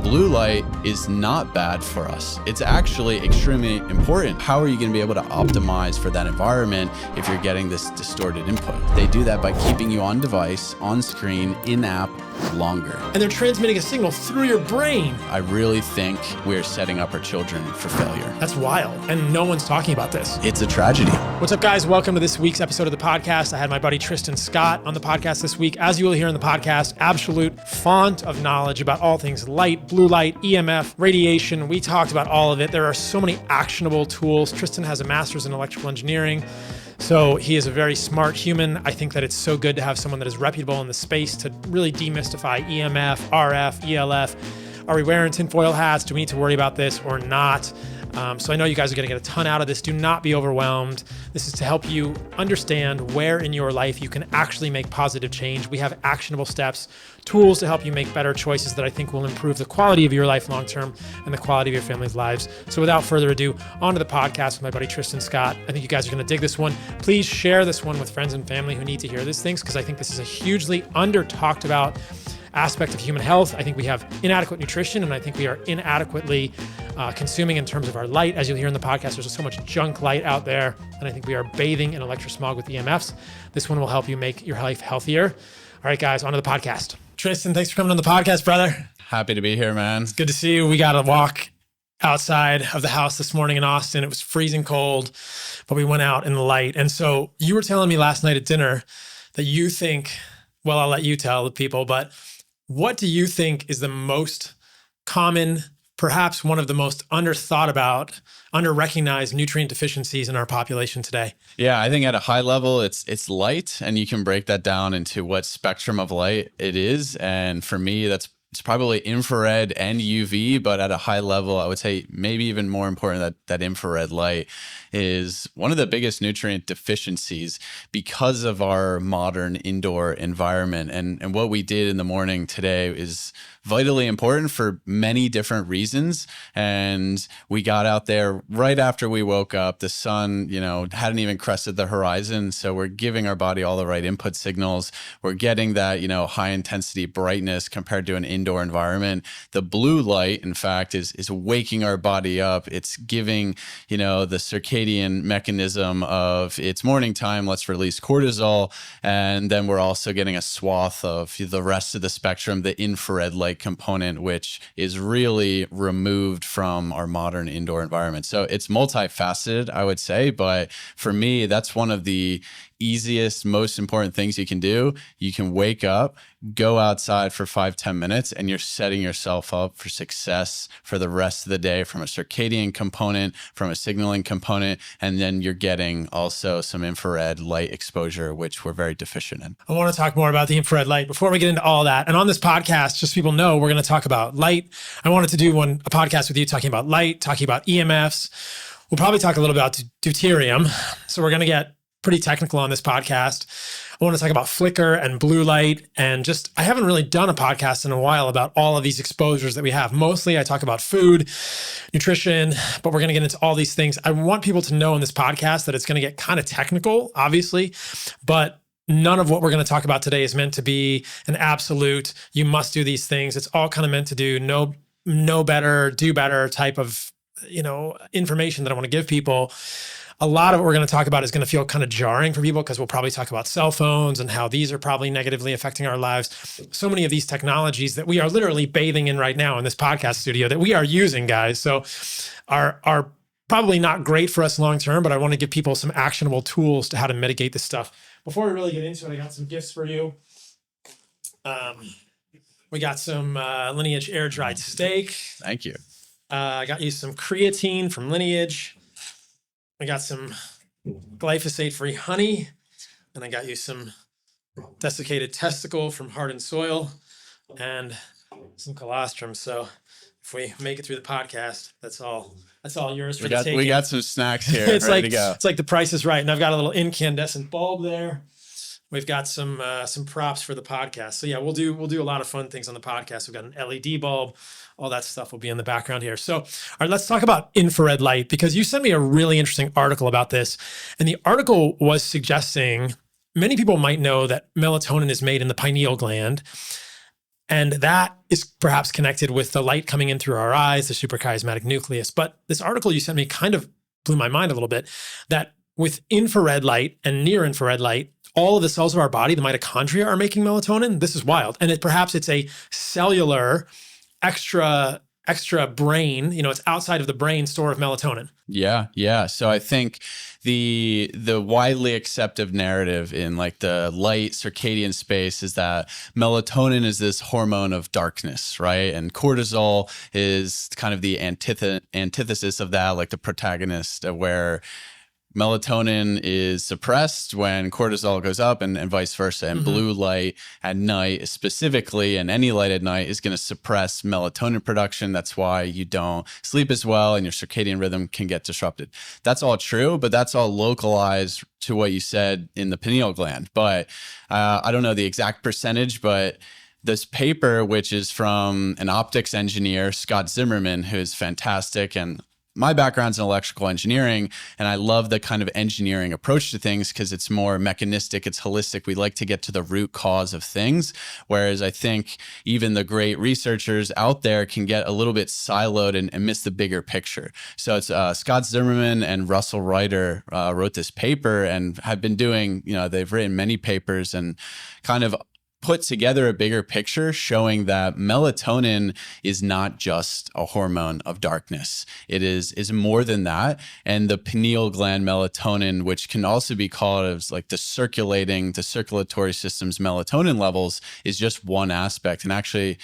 blue light is not bad for us. It's actually extremely important. How are you going to be able to optimize for that environment if you're getting this distorted input? They do that by keeping you on device, on screen, in-app longer. And they're transmitting a signal through your brain. I really think we're setting up our children for failure. That's wild. And no one's talking about this. It's a tragedy. What's up, guys? Welcome to this week's episode of the podcast. I had my buddy Tristan Scott on the podcast this week. As you will hear in the podcast, absolute font of knowledge about all things light, blue light, EMF, radiation. We talked about all of it. There are so many actionable tools. Tristan has a master's in electrical engineering, so he is a very smart human. I think that it's so good to have someone that is reputable in the space to really demystify EMF, RF, ELF. Are we wearing tinfoil hats? Do we need to worry about this or not? So I know you guys are going to get a ton out of this. Do not be overwhelmed. This is to help you understand where in your life you can actually make positive change. We have actionable steps, tools to help you make better choices that I think will improve the quality of your life long-term and the quality of your family's lives. So without further ado, on to the podcast with my buddy Tristan Scott. I think you guys are going to dig this one. Please share this one with friends and family who need to hear these things, because I think this is a hugely under-talked about aspect of human health. I think we have inadequate nutrition, and I think we are inadequately consuming in terms of our light. As you'll hear in the podcast, there's so much junk light out there, and I think we are bathing in electrosmog with EMFs. This one will help you make your life healthier. All right, guys, on to the podcast. Tristan, thanks for coming on the podcast, brother. Happy to be here, man. It's good to see you. We got a walk outside of the house this morning in Austin. It was freezing cold, but we went out in the light. And so you were telling me last night at dinner that you think, well, I'll let you tell the people, but what do you think is the most common, perhaps one of the most underthought about, under-recognized nutrient deficiencies in our population today? Yeah, I think at a high level, it's light, and you can break that down into what spectrum of light it is. And for me, it's probably infrared and UV, but at a high level, I would say maybe even more important that infrared light is one of the biggest nutrient deficiencies because of our modern indoor environment. And what we did in the morning today is vitally important for many different reasons. And we got out there right after we woke up. The sun, hadn't even crested the horizon. So we're giving our body all the right input signals. We're getting that, high intensity brightness compared to an indoor environment. The blue light, in fact, is waking our body up. It's giving, the circadian mechanism of it's morning time, let's release cortisol. And then we're also getting a swath of the rest of the spectrum, the infrared light component, which is really removed from our modern indoor environment. So it's multifaceted, I would say, but for me, that's one of the easiest, most important things you can do. You can wake up, go outside for 5-10 minutes, and you're setting yourself up for success for the rest of the day from a circadian component, from a signaling component, and then you're getting also some infrared light exposure, which we're very deficient in. I want to talk more about the infrared light before we get into all that. And on this podcast, just so people know, we're going to talk about light. I wanted to do a podcast with you talking about light, talking about EMFs. We'll probably talk a little about deuterium. So we're going to get pretty technical on this podcast. I want to talk about flicker and blue light, and I haven't really done a podcast in a while about all of these exposures that we have. Mostly I talk about food, nutrition, but we're going to get into all these things. I want people to know in this podcast that it's going to get kind of technical, obviously, but none of what we're going to talk about today is meant to be an absolute, you must do these things. It's all kind of meant to do know better, do better type of, information that I want to give people. A lot of what we're going to talk about is going to feel kind of jarring for people because we'll probably talk about cell phones and how these are probably negatively affecting our lives. So many of these technologies that we are literally bathing in right now in this podcast studio that we are using, guys, so are probably not great for us long-term, but I want to give people some actionable tools to how to mitigate this stuff. Before we really get into it, I got some gifts for you. We got some Lineage air-dried steak. Thank you. I got you some creatine from Lineage. I got some glyphosate-free honey, and I got you some desiccated testicle from Hardened Soil, and some colostrum. So if we make it through the podcast, that's all yours for the taking. We got some snacks here. It's ready to go. It's like The Price is Right, and I've got a little incandescent bulb there. We've got some props for the podcast. So yeah, we'll do a lot of fun things on the podcast. We've got an LED bulb. All that stuff will be in the background here. So, all right, let's talk about infrared light, because you sent me a really interesting article about this. And the article was suggesting, many people might know that melatonin is made in the pineal gland. And that is perhaps connected with the light coming in through our eyes, the suprachiasmatic nucleus. But this article you sent me kind of blew my mind a little bit, that with infrared light and near infrared light, all of the cells of our body, the mitochondria, are making melatonin. This is wild. And perhaps it's a cellular extra brain, it's outside of the brain store of melatonin. Yeah. So I think the widely accepted narrative in like the light circadian space is that melatonin is this hormone of darkness, right? And cortisol is kind of the antithesis of that, like the protagonist, where melatonin is suppressed when cortisol goes up and vice versa. And blue light at night specifically, and any light at night, is going to suppress melatonin production. That's why you don't sleep as well and your circadian rhythm can get disrupted. That's all true, but that's all localized to what you said in the pineal gland. But I don't know the exact percentage, but this paper, which is from an optics engineer, Scott Zimmerman, who is fantastic, and my background's in electrical engineering, and I love the kind of engineering approach to things because it's more mechanistic, it's holistic. We like to get to the root cause of things, whereas I think even the great researchers out there can get a little bit siloed and miss the bigger picture. So it's Scott Zimmerman and Russell Ryder wrote this paper and have been doing, they've written many papers and kind of put together a bigger picture showing that melatonin is not just a hormone of darkness. It is more than that. And the pineal gland melatonin, which can also be called as like the circulatory system's melatonin levels, is just one aspect. And actually,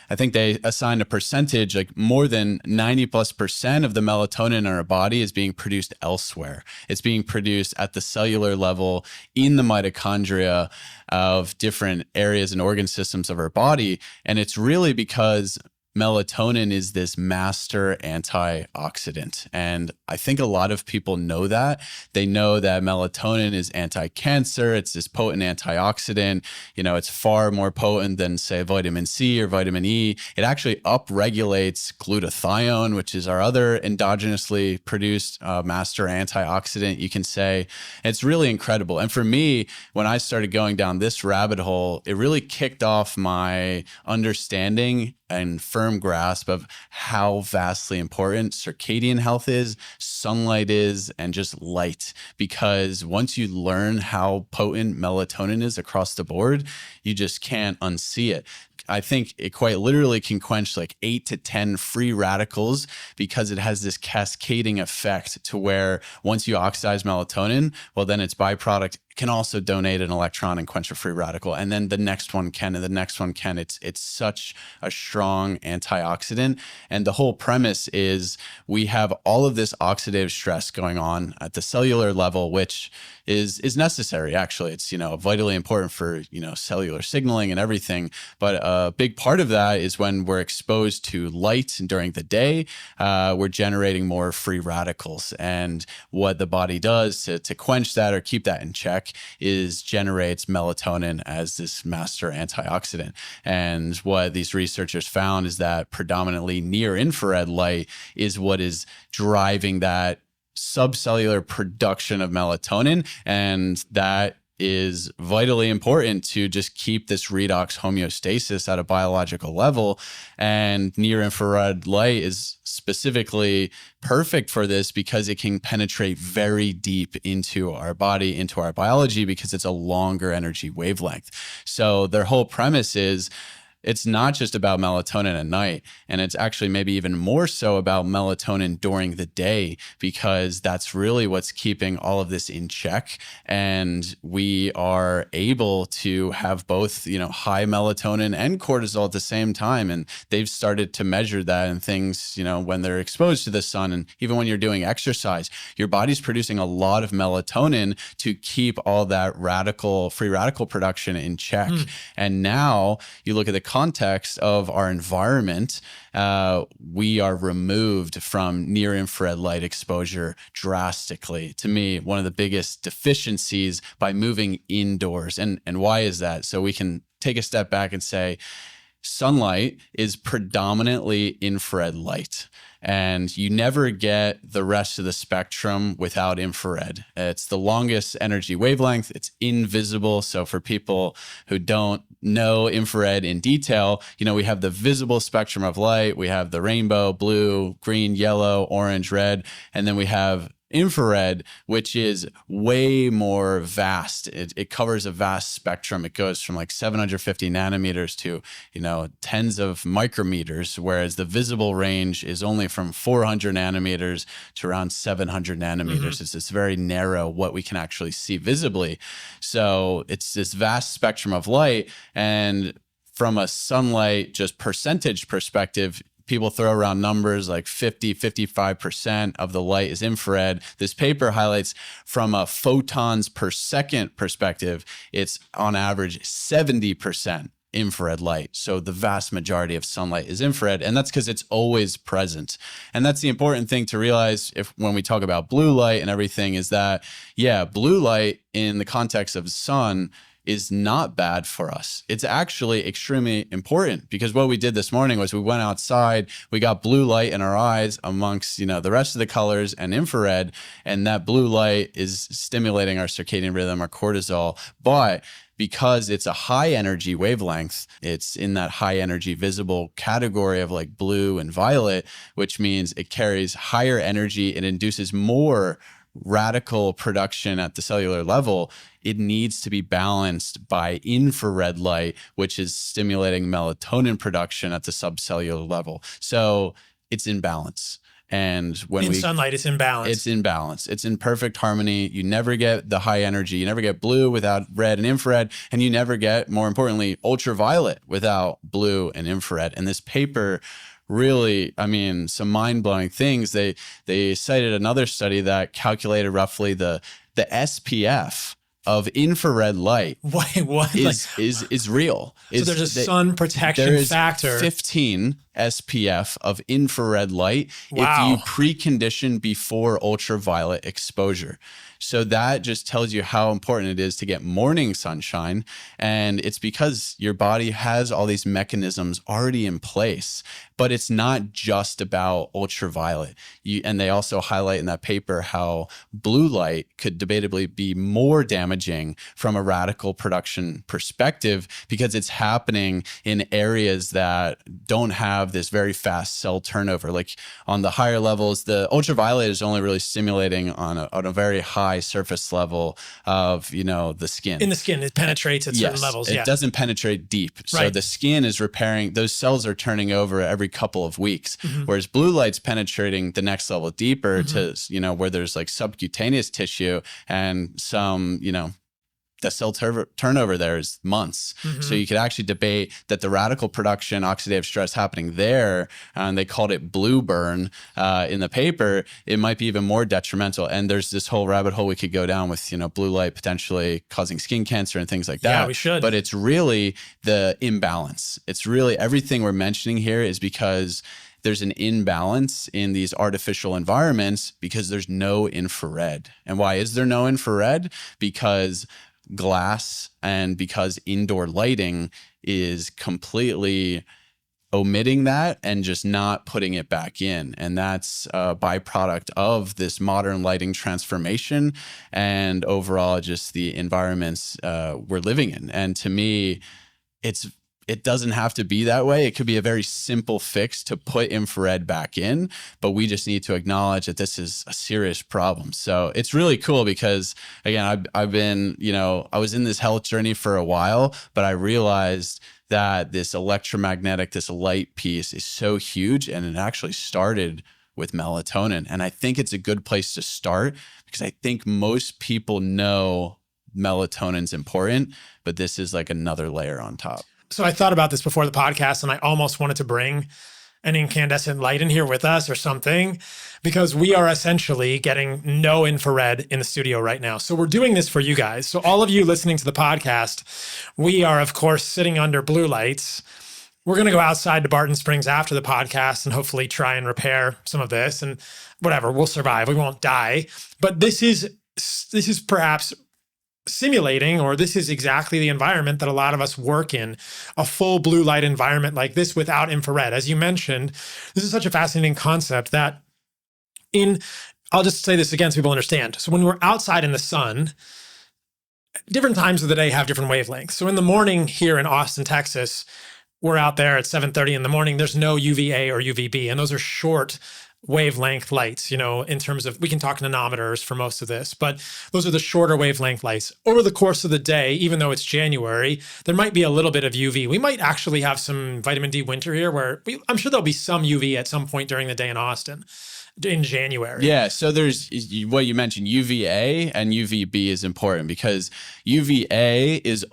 I think they assigned a percentage, like more than 90+% of the melatonin in our body is being produced elsewhere. It's being produced at the cellular level in the mitochondria of different areas and organ systems of our body. And it's really because melatonin is this master antioxidant. And I think a lot of people know that. They know that melatonin is anti-cancer. It's this potent antioxidant. It's far more potent than, say, vitamin C or vitamin E. It actually upregulates glutathione, which is our other endogenously produced master antioxidant, you can say. It's really incredible. And for me, when I started going down this rabbit hole, it really kicked off my understanding and firm grasp of how vastly important circadian health is, sunlight is, and just light. Because once you learn how potent melatonin is across the board, you just can't unsee it. I think it quite literally can quench like 8 to 10 free radicals because it has this cascading effect to where once you oxidize melatonin, well, then its byproduct can also donate an electron and quench a free radical. And then the next one can, and the next one can. It's such a strong antioxidant. And the whole premise is we have all of this oxidative stress going on at the cellular level, which is necessary. Actually, it's, vitally important for, cellular signaling and everything. But a big part of that is when we're exposed to light during the day, we're generating more free radicals. And what the body does to quench that or keep that in check is generates melatonin as this master antioxidant. And what these researchers found is that predominantly near infrared light is what is driving that subcellular production of melatonin. And that is vitally important to just keep this redox homeostasis at a biological level. And near infrared light is specifically perfect for this because it can penetrate very deep into our body, into our biology, because it's a longer energy wavelength. So their whole premise is it's not just about melatonin at night, and it's actually maybe even more so about melatonin during the day, because that's really what's keeping all of this in check. And we are able to have both, high melatonin and cortisol at the same time. And they've started to measure that in things, when they're exposed to the sun, and even when you're doing exercise, your body's producing a lot of melatonin to keep all that free radical production in check. And now you look at the context of our environment, we are removed from near infrared light exposure drastically. To me, one of the biggest deficiencies by moving indoors. And why is that? So we can take a step back and say, sunlight is predominantly infrared light. And you never get the rest of the spectrum without infrared. It's the longest energy wavelength. It's invisible. So for people who don't know infrared in detail, we have the visible spectrum of light. We have the rainbow, blue, green, yellow, orange, red. And then we have infrared, which is way more vast. It covers a vast spectrum. It goes from like 750 nanometers to, tens of micrometers, whereas the visible range is only from 400 nanometers to around 700 nanometers. It's this very narrow what we can actually see visibly. So it's this vast spectrum of light. And from a sunlight just percentage perspective, people throw around numbers like 55% of the light is infrared. This paper highlights from a photons per second perspective, it's on average 70% infrared light. So the vast majority of sunlight is infrared, and that's because it's always present. And that's the important thing to realize when we talk about blue light and everything is that, blue light in the context of sun is not bad for us. It's actually extremely important because what we did this morning was we went outside, we got blue light in our eyes amongst, the rest of the colors and infrared, and that blue light is stimulating our circadian rhythm, our cortisol. But because it's a high energy wavelength, it's in that high energy visible category of like blue and violet, which means it carries higher energy. It induces more radical production at the cellular level. It needs to be balanced by infrared light, which is stimulating melatonin production at the subcellular level. So it's in balance. And when sunlight, it's in balance. It's in balance. It's in perfect harmony. You never get the high energy. You never get blue without red and infrared. And you never get, more importantly, ultraviolet without blue and infrared. And this paper really, some mind-blowing things. They cited another study that calculated roughly the SPF of infrared light. Wait, what? is real. So there's a sun protection factor. There is 15 SPF of infrared light if you precondition before ultraviolet exposure. So that just tells you how important it is to get morning sunshine. And it's because your body has all these mechanisms already in place, but it's not just about ultraviolet. And they also highlight in that paper how blue light could debatably be more damaging from a radical production perspective because it's happening in areas that don't have this very fast cell turnover. Like on the higher levels, the ultraviolet is only really stimulating on a very high surface level of, the skin. In the skin, it penetrates at certain levels. It doesn't penetrate deep. So the skin is repairing, those cells are turning over every couple of weeks, whereas blue light's penetrating the next level deeper to, where there's like subcutaneous tissue and some, the cell turnover there is months. So you could actually debate that the radical production, oxidative stress happening there, and they called it blue burn in the paper, it might be even more detrimental. And there's this whole rabbit hole we could go down with, blue light potentially causing skin cancer and things like that. Yeah, we should. But it's really the imbalance. It's really everything we're mentioning here is because there's an imbalance in these artificial environments because there's no infrared. And why is there no infrared? Because glass and because indoor lighting is completely omitting that and just not putting it back in. And that's a byproduct of this modern lighting transformation and overall just the environments we're living in. And to me, it doesn't have to be that way. It could be a very simple fix to put infrared back in, but we just need to acknowledge that this is a serious problem. So it's really cool because, again, I've been, I was in this health journey for a while, but I realized that this electromagnetic, this light piece is so huge, and it actually started with melatonin. And I think it's a good place to start because I think most people know melatonin's important, but this is like another layer on top. So I thought about this before the podcast, and I almost wanted to bring an incandescent light in here with us or something, because we are essentially getting no infrared in the studio right now. So we're doing this for you guys. So all of you listening to the podcast, we are, of course, sitting under blue lights. We're going to go outside to Barton Springs after the podcast and hopefully try and repair some of this, and whatever, we'll survive. We won't die. But this is perhaps simulating, or this is exactly the environment that a lot of us work in, a full blue light environment like this without infrared. As you mentioned, this is such a fascinating concept that I'll just say this again so people understand. So when we're outside in the sun, different times of the day have different wavelengths. So in the morning here in Austin, Texas, we're out there at 7:30 in the morning. There's no UVA or UVB, and those are short wavelength lights, in terms of, we can talk nanometers for most of this, but those are the shorter wavelength lights. Over the course of the day, even though it's January, there might be a little bit of UV. We might actually have some vitamin D winter here where I'm sure there'll be some UV at some point during the day in Austin in January. Yeah. So there's what you mentioned, UVA and UVB is important because UVA is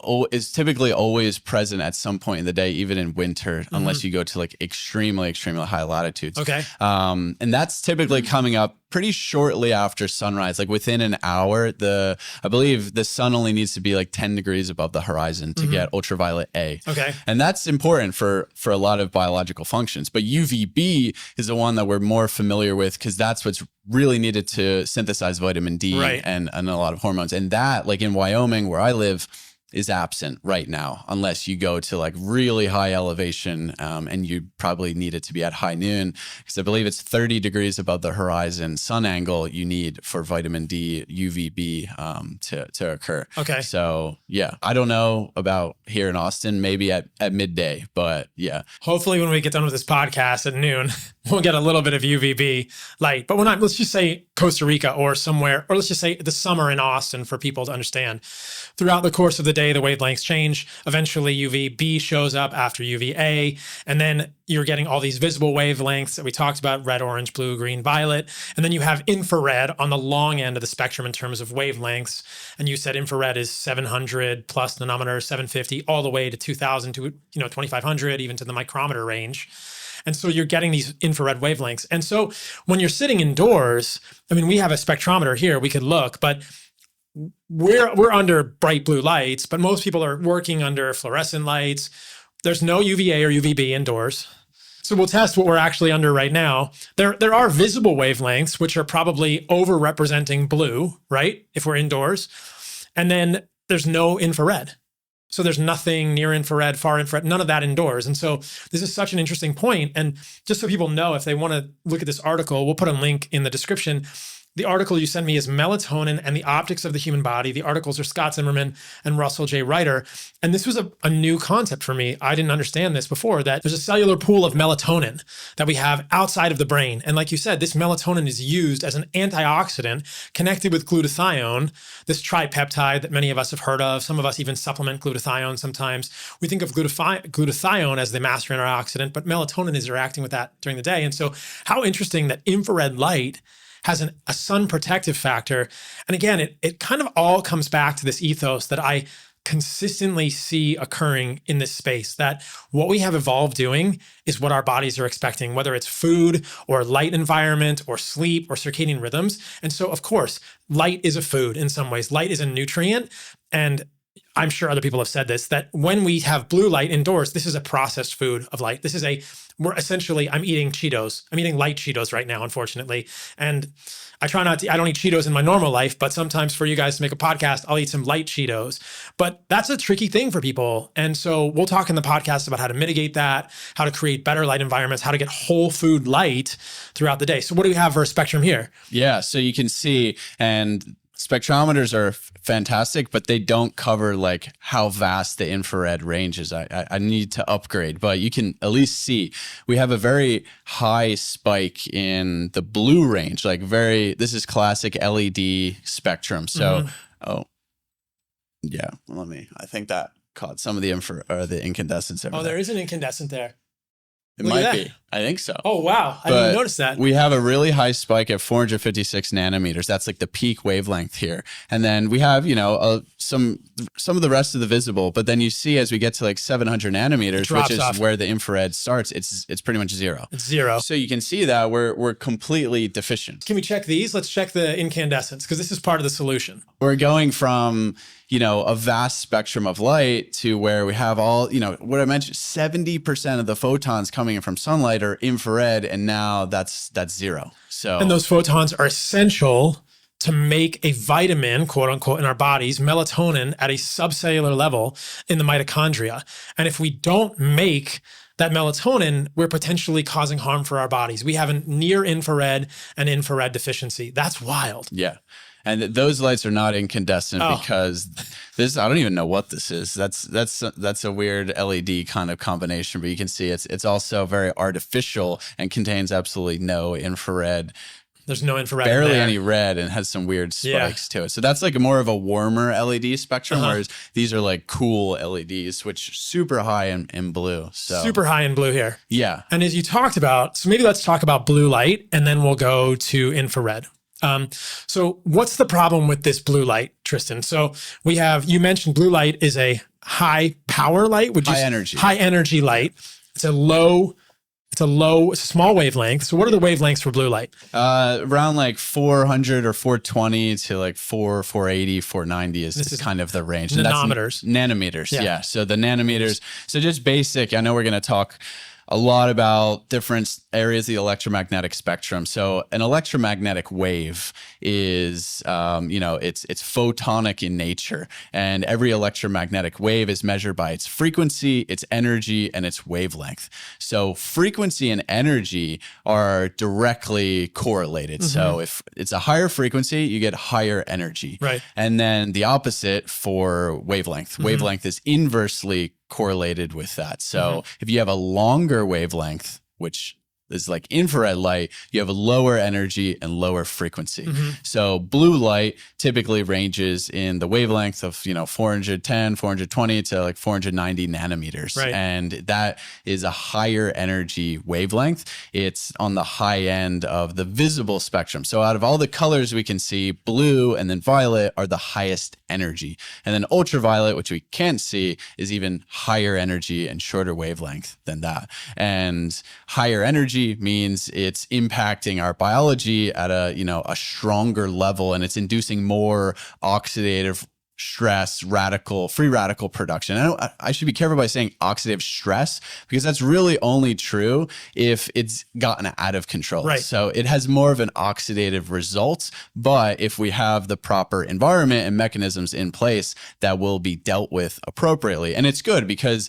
typically always present at some point in the day, even in winter, unless you go to like extremely, extremely high latitudes. Okay. And that's typically coming up pretty shortly after sunrise, like within an hour. I believe the sun only needs to be like 10 degrees above the horizon to get ultraviolet A. Okay. And that's important for a lot of biological functions. But UVB is the one that we're more familiar with because that's what's really needed to synthesize vitamin D and a lot of hormones. And that, like in Wyoming, where I live, is absent right now, unless you go to like really high elevation, and you probably need it to be at high noon, because I believe it's 30 degrees above the horizon sun angle you need for vitamin D UVB to occur. Okay. So yeah, I don't know about here in Austin, maybe at midday, but yeah. Hopefully when we get done with this podcast at noon, we'll get a little bit of UVB light. But let's just say Costa Rica or somewhere, or let's just say the summer in Austin for people to understand. Throughout the course of the day, the wavelengths change. Eventually UVB shows up after UVA, and then you're getting all these visible wavelengths that we talked about: red, orange, blue, green, violet. And then you have infrared on the long end of the spectrum in terms of wavelengths. And you said infrared is 700 plus nanometers, 750, all the way to 2000 to 2500, even to the micrometer range. And so you're getting these infrared wavelengths. And so when you're sitting indoors, we have a spectrometer here, we could look, but we're under bright blue lights, but most people are working under fluorescent lights. There's no UVA or UVB indoors. So we'll test what we're actually under right now. There are visible wavelengths, which are probably overrepresenting blue, right? If we're indoors. And then there's no infrared. So there's nothing near infrared, far infrared, none of that indoors. And so this is such an interesting point. And just so people know, if they want to look at this article, we'll put a link in the description. The article you sent me is Melatonin and the Optics of the Human Body. The articles are Scott Zimmerman and Russell J. Ryder. And this was a new concept for me. I didn't understand this before, that there's a cellular pool of melatonin that we have outside of the brain. And like you said, this melatonin is used as an antioxidant connected with glutathione, this tripeptide that many of us have heard of. Some of us even supplement glutathione sometimes. We think of glutathione as the master antioxidant, but melatonin is interacting with that during the day. And so how interesting that infrared light has a sun protective factor. And again, it kind of all comes back to this ethos that I consistently see occurring in this space, that what we have evolved doing is what our bodies are expecting, whether it's food or light environment or sleep or circadian rhythms. And so, of course, light is a food in some ways. Light is a nutrient. And I'm sure other people have said this, that when we have blue light indoors, this is a processed food of light. I'm eating Cheetos. I'm eating light Cheetos right now, unfortunately. And I don't eat Cheetos in my normal life, but sometimes for you guys to make a podcast, I'll eat some light Cheetos. But that's a tricky thing for people. And so we'll talk in the podcast about how to mitigate that, how to create better light environments, how to get whole food light throughout the day. So what do we have for a spectrum here? Yeah, so you can see, and spectrometers are fantastic, but they don't cover like how vast the infrared range is. I need to upgrade, but you can at least see we have a very high spike in the blue range, this is classic LED spectrum. So, I think that caught some of the the incandescence. There is an incandescent there. It might be. I think so. Oh, wow. I didn't notice that. We have a really high spike at 456 nanometers. That's like the peak wavelength here. And then we have, some of the rest of the visible, but then you see as we get to like 700 nanometers, which is where the infrared starts, it's pretty much zero. It's zero. So you can see that we're completely deficient. Can we check these? Let's check the incandescence, because this is part of the solution. We're going from, a vast spectrum of light to where we have all, what I mentioned, 70% of the photons coming in from sunlight are infrared, and now that's zero. So, and those photons are essential to make a vitamin, quote unquote, in our bodies, melatonin, at a subcellular level in the mitochondria. And if we don't make that melatonin, we're potentially causing harm for our bodies. We have a near infrared and infrared deficiency. That's wild. Yeah. And those lights are not incandescent because this, I don't even know what this is. That's a weird LED kind of combination, but you can see it's also very artificial and contains absolutely no infrared. There's no infrared. Barely any red, and has some weird spikes to it. So that's like more of a warmer LED spectrum, whereas these are like cool LEDs, which super high in blue. So super high in blue here. Yeah. And as you talked about, so maybe let's talk about blue light, and then we'll go to infrared. So what's the problem with this blue light, Tristan? So you mentioned blue light is a high power light, which is high energy light. It's a small wavelength. So what are the wavelengths for blue light? Around like 400 or 420 to like 480, 490 is kind of the range. Nanometers. Nanometers. Yeah. So the nanometers. So just basic, I know we're going to talk a lot about different areas of the electromagnetic spectrum. So an electromagnetic wave is, it's photonic in nature, and every electromagnetic wave is measured by its frequency, its energy, and its wavelength. So frequency and energy are directly correlated. So if it's a higher frequency, you get higher energy. Right. And then the opposite for wavelength. Wavelength is inversely correlated with that. So if you have a longer wavelength, which is like infrared light, you have a lower energy and lower frequency. So blue light typically ranges in the wavelength of, 410, 420 to like 490 nanometers. Right. And that is a higher energy wavelength. It's on the high end of the visible spectrum. So out of all the colors we can see, blue and then violet are the highest energy. And then ultraviolet, which we can't see, is even higher energy and shorter wavelength than that. And higher energy means it's impacting our biology at a stronger level, and it's inducing more oxidative stress, free radical production. I should be careful by saying oxidative stress, because that's really only true if it's gotten out of control. Right. So it has more of an oxidative result, but if we have the proper environment and mechanisms in place, that will be dealt with appropriately. And it's good because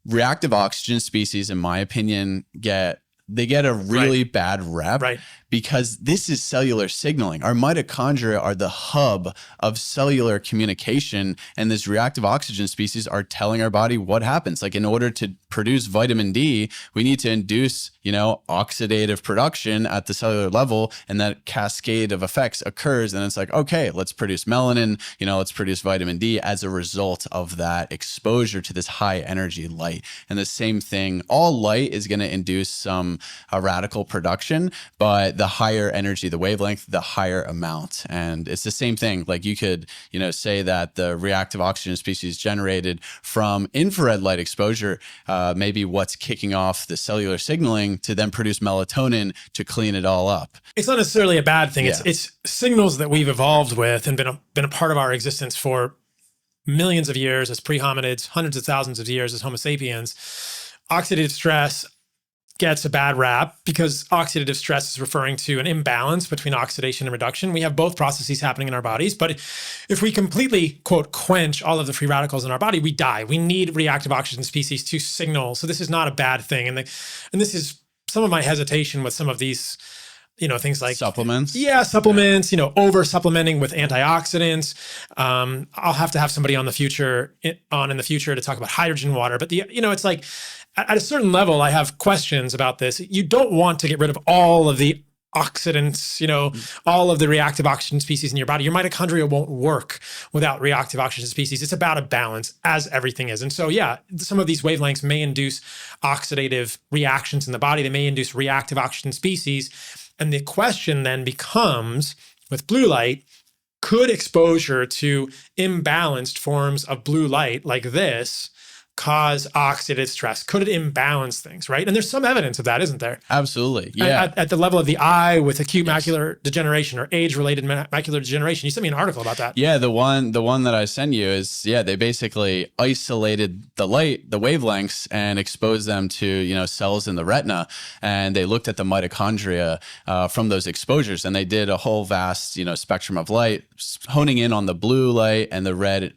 reactive oxygen species, in my opinion, get a really bad rep because this is cellular signaling. Our mitochondria are the hub of cellular communication, and this reactive oxygen species are telling our body what happens. Like, in order to produce vitamin D, we need to induce, oxidative production at the cellular level, and that cascade of effects occurs. And it's like, okay, let's produce melanin, let's produce vitamin D as a result of that exposure to this high energy light. And the same thing, all light is going to induce some radical production, but the higher energy, the wavelength, the higher amount. And it's the same thing. Like, you could, say that the reactive oxygen species generated from infrared light exposure, maybe what's kicking off the cellular signaling to then produce melatonin to clean it all up. It's not necessarily a bad thing. Yeah. It's signals that we've evolved with and been a part of our existence for millions of years as pre-hominids, hundreds of thousands of years as Homo sapiens. Oxidative stress gets a bad rap because oxidative stress is referring to an imbalance between oxidation and reduction. We have both processes happening in our bodies, but if we completely, quote, quench all of the free radicals in our body, we die. We need reactive oxygen species to signal. So this is not a bad thing. And this is some of my hesitation with some of these, things like supplements. Yeah, supplements, over supplementing with antioxidants. I'll have to have somebody in the future to talk about hydrogen water. But it's like, at a certain level, I have questions about this. You don't want to get rid of all of the oxidants, all of the reactive oxygen species in your body. Your mitochondria won't work without reactive oxygen species. It's about a balance, as everything is. And so, yeah, some of these wavelengths may induce oxidative reactions in the body. They may induce reactive oxygen species. And the question then becomes, with blue light, could exposure to imbalanced forms of blue light like this cause oxidative stress? Could it imbalance things, right? And there's some evidence of that, isn't there? Absolutely. Yeah. At the level of the eye with acute macular degeneration or age-related macular degeneration. You sent me an article about that. Yeah, the one that I sent you is, they basically isolated the light, the wavelengths, and exposed them to, cells in the retina. And they looked at the mitochondria from those exposures. And they did a whole vast, spectrum of light, honing in on the blue light and the red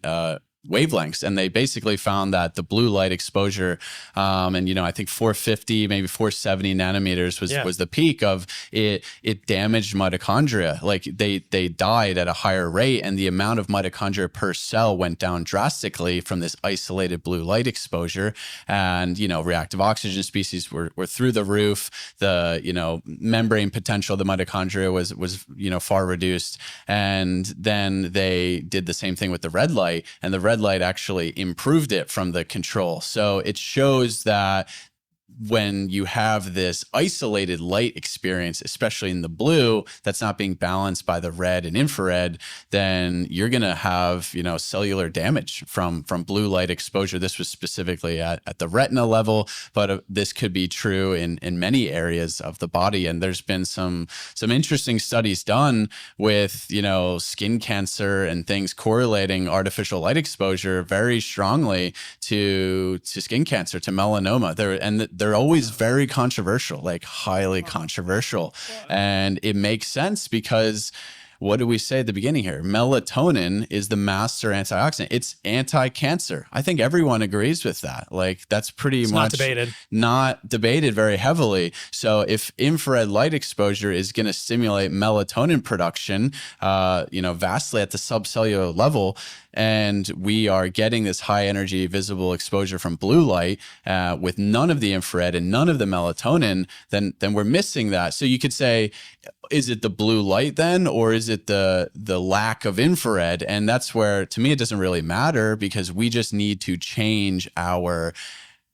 wavelengths, and they basically found that the blue light exposure, and I think 450, maybe 470 nanometers was the peak of it. It damaged mitochondria. Like they died at a higher rate, and the amount of mitochondria per cell went down drastically from this isolated blue light exposure. And reactive oxygen species were through the roof. The membrane potential of the mitochondria was far reduced. And then they did the same thing with the red light, and the red light actually improved it from the control. So it shows that when you have this isolated light experience, especially in the blue, that's not being balanced by the red and infrared, then you're going to have, cellular damage from blue light exposure. This was specifically at the retina level, but this could be true in many areas of the body. And there's been some interesting studies done with, skin cancer and things correlating artificial light exposure very strongly to skin cancer, to melanoma. They're always very controversial, like highly controversial. And it makes sense because what do we say at the beginning here? Melatonin is the master antioxidant. It's anti-cancer. I think everyone agrees with that. Like that's pretty much not debated very heavily. So if infrared light exposure is going to stimulate melatonin production, vastly at the subcellular level, and we are getting this high energy visible exposure from blue light with none of the infrared and none of the melatonin, then we're missing that. So you could say, is it the blue light then, or is it the lack of infrared? And that's where, to me, it doesn't really matter, because we just need to change our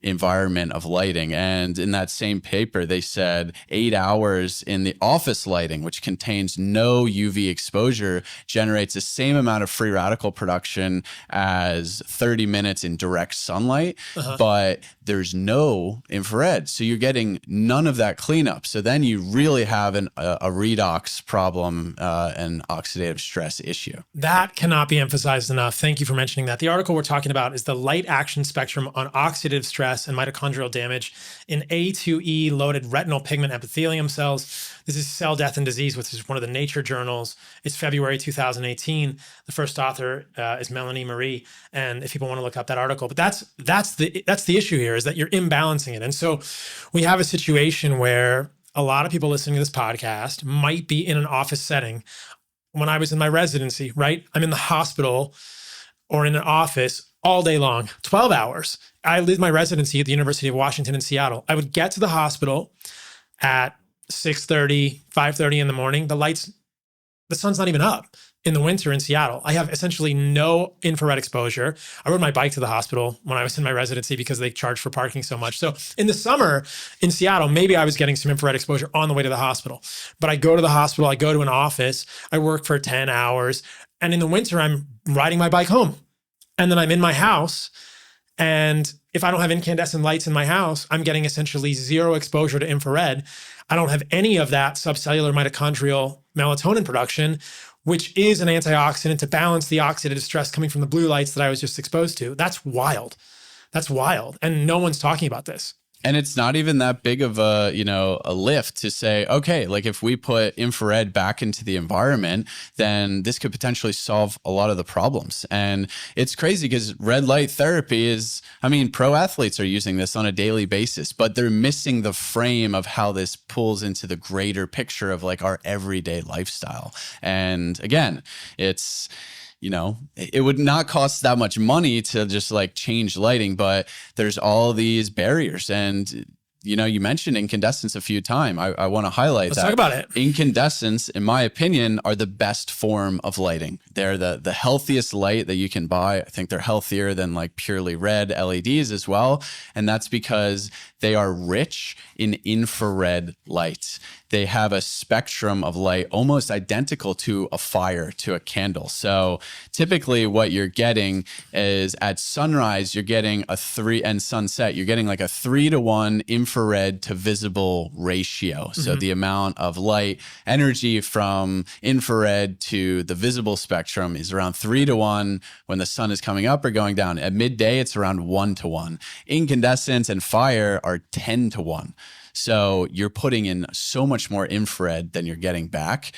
environment of lighting. And in that same paper, they said 8 hours in the office lighting, which contains no UV exposure, generates the same amount of free radical production as 30 minutes in direct sunlight, but there's no infrared. So you're getting none of that cleanup. So then you really have a redox problem and oxidative stress issue. That cannot be emphasized enough. Thank you for mentioning that. The article we're talking about is the light action spectrum on oxidative stress and mitochondrial damage in A2E loaded retinal pigment epithelium cells. This is Cell Death and Disease, which is one of the Nature journals. It's February 2018. The first author is Melanie Marie. And if people want to look up that article, but that's the issue here, is that you're imbalancing it. And so we have a situation where a lot of people listening to this podcast might be in an office setting. When I was in my residency, right? I'm in the hospital or in an office all day long, 12 hours. I lived my residency at the University of Washington in Seattle. I would get to the hospital at 6:30, 5:30 in the morning. The sun's not even up in the winter in Seattle. I have essentially no infrared exposure. I rode my bike to the hospital when I was in my residency because they charge for parking so much. So in the summer in Seattle, maybe I was getting some infrared exposure on the way to the hospital. But I go to the hospital, I go to an office, I work for 10 hours. And in the winter, I'm riding my bike home. And then I'm in my house. And if I don't have incandescent lights in my house, I'm getting essentially zero exposure to infrared. I don't have any of that subcellular mitochondrial melatonin production, which is an antioxidant to balance the oxidative stress coming from the blue lights that I was just exposed to. That's wild. That's wild. And no one's talking about this. And it's not even that big of a lift to say, okay, like if we put infrared back into the environment, then this could potentially solve a lot of the problems. And it's crazy because red light therapy pro athletes are using this on a daily basis, but they're missing the frame of how this pulls into the greater picture of like our everyday lifestyle. And again, it would not cost that much money to just like change lighting, but there's all these barriers. And, you mentioned incandescents a few times. I want to highlight that. Let's talk about it. Incandescents, in my opinion, are the best form of lighting. They're the healthiest light that you can buy. I think they're healthier than like purely red LEDs as well. And that's because they are rich in infrared light. they have a spectrum of light almost identical to a fire, to a candle. So typically what you're getting is at sunrise, you're getting and sunset, you're getting like a 3-to-1 infrared to visible ratio. So the amount of light energy from infrared to the visible spectrum is around 3-to-1 when the sun is coming up or going down. At midday, it's around 1-to-1. Incandescent and fire are 10-to-1. So you're putting in so much more infrared than you're getting back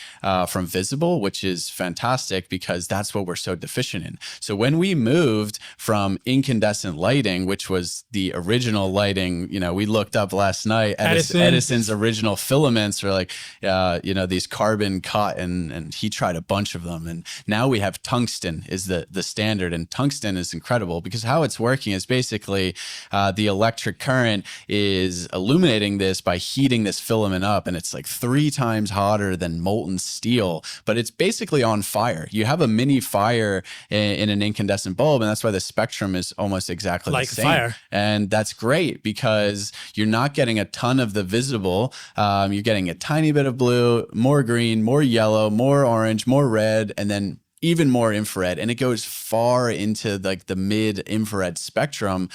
from visible, which is fantastic because that's what we're so deficient in. So when we moved from incandescent lighting, which was the original lighting, we looked up last night, Edison's original filaments were like, these carbon cut, and he tried a bunch of them. And now we have tungsten is the standard, and tungsten is incredible because how it's working is basically the electric current is illuminating this by heating this filament up, and it's like 3 times hotter than molten steel, but it's basically on fire. You have a mini fire in an incandescent bulb, and that's why the spectrum is almost exactly like the same. Fire. And that's great because you're not getting a ton of the visible. You're getting a tiny bit of blue, more green, more yellow, more orange, more red, and then even more infrared. And it goes far into like the mid infrared spectrum.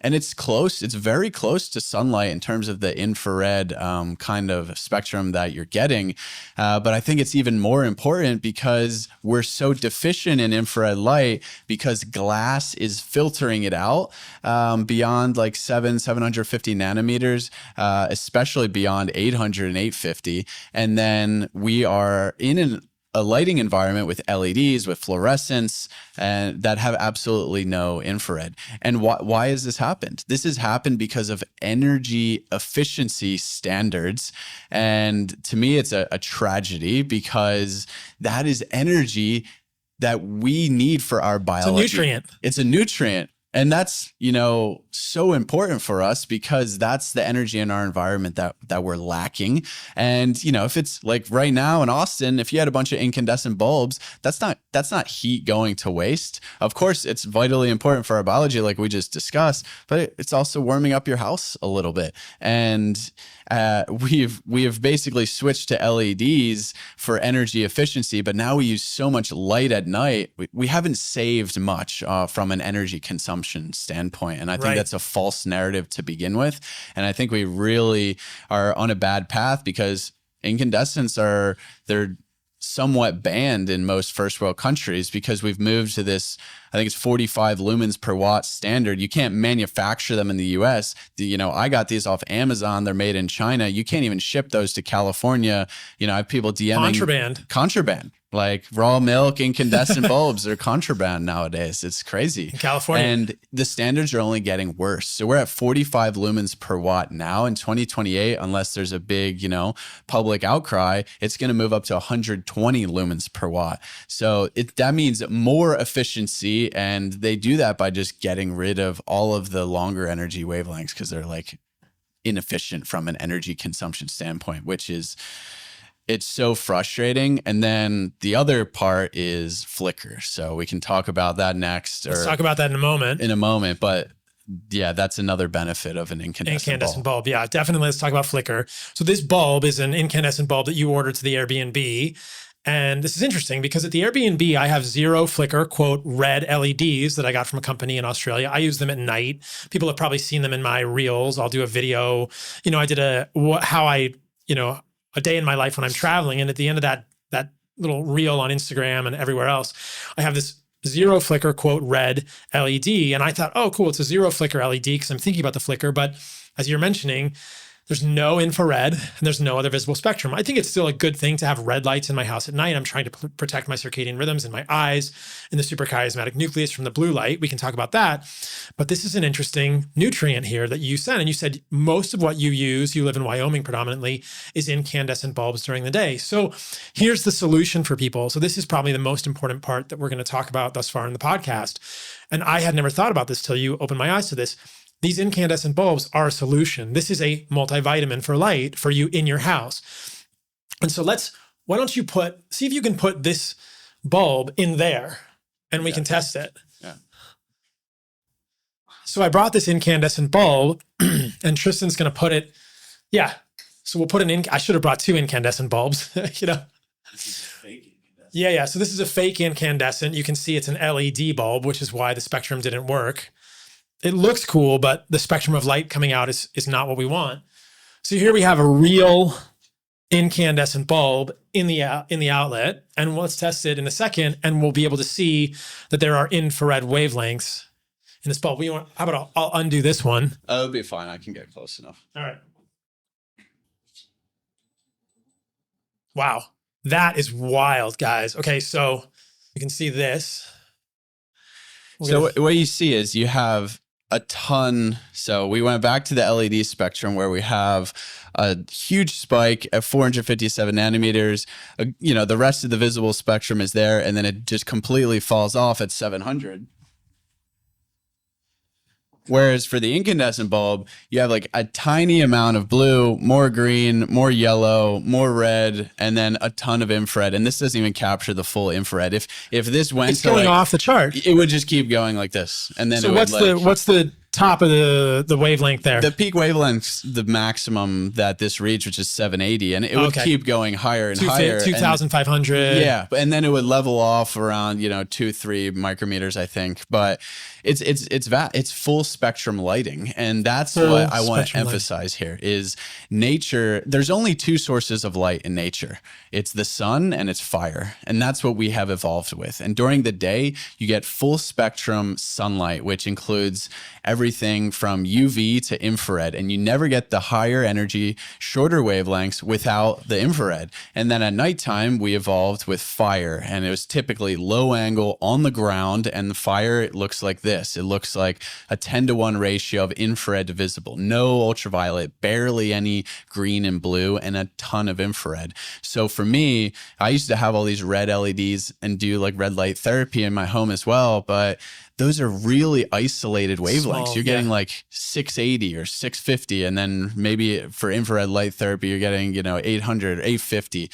And it's very close to sunlight in terms of the infrared kind of spectrum that you're getting. But I think it's even more important because we're so deficient in infrared light because glass is filtering it out beyond like 750 nanometers, especially beyond 800 and 850. And then we are in a lighting environment with LEDs, with fluorescence, and that have absolutely no infrared. And why has this happened? This has happened because of energy efficiency standards. And to me, it's a tragedy because that is energy that we need for our biology. It's a nutrient. It's a nutrient. And that's, so important for us because that's the energy in our environment that we're lacking. And, if it's like right now in Austin, if you had a bunch of incandescent bulbs, that's not heat going to waste. Of course, it's vitally important for our biology, like we just discussed, but it's also warming up your house a little bit. And we've basically switched to LEDs for energy efficiency, but now we use so much light at night. We haven't saved much from an energy consumption standpoint. And I think that's a false narrative to begin with. And I think we really are on a bad path because incandescents they're somewhat banned in most first world countries because we've moved to this, I think it's 45 lumens per watt standard. You can't manufacture them in the US. I got these off Amazon. They're made in China. You can't even ship those to California. I have people DMing contraband. Like raw milk, incandescent bulbs are contraband nowadays. It's crazy. In California. And the standards are only getting worse. So we're at 45 lumens per watt now. In 2028, unless there's a big, public outcry, it's going to move up to 120 lumens per watt. So that means more efficiency. And they do that by just getting rid of all of the longer energy wavelengths because they're like inefficient from an energy consumption standpoint, which is... it's so frustrating. And then the other part is flicker. So we can talk about that next. Let's talk about that in a moment. But yeah, that's another benefit of an incandescent bulb. Yeah, definitely. Let's talk about flicker. So this bulb is an incandescent bulb that you ordered to the Airbnb. And this is interesting because at the Airbnb, I have 0 flicker, quote, red LEDs that I got from a company in Australia. I use them at night. People have probably seen them in my reels. I'll do a video. I did a day in my life when I'm traveling. And at the end of that little reel on Instagram and everywhere else, I have this 0 flicker, quote, red LED. And I thought, oh, cool, it's a 0 flicker LED because I'm thinking about the flicker. But as you're mentioning, there's no infrared and there's no other visible spectrum. I think it's still a good thing to have red lights in my house at night. I'm trying to protect my circadian rhythms in my eyes and the suprachiasmatic nucleus from the blue light. We can talk about that. But this is an interesting nutrient here that you said. And you said most of what you use, you live in Wyoming predominantly, is incandescent bulbs during the day. So here's the solution for people. So this is probably the most important part that we're going to talk about thus far in the podcast. And I had never thought about this till you opened my eyes to this. These incandescent bulbs are a solution. This is a multivitamin for light for you in your house. And so why don't you see if you can put this bulb in there and we can test it. Yeah. So I brought this incandescent bulb and Tristan's going to put it, So we'll put I should have brought 2 incandescent bulbs, you know? This is fake incandescent. Yeah. So this is a fake incandescent. You can see it's an LED bulb, which is why the spectrum didn't work. It looks cool, but the spectrum of light coming out is not what we want. So here we have a real incandescent bulb in the outlet, and let's test it in a second, and we'll be able to see that there are infrared wavelengths in this bulb. How about I'll undo this one? Oh, it'll be fine. I can get close enough. All right. Wow, that is wild, guys. Okay, so you can see this. So what you see is you have a ton. So we went back to the LED spectrum where we have a huge spike at 457 nanometers. You know, the rest of the visible spectrum is there, and then it just completely falls off at 700. Whereas for the incandescent bulb, you have like a tiny amount of blue, more green, more yellow, more red, and then a ton of infrared. And this doesn't even capture the full infrared. If this went it's going off the chart, it would just keep going like this. And then so what's the top of the wavelength there? The peak wavelength's the maximum that this reached, which is 780, and it would keep going higher and higher. 2,500. Yeah, and then it would level off around 2-3 micrometers, I think. But it's full spectrum lighting, and that's what I want to emphasize here is nature. There's only 2 sources of light in nature. It's the sun and it's fire, and that's what we have evolved with. And during the day, you get full spectrum sunlight, which includes everything from UV to infrared, and you never get the higher energy, shorter wavelengths without the infrared. And then at nighttime, we evolved with fire, and it was typically low angle on the ground, and the fire, it looks like this. It looks like a 10-to-1 ratio of infrared to visible, no ultraviolet, barely any green and blue, and a ton of infrared. So for me, I used to have all these red LEDs and do like red light therapy in my home as well, but those are really isolated wavelengths. You're getting like 680 or 650. And then maybe for infrared light therapy, you're getting, 800, 850.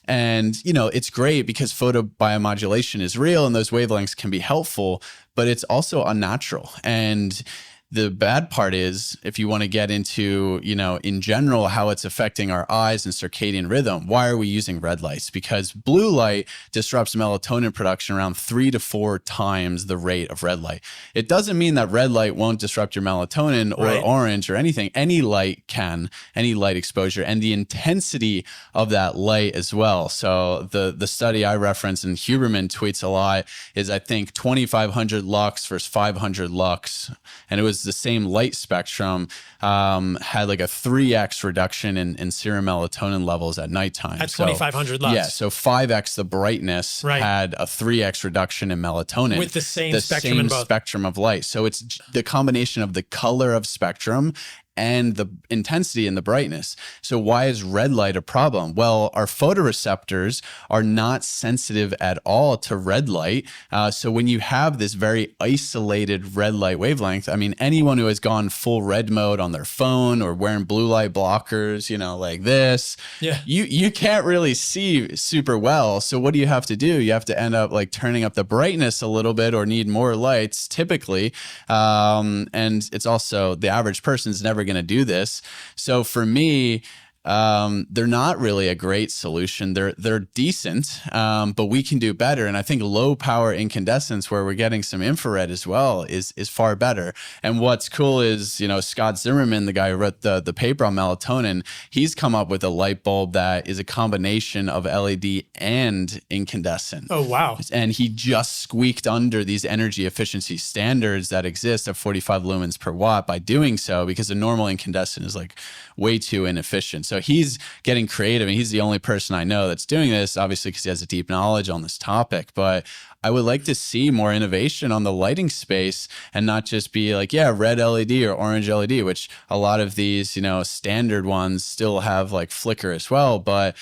And, it's great because photobiomodulation is real and those wavelengths can be helpful, but it's also unnatural. And the bad part is if you want to get into, in general, how it's affecting our eyes and circadian rhythm, why are we using red lights? Because blue light disrupts melatonin production around 3 to 4 times the rate of red light. It doesn't mean that red light won't disrupt your melatonin or orange or anything. Any light can, any light exposure, and the intensity of that light as well. So the study I reference, and Huberman tweets a lot, is I think 2,500 lux versus 500 lux. And it was the same light spectrum, had like a 3x reduction in serum melatonin levels at nighttime. At 2,500 lux. Yeah, so 5x the brightness had a 3x reduction in melatonin. With the same spectrum in both. Spectrum of light. So it's the combination of the color of spectrum and the intensity and the brightness. So why is red light a problem? Well, our photoreceptors are not sensitive at all to red light. So when you have this very isolated red light wavelength, I mean, anyone who has gone full red mode on their phone or wearing blue light blockers, like this, you can't really see super well. So what do you have to do? You have to end up like turning up the brightness a little bit or need more lights typically. And it's also the average person's never going to do this. So for me, they're not really a great solution. They're decent, but we can do better. And I think low power incandescence, where we're getting some infrared as well, is far better. And what's cool is, Scott Zimmerman, the guy who wrote the paper on melatonin, he's come up with a light bulb that is a combination of LED and incandescent. Oh, wow. And he just squeaked under these energy efficiency standards that exist at 45 lumens per watt by doing so, because a normal incandescent is like way too inefficient. So he's getting creative, and he's the only person I know that's doing this, obviously because he has a deep knowledge on this topic. But I would like to see more innovation on the lighting space and not just be like, red LED or orange LED, which a lot of these, standard ones still have like flicker as well. But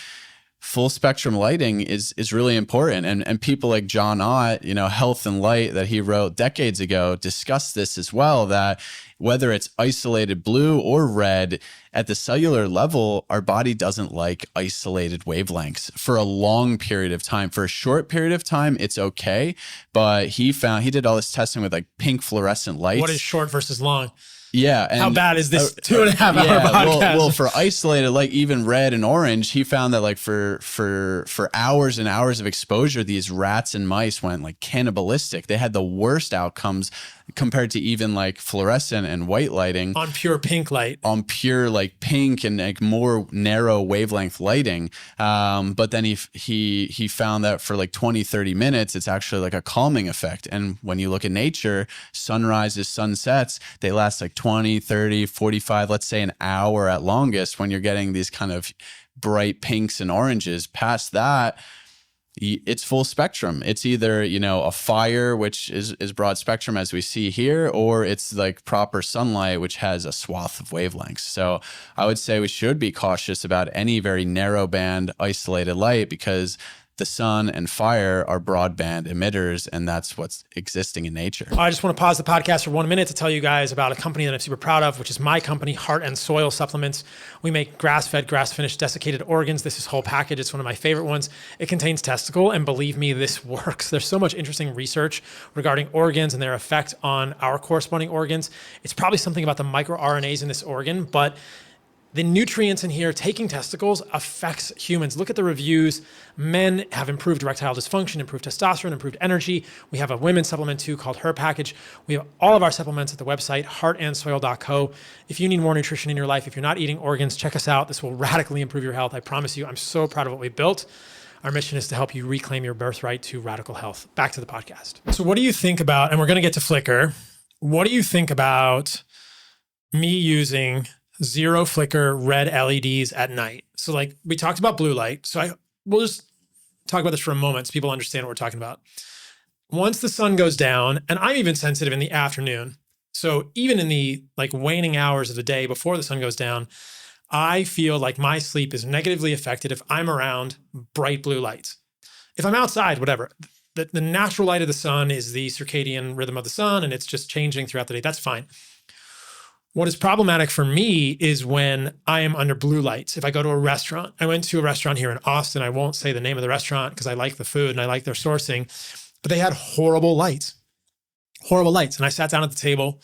full spectrum lighting is really important. And people like John Ott, Health and Light, that he wrote decades ago, discussed this as well, that whether it's isolated blue or red, at the cellular level, our body doesn't like isolated wavelengths for a long period of time. For a short period of time, it's okay. But he did all this testing with like pink fluorescent lights. What is short versus long? Yeah. And how bad is this 2.5 hour podcast? Well, for isolated, like even red and orange, he found that like for hours and hours of exposure, these rats and mice went like cannibalistic. They had the worst outcomes compared to even like fluorescent and white lighting. On pure pink light. On pure like pink and like more narrow wavelength lighting. But then he found that for like 20, 30 minutes, it's actually like a calming effect. And when you look at nature, sunrises, sunsets, they last like 20, 30, 45, let's say an hour at longest when you're getting these kind of bright pinks and oranges. Past that, it's full spectrum. It's either, you know, a fire, which is broad spectrum as we see here, or it's like proper sunlight, which has a swath of wavelengths. So I would say we should be cautious about any very narrow band isolated light, because the sun and fire are broadband emitters, and that's what's existing in nature. I just want to pause the podcast for 1 minute to tell you guys about a company that I'm super proud of, which is my company, Heart and Soil Supplements. We make grass-fed, grass-finished desiccated organs. This is whole package. It's one of my favorite ones. It contains testicle, and believe me, this works. There's so much interesting research regarding organs and their effect on our corresponding organs. It's probably something about the microRNAs in this organ, but the nutrients in here, taking testicles, affects humans. Look at the reviews. Men have improved erectile dysfunction, improved testosterone, improved energy. We have a women's supplement too called Her Package. We have all of our supplements at the website, heartandsoil.co. If you need more nutrition in your life, if you're not eating organs, check us out. This will radically improve your health. I promise you. I'm so proud of what we built. Our mission is to help you reclaim your birthright to radical health. Back to the podcast. So what do you think about, and we're going to get to flicker, what do you think about me using zero flicker red LEDs at night? So like we talked about blue light. So we'll just talk about this for a moment so people understand what we're talking about. Once the sun goes down, and I'm even sensitive in the afternoon. So even in the like waning hours of the day before the sun goes down, I feel like my sleep is negatively affected if I'm around bright blue lights. If I'm outside, whatever, the natural light of the sun is the circadian rhythm of the sun, and it's just changing throughout the day. That's fine. What is problematic for me is when I am under blue lights. If I go to a restaurant, I went to a restaurant here in Austin. I won't say the name of the restaurant because I like the food and I like their sourcing, but they had horrible lights. And I sat down at the table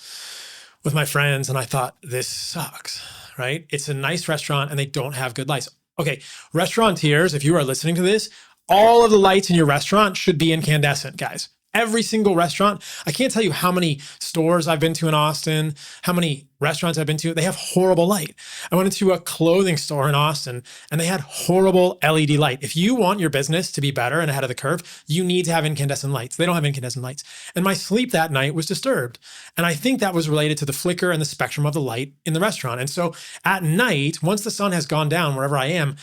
with my friends and I thought, this sucks, right? It's a nice restaurant and they don't have good lights. Okay, restaurateurs, if you are listening to this, all of the lights in your restaurant should be incandescent, guys. Every single restaurant. I can't tell you how many stores I've been to in Austin, how many restaurants I've been to. They have horrible light. I went into a clothing store in Austin and they had horrible LED light. If you want your business to be better and ahead of the curve, you need to have incandescent lights. They don't have incandescent lights. And my sleep that night was disturbed. And I think that was related to the flicker and the spectrum of the light in the restaurant. And so at night, once the sun has gone down, wherever I am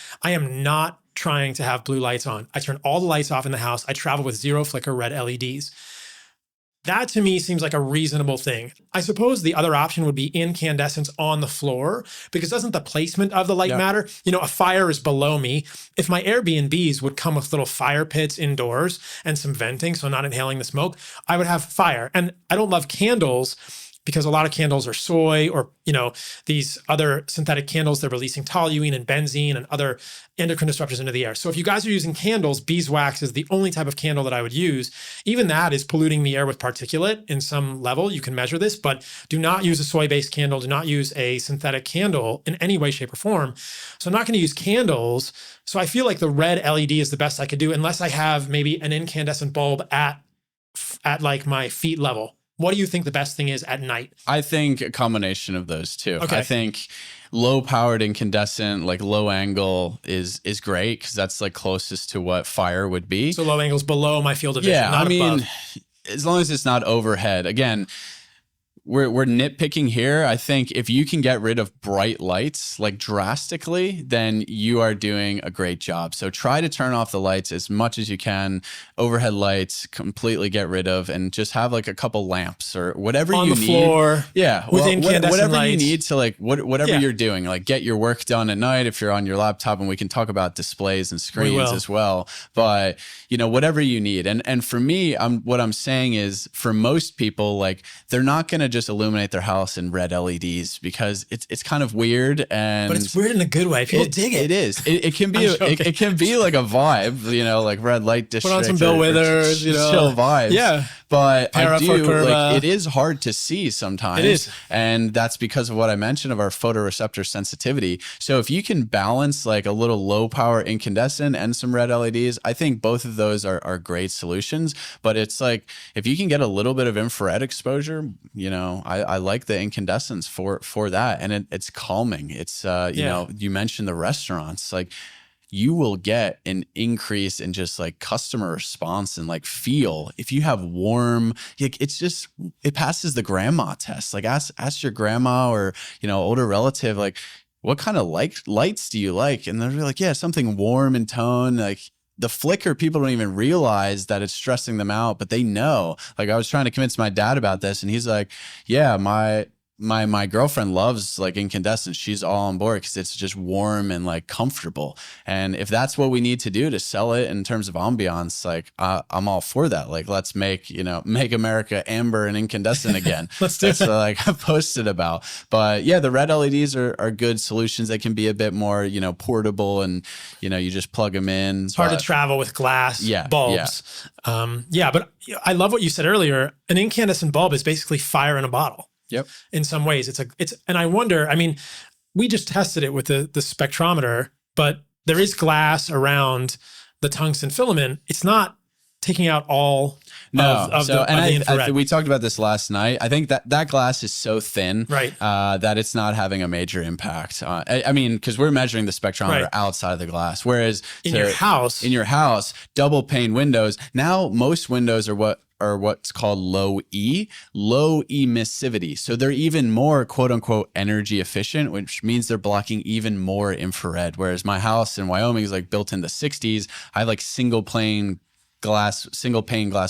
not trying to have blue lights on. I turn all the lights off in the house. I travel with zero flicker red LEDs. That to me seems like a reasonable thing. I suppose the other option would be incandescents on the floor, because doesn't the placement of the light matter? You know, a fire is below me. If my Airbnbs would come with little fire pits indoors and some venting, so I'm not inhaling the smoke, I would have fire. And I don't love candles because a lot of candles are soy or, you know, these other synthetic candles, they're releasing toluene and benzene and other endocrine disruptors into the air. So if you guys are using candles, beeswax is the only type of candle that I would use. Even that is polluting the air with particulate in some level. You can measure this, but do not use a soy-based candle. Do not use a synthetic candle in any way, shape, or form. So I'm not going to use candles. So I feel like the red LED is the best I could do unless I have maybe an incandescent bulb at like my feet level. What do you think the best thing is at night? I think a combination of those two. Okay. I think low powered incandescent, like low angle is great because that's like closest to what fire would be. So low angle's below my field of vision, yeah, not I mean, above. As long as it's not overhead. Again, we're nitpicking here. I think if you can get rid of bright lights like drastically, then you are doing a great job. So try to turn off the lights as much as you can. Overhead lights completely get rid of, and just have like a couple lamps or whatever you need. On the floor. Yeah. With incandescent whatever lights. you need to like whatever you're doing, like get your work done at night if you're on your laptop, and we can talk about displays and screens as well. But you know, whatever you need. And for me, what I'm saying is for most people, like they're not going to just illuminate their house in red LEDs because it's kind of weird, and but it's weird in a good way. People dig it. It is. It can be. It can be like a vibe, you know, like red light district. Put on some Bill Withers, you know, chill vibes. Yeah. but I do, Parafocurva. like, it is hard to see sometimes. It is. And that's because of what I mentioned of our photoreceptor sensitivity. So if you can balance like a little low power incandescent and some red LEDs, I think both of those are great solutions. But it's like, if you can get a little bit of infrared exposure, you know, I like the incandescents for that. And it's calming. It's, you know, you mentioned the restaurants, like, you will get an increase in just like customer response and like feel. If you have warm, like, it's just, it passes the grandma test. Like, ask your grandma or, you know, older relative, like, what kind of lights do you like? And they're like, yeah, something warm in tone. Like, the flicker, people don't even realize that it's stressing them out, but they know. Like, I was trying to convince my dad about this, and he's like, yeah, my girlfriend loves like incandescent. She's all on board because it's just warm and like comfortable. And if that's what we need to do to sell it in terms of ambiance, like, I'm all for that. Like, let's make America amber and incandescent again. Let's do That's it. like I've posted about. But yeah, the red LEDs are good solutions. They can be a bit more, you know, portable, and, you know, you just plug them in. It's hard to travel with glass bulbs. But I love what you said earlier. An incandescent bulb is basically fire in a bottle. Yep. In some ways, and I wonder, I mean, we just tested it with the spectrometer, but there is glass around the tungsten filament. It's not taking out all of the infrared. We talked about this last night. I think that glass is so thin, right, that it's not having a major impact. I mean, because we're measuring the spectrometer outside of the glass, whereas in your house, double pane windows. Now, most windows are what's called low emissivity. So they're even more quote unquote energy efficient, which means they're blocking even more infrared. Whereas my house in Wyoming is like built in the 60s. I have like single pane glass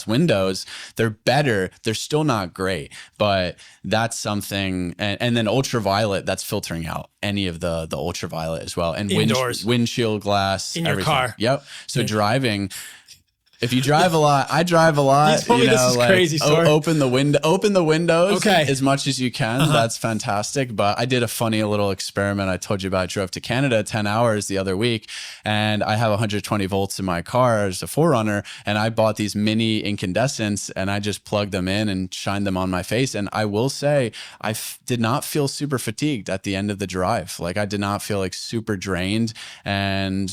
windows. They're better. They're still not great, but that's something. And then ultraviolet, that's filtering out any of the ultraviolet as well. And indoors, windshield glass in everything. Your car. Yep. So driving. If you drive a lot, I drive a lot. You told me this is crazy story. Open the windows okay, as much as you can. That's fantastic. But I did a funny little experiment I told you about. I drove to Canada 10 hours the other week, and I have 120 volts in my car as a 4Runner, and I bought these mini incandescents, and I just plugged them in and shined them on my face. And I will say, I did not feel super fatigued at the end of the drive. Like, I did not feel like super drained, and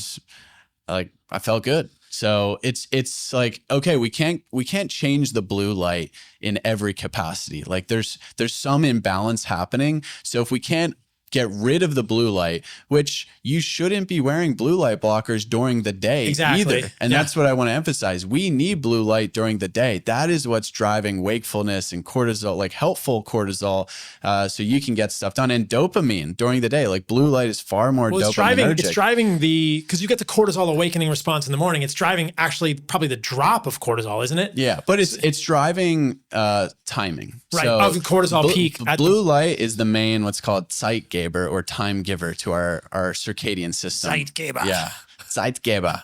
like, I felt good. So it's like, okay, we can't change the blue light in every capacity. Like, there's some imbalance happening. So if we can't get rid of the blue light, which you shouldn't be wearing blue light blockers during the day either. And that's what I want to emphasize. We need blue light during the day. That is what's driving wakefulness and cortisol, like helpful cortisol, so you can get stuff done. And dopamine during the day, like blue light is far more dopaminergic. It's driving because you get the cortisol awakening response in the morning. It's driving actually probably the drop of cortisol, isn't it? Yeah, but it's driving timing. Right, so of the cortisol peak. Blue light is the main, what's called Zeitgeber or time giver to our circadian system. Zeitgeber. Yeah, Zeitgeber.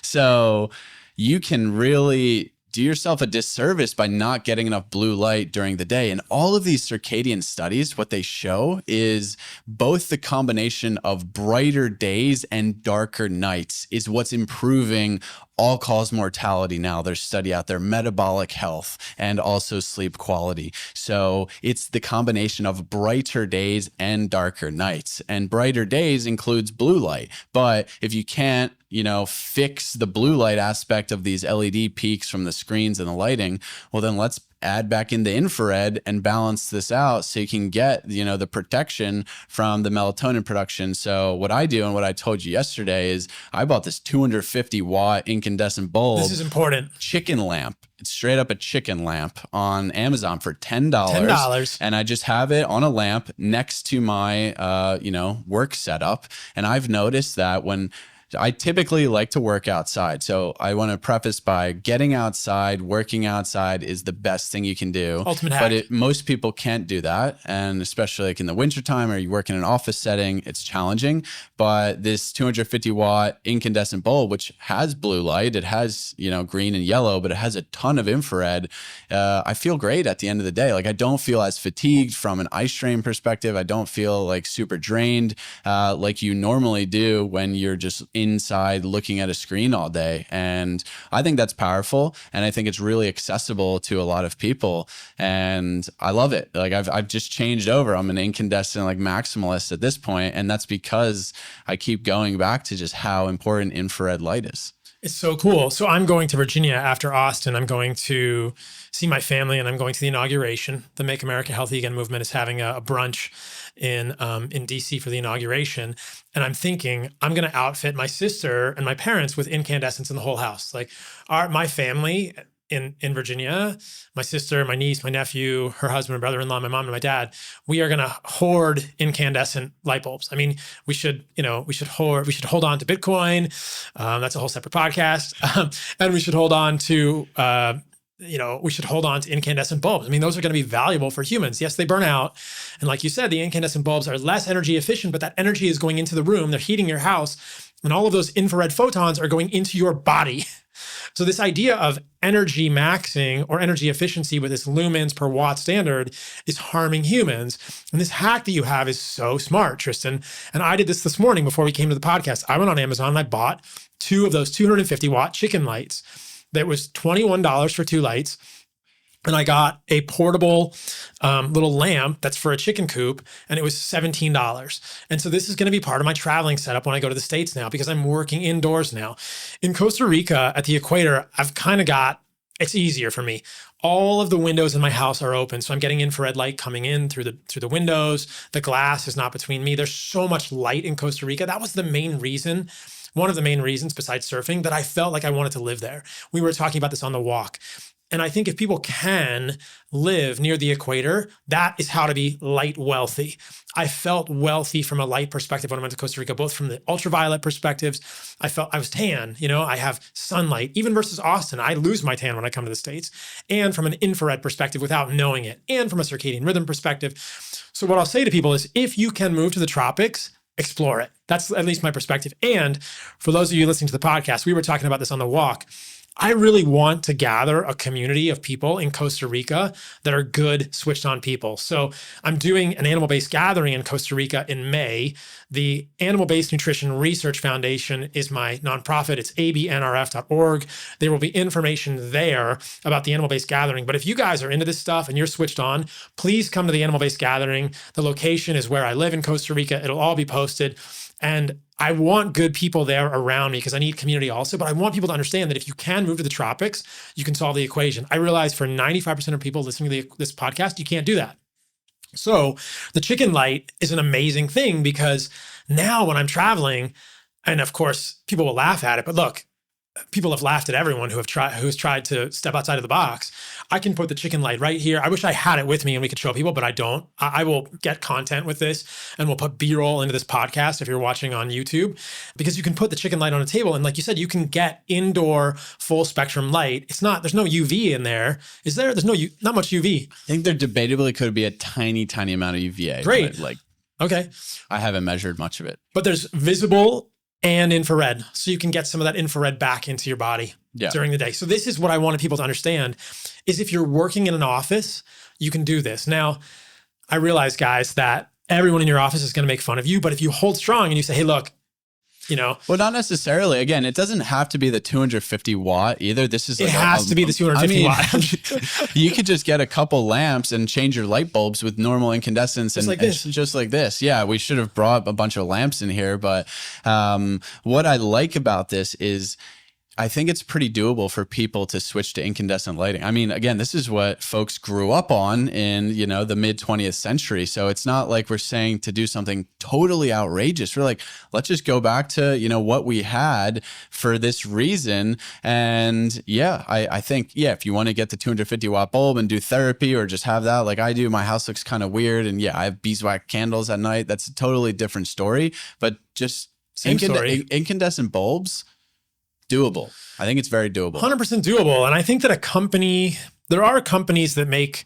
So you can really do yourself a disservice by not getting enough blue light during the day. And all of these circadian studies, what they show is both the combination of brighter days and darker nights is what's improving all-cause mortality now. There's study out there, metabolic health, and also sleep quality. So it's the combination of brighter days and darker nights. And brighter days includes blue light. But if you can't, fix the blue light aspect of these LED peaks from the screens and the lighting, well, then let's add back in the infrared and balance this out so you can get, the protection from the melatonin production. So what I do and what I told you yesterday is I bought this 250 watt incandescent bulb. This is important. Chicken lamp. It's straight up a chicken lamp on Amazon for $10. $10. And I just have it on a lamp next to my, work setup. And I've noticed that when I typically like to work outside. So I want to preface by getting outside, working outside is the best thing you can do. Ultimate hack. But most people can't do that. And especially like in the wintertime or you work in an office setting, it's challenging. But this 250 watt incandescent bulb, which has blue light, it has, green and yellow, but it has a ton of infrared. I feel great at the end of the day. Like I don't feel as fatigued from an eye strain perspective. I don't feel like super drained like you normally do when you're just inside looking at a screen all day. And I think that's powerful. And I think it's really accessible to a lot of people. And I love it. Like I've just changed over. I'm an incandescent like maximalist at this point. And that's because I keep going back to just how important infrared light is. It's so cool. So I'm going to Virginia after Austin. I'm going to see my family, and I'm going to the inauguration. The Make America Healthy Again movement is having a brunch in DC for the inauguration. And I'm thinking I'm going to outfit my sister and my parents with incandescents in the whole house. Like my family in Virginia, my sister, my niece, my nephew, her husband, my brother-in-law, my mom, and my dad, we are going to hoard incandescent light bulbs. I mean, we should hold on to Bitcoin. That's a whole separate podcast. And we should hold on to, incandescent bulbs. I mean, those are going to be valuable for humans. Yes, they burn out. And like you said, the incandescent bulbs are less energy efficient, but that energy is going into the room. They're heating your house. And all of those infrared photons are going into your body. So this idea of energy maxing or energy efficiency with this lumens per watt standard is harming humans. And this hack that you have is so smart, Tristan. And I did this morning before we came to the podcast. I went on Amazon and I bought 2 of those 250 watt chicken lights. That was $21 for 2 lights. And I got a portable little lamp that's for a chicken coop, and it was $17. And so this is going to be part of my traveling setup when I go to the States now, because I'm working indoors now. In Costa Rica at the equator, I've kind of it's easier for me. All of the windows in my house are open, so I'm getting infrared light coming in through the windows. The glass is not between me. There's so much light in Costa Rica. That was the main reason. One of the main reasons besides surfing that I felt like I wanted to live there. We were talking about this on the walk. And I think if people can live near the equator, that is how to be light wealthy. I felt wealthy from a light perspective when I went to Costa Rica, both from the ultraviolet perspectives. I felt I was tan, I have sunlight. Even versus Austin, I lose my tan when I come to the States. And from an infrared perspective without knowing it. And from a circadian rhythm perspective. So what I'll say to people is if you can move to the tropics, explore it. That's at least my perspective. And for those of you listening to the podcast, we were talking about this on the walk. I really want to gather a community of people in Costa Rica that are good switched on people. So I'm doing an animal-based gathering in Costa Rica in May. The Animal-Based Nutrition Research Foundation is my nonprofit. It's abnrf.org. There will be information there about the animal-based gathering. But if you guys are into this stuff and you're switched on, please come to the animal-based gathering. The location is where I live in Costa Rica. It'll all be posted. And I want good people there around me because I need community also, but I want people to understand that if you can move to the tropics, you can solve the equation. I realize for 95% of people listening to this podcast, you can't do that. So the chicken light is an amazing thing because now when I'm traveling, and of course people will laugh at it, but look, people have laughed at everyone who's tried to step outside of the box. I can put the chicken light right here. I wish I had it with me and we could show people, but I don't. I will get content with this and we'll put B-roll into this podcast if you're watching on YouTube, because you can put the chicken light on a table. And like you said, you can get indoor full spectrum light. There's no UV in there. Is there? There's not much UV. I think there debatably could be a tiny, tiny amount of UVA. Great. Okay. I haven't measured much of it. But there's visible and infrared. So you can get some of that infrared back into your body during the day. So this is what I wanted people to understand is if you're working in an office, you can do this. Now, I realize, guys, that everyone in your office is going to make fun of you, but if you hold strong and you say, hey, look, Well, not necessarily. Again, it doesn't have to be the 250 watt either. This is it has to be the 250 watt. You could just get a couple lamps and change your light bulbs with normal incandescents just like this. Yeah, we should have brought a bunch of lamps in here. But what I like about this is I think it's pretty doable for people to switch to incandescent lighting. I mean, again, this is what folks grew up on in, the mid 20th century. So it's not like we're saying to do something totally outrageous. We're like, let's just go back to, what we had for this reason. And I think, if you want to get the 250 watt bulb and do therapy or just have that like I do, my house looks kind of weird. And I have beeswax candles at night. That's a totally different story, but just incandescent bulbs, doable. I think it's very doable. 100% doable. And I think that there are companies that make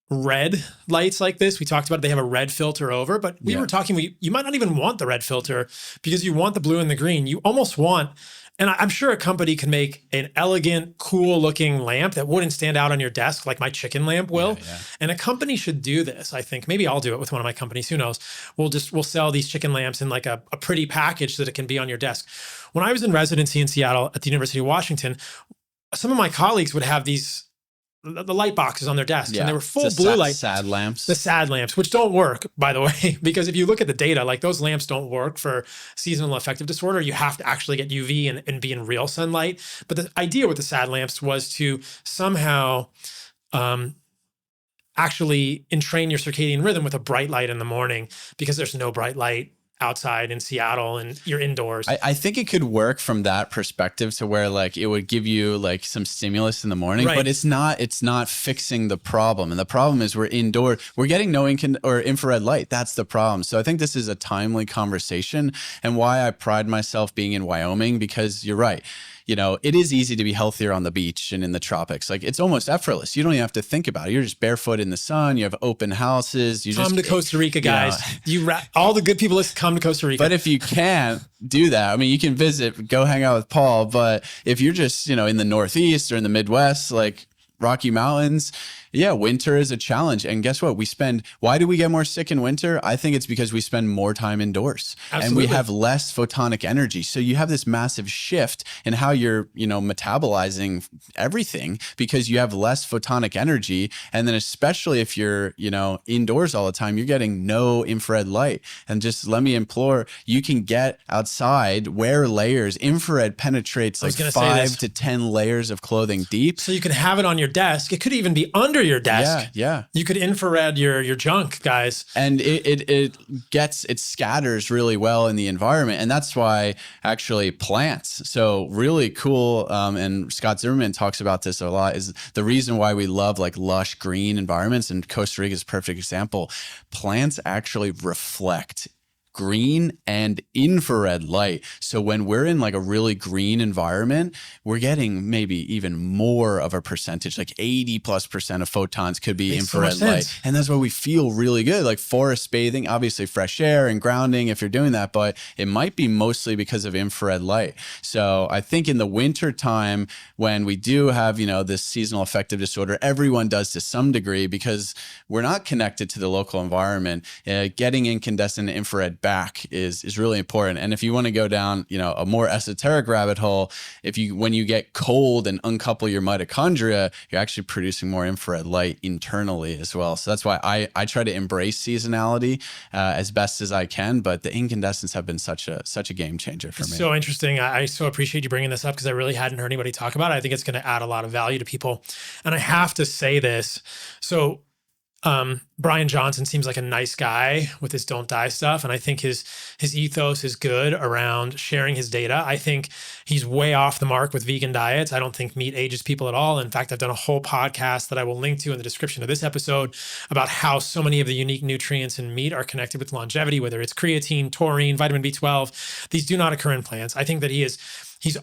red lights like this. We talked about it. They have a red filter over, but we were talking, you might not even want the red filter because you want the blue and the green. You almost want And I'm sure a company can make an elegant, cool looking lamp that wouldn't stand out on your desk like my chicken lamp will. Yeah. And a company should do this. I think maybe I'll do it with one of my companies. Who knows? We'll sell these chicken lamps in like a pretty package so that it can be on your desk. When I was in residency in Seattle at the University of Washington, some of my colleagues would have the light boxes on their desks, and they were full blue light. SAD lamps. The SAD lamps, which don't work, by the way, because if you look at the data, like those lamps don't work for seasonal affective disorder. You have to actually get UV and be in real sunlight. But the idea with the SAD lamps was to somehow actually entrain your circadian rhythm with a bright light in the morning, because there's no bright light outside in Seattle and you're indoors. I think it could work from that perspective, to where like it would give you like some stimulus in the morning, Right. but it's not fixing the problem. And the problem is we're indoor, we're getting no infrared light. That's the problem. So I think this is a timely conversation, and why I pride myself being in Wyoming, because you're right. You know, it is easy to be healthier on the beach and in the tropics. Like it's almost effortless. You don't even have to think about it. You're just barefoot in the sun. You have open houses. Come to Costa Rica, guys. All the good people, listen, come to Costa Rica. But if you can't do that, I mean, you can visit, go hang out with Paul. But if you're just, in the Northeast or in the Midwest, like Rocky Mountains, yeah, winter is a challenge. And guess what? Why do we get more sick in winter? I think it's because we spend more time indoors. Absolutely. And we have less photonic energy. So you have this massive shift in how you're, metabolizing everything, because you have less photonic energy. And then especially if you're, indoors all the time, you're getting no infrared light. And just let me implore, you can get outside, wear layers. Infrared penetrates like 5 to 10 layers of clothing deep. So you can have it on your desk. It could even be under your desk. Yeah. You could infrared your junk, guys. And it scatters really well in the environment. And that's why actually plants, so really cool. And Scott Zimmerman talks about this a lot, is the reason why we love like lush green environments. And Costa Rica is a perfect example. Plants actually reflect green and infrared light. So when we're in like a really green environment, we're getting maybe even more of a percentage, like 80+% of photons could be infrared light. And that's why we feel really good. Like forest bathing, obviously fresh air and grounding if you're doing that, but it might be mostly because of infrared light. So I think in the winter time, when we do have, this seasonal affective disorder, everyone does to some degree, because we're not connected to the local environment. Getting incandescent infrared back is really important. And if you want to go down, a more esoteric rabbit hole, when you get cold and uncouple your mitochondria, you're actually producing more infrared light internally as well. So that's why I try to embrace seasonality as best as I can. But the incandescents have been such a game changer for me. So interesting. I so appreciate you bringing this up, because I really hadn't heard anybody talk about it. I think it's going to add a lot of value to people. And I have to say this. So Brian Johnson seems like a nice guy with his don't die stuff. And I think his ethos is good around sharing his data. I think he's way off the mark with vegan diets. I don't think meat ages people at all. In fact, I've done a whole podcast that I will link to in the description of this episode about how so many of the unique nutrients in meat are connected with longevity, whether it's creatine, taurine, vitamin B12. These do not occur in plants. I think that he's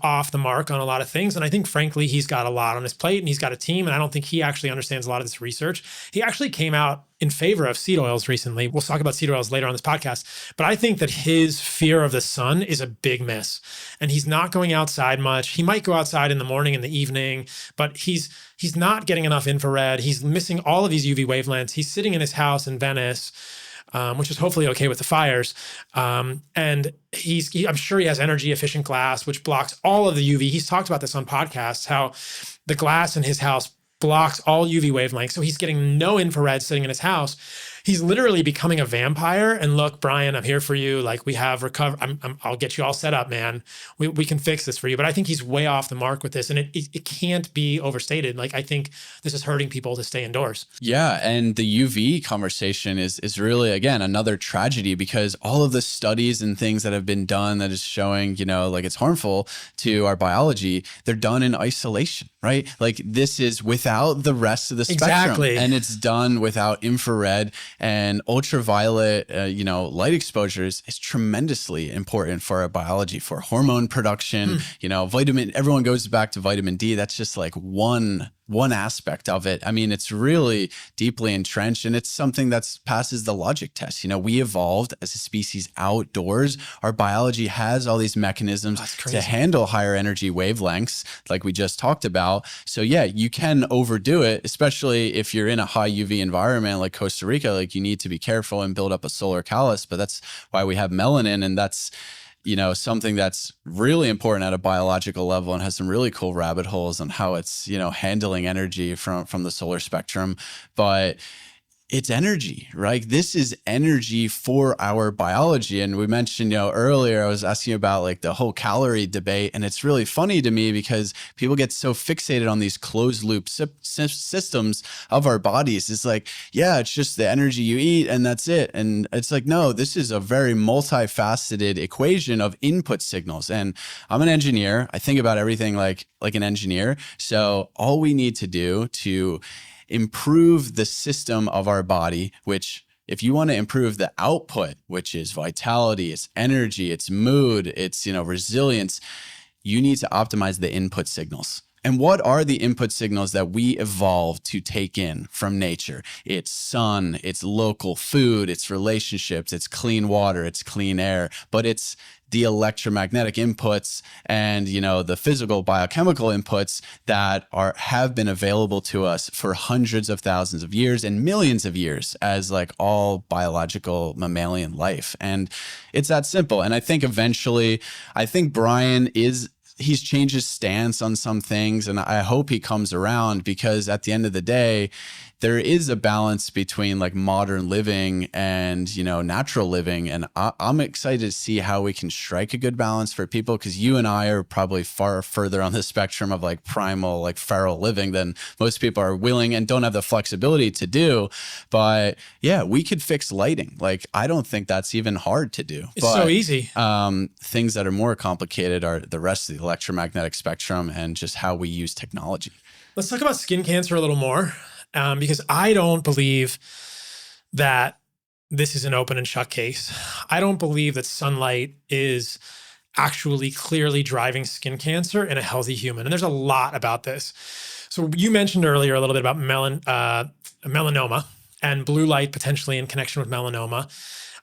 off the mark on a lot of things. And I think, frankly, he's got a lot on his plate and he's got a team. And I don't think he actually understands a lot of this research. He actually came out in favor of seed oils recently. We'll talk about seed oils later on this podcast. But I think that his fear of the sun is a big miss. And he's not going outside much. He might go outside in the morning and the evening, but he's not getting enough infrared. He's missing all of these UV wavelengths. He's sitting in his house in Venice, which is hopefully okay with the fires. And I'm sure he has energy efficient glass, which blocks all of the UV. He's talked about this on podcasts, how the glass in his house blocks all UV wavelengths. So he's getting no infrared sitting in his house. He's literally becoming a vampire. And look, Brian, I'm here for you. Like, we have I'll get you all set up, man. We can fix this for you. But I think he's way off the mark with this, and it can't be overstated. Like, I think this is hurting people to stay indoors. Yeah, and the UV conversation is really, again, another tragedy, because all of the studies and things that have been done that is showing, like it's harmful to our biology, they're done in isolation, right? Like, this is without the rest of the spectrum. Exactly. And it's done without infrared. And ultraviolet, light exposures is tremendously important for our biology, for hormone production. Everyone goes back to vitamin D. That's just like one one aspect of it. I mean, it's really deeply entrenched, and it's something that passes the logic test. We evolved as a species outdoors. Our biology has all these mechanisms to handle higher energy wavelengths, like we just talked about. So yeah, you can overdo it, especially if you're in a high UV environment like Costa Rica. Like, you need to be careful and build up a solar callus, but that's why we have melanin, and that's something that's really important at a biological level and has some really cool rabbit holes on how it's, handling energy from the solar spectrum. But it's energy, right? This is energy for our biology. And we mentioned, earlier, I was asking about like the whole calorie debate. And it's really funny to me because people get so fixated on these closed loop systems of our bodies. It's like, yeah, it's just the energy you eat and that's it. And it's like, no, this is a very multifaceted equation of input signals. And I'm an engineer. I think about everything like an engineer. So all we need to do to improve the system of our body, which if you want to improve the output, which is vitality, it's energy, it's mood, it's, resilience, you need to optimize the input signals. And what are the input signals that we evolved to take in from nature? It's sun, it's local food, it's relationships, it's clean water, it's clean air, but it's the electromagnetic inputs and, the physical biochemical inputs that have been available to us for hundreds of thousands of years and millions of years as like all biological mammalian life. And it's that simple. And I think eventually, Brian he's changed his stance on some things, and I hope he comes around, because at the end of the day, there is a balance between like modern living and, natural living. And I'm excited to see how we can strike a good balance for people, because you and I are probably far further on the spectrum of like primal, like feral living than most people are willing and don't have the flexibility to do. But yeah, we could fix lighting. Like, I don't think that's even hard to do. It's so easy. Things that are more complicated are the rest of the electromagnetic spectrum and just how we use technology. Let's talk about skin cancer a little more. Because I don't believe that this is an open and shut case. I don't believe that sunlight is actually clearly driving skin cancer in a healthy human. And there's a lot about this. So you mentioned earlier a little bit about melanoma and blue light potentially in connection with melanoma.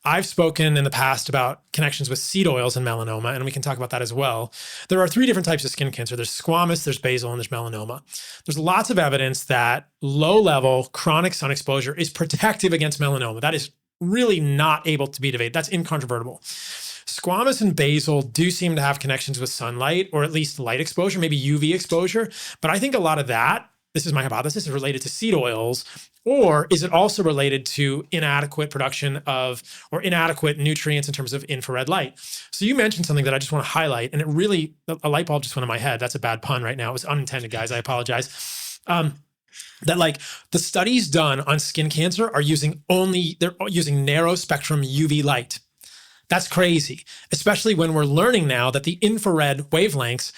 I've spoken in the past about connections with seed oils and melanoma, and we can talk about that as well. There are 3 different types of skin cancer. There's squamous, there's basal, and there's melanoma. There's lots of evidence that low-level chronic sun exposure is protective against melanoma. That is really not able to be debated. That's incontrovertible. Squamous and basal do seem to have connections with sunlight, or at least light exposure, maybe UV exposure. But I think a lot of that, this is my hypothesis, is related to seed oils. Or is it also related to inadequate production of, or inadequate nutrients in terms of infrared light? So you mentioned something that I just want to highlight, and it really, a light bulb just went in my head. That's a bad pun right now. It was unintended, guys. I apologize. That like the studies done on skin cancer are they're using narrow spectrum UV light. That's crazy, especially when we're learning now that the infrared wavelengths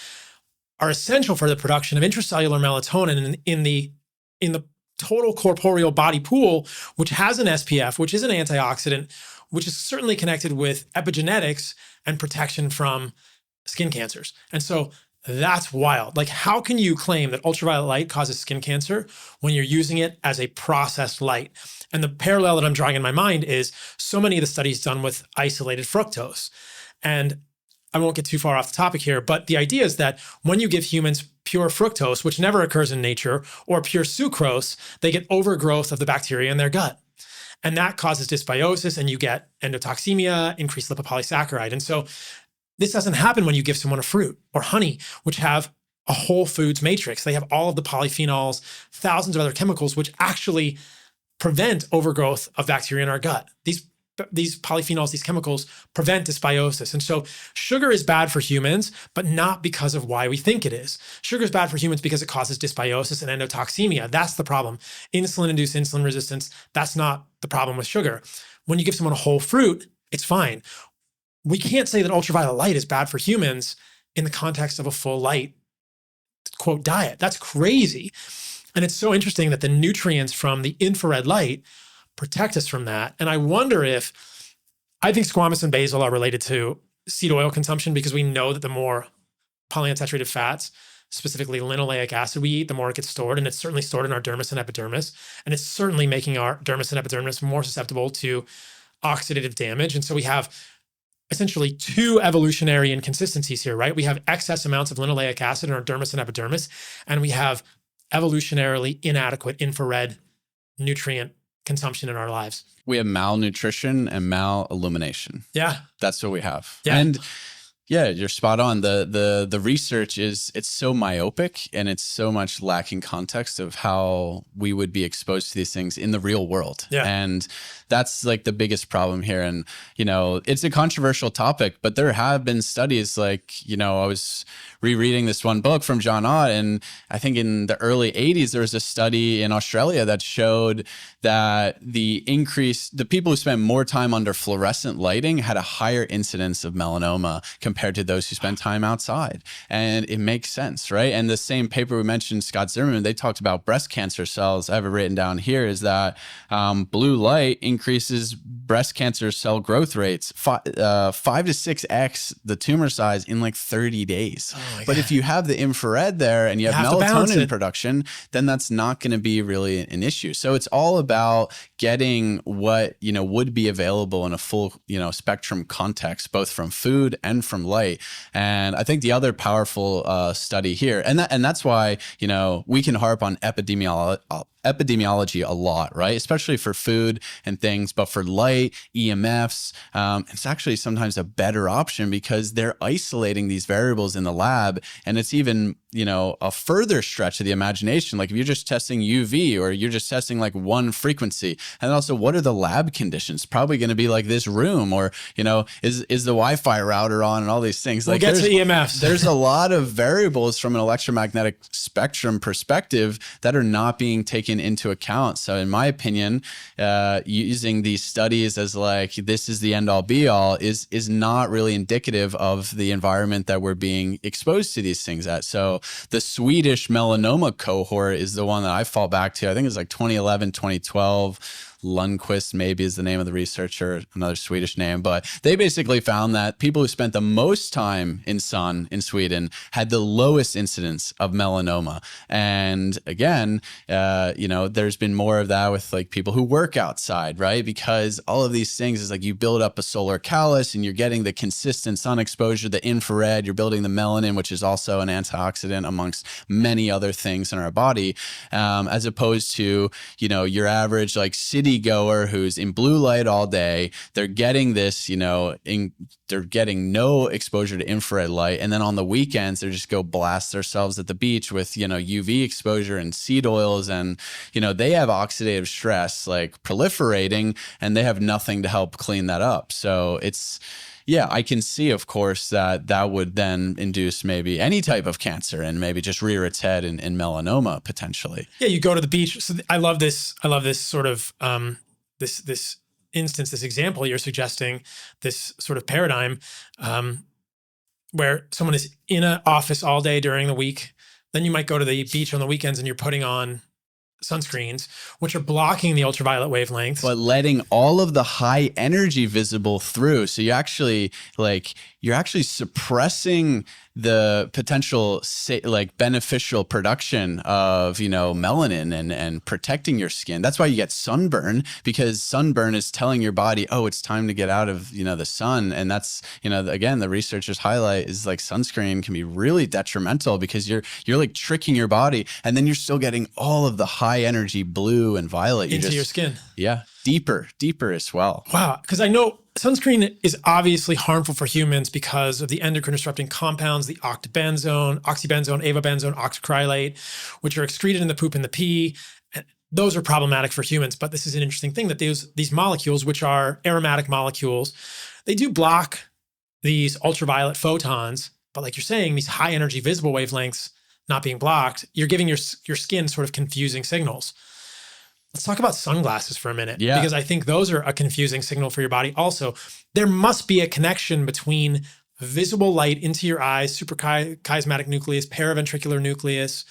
are essential for the production of intracellular melatonin in the total corporeal body pool, which has an SPF, which is an antioxidant, which is certainly connected with epigenetics and protection from skin cancers. And so that's wild. Like, how can you claim that ultraviolet light causes skin cancer when you're using it as a processed light? And the parallel that I'm drawing in my mind is so many of the studies done with isolated fructose. And I won't get too far off the topic here, but the idea is that when you give humans pure fructose, which never occurs in nature, or pure sucrose, they get overgrowth of the bacteria in their gut. And that causes dysbiosis, and you get endotoxemia, increased lipopolysaccharide. And so this doesn't happen when you give someone a fruit or honey, which have a whole foods matrix. They have all of the polyphenols, thousands of other chemicals, which actually prevent overgrowth of bacteria in our gut. These polyphenols, these chemicals prevent dysbiosis. And so sugar is bad for humans, but not because of why we think it is. Sugar is bad for humans because it causes dysbiosis and endotoxemia. That's the problem. Insulin-induced insulin resistance, that's not the problem with sugar. When you give someone a whole fruit, it's fine. We can't say that ultraviolet light is bad for humans in the context of a full light, quote, diet. That's crazy. And it's so interesting that the nutrients from the infrared light protect us from that. And I wonder I think squamous and basal are related to seed oil consumption, because we know that the more polyunsaturated fats specifically linoleic acid we eat, the more it gets stored. And it's certainly stored in our dermis and epidermis. And it's certainly making our dermis and epidermis more susceptible to oxidative damage. And so we have essentially two evolutionary inconsistencies here, right? We have excess amounts of linoleic acid in our dermis and epidermis, and we have evolutionarily inadequate infrared nutrient consumption in our lives. We have malnutrition and malillumination. Yeah. That's what we have. Yeah. And yeah, you're spot on. The research it's so myopic, and it's so much lacking context of how we would be exposed to these things in the real world. Yeah. And that's like the biggest problem here. And, it's a controversial topic, but there have been studies like, I was rereading this one book from John Ott, and I think in the early 80s, there was a study in Australia that showed that the people who spent more time under fluorescent lighting had a higher incidence of melanoma compared to those who spend time outside. And it makes sense, right? And the same paper we mentioned, Scott Zimmerman, they talked about breast cancer cells. I have it written down here, is that blue light increases breast cancer cell growth rates 5 to 6x the tumor size in like 30 days. Oh, but if you have the infrared there and you have melatonin production, then that's not going to be really an issue. So it's all about getting what, would be available in a full, spectrum context, both from food and from light. And I think the other powerful study here, and that's why, we can harp on epidemiology a lot, right? Especially for food and things, but for light, EMFs, it's actually sometimes a better option because they're isolating these variables in the lab. And it's even, a further stretch of the imagination. Like if you're just testing UV or you're just testing like one frequency, and also what are the lab conditions? Probably going to be like this room, or, is the Wi-Fi router on, and all these things. We'll get to EMFs. There's a lot of variables from an electromagnetic spectrum perspective that are not being taken into account. So in my opinion, using these studies as like, this is the end all be all is not really indicative of the environment that we're being exposed to these things at. So the Swedish melanoma cohort is the one that I fall back to. I think it's like 2011, 2012. Lundquist maybe is the name of the researcher, another Swedish name, but they basically found that people who spent the most time in sun in Sweden had the lowest incidence of melanoma. And again, there's been more of that with like people who work outside, right? Because all of these things is like you build up a solar callus and you're getting the consistent sun exposure, the infrared, you're building the melanin, which is also an antioxidant amongst many other things in our body, as opposed to, your average like city goer who's in blue light all day. They're getting this, they're getting no exposure to infrared light. And then on the weekends, they just go blast themselves at the beach with, UV exposure and seed oils. And, they have oxidative stress like proliferating, and they have nothing to help clean that up. So yeah, I can see, of course, that would then induce maybe any type of cancer and maybe just rear its head in melanoma potentially. Yeah, you go to the beach. So I love this sort of this instance, this example you're suggesting, this sort of paradigm where someone is in an office all day during the week. Then you might go to the beach on the weekends and you're putting on sunscreens, which are blocking the ultraviolet wavelengths, but letting all of the high energy visible through. So you're actually suppressing the potential like beneficial production of, melanin and protecting your skin. That's why you get sunburn, because sunburn is telling your body, oh, it's time to get out of, the sun. And that's, again, the researchers highlight is like sunscreen can be really detrimental because you're like tricking your body, and then you're still getting all of the high energy blue and violet into your skin. Yeah. Deeper as well. Wow. Because I know sunscreen is obviously harmful for humans because of the endocrine disrupting compounds, the oxybenzone, avobenzone, octocrylate, which are excreted in the poop and the pee. And those are problematic for humans. But this is an interesting thing that these molecules, which are aromatic molecules, they do block these ultraviolet photons. But like you're saying, these high energy visible wavelengths not being blocked, you're giving your skin sort of confusing signals. Let's talk about sunglasses for a minute, because I think those are a confusing signal for your body. Also, there must be a connection between visible light into your eyes, suprachiasmatic nucleus, paraventricular nucleus,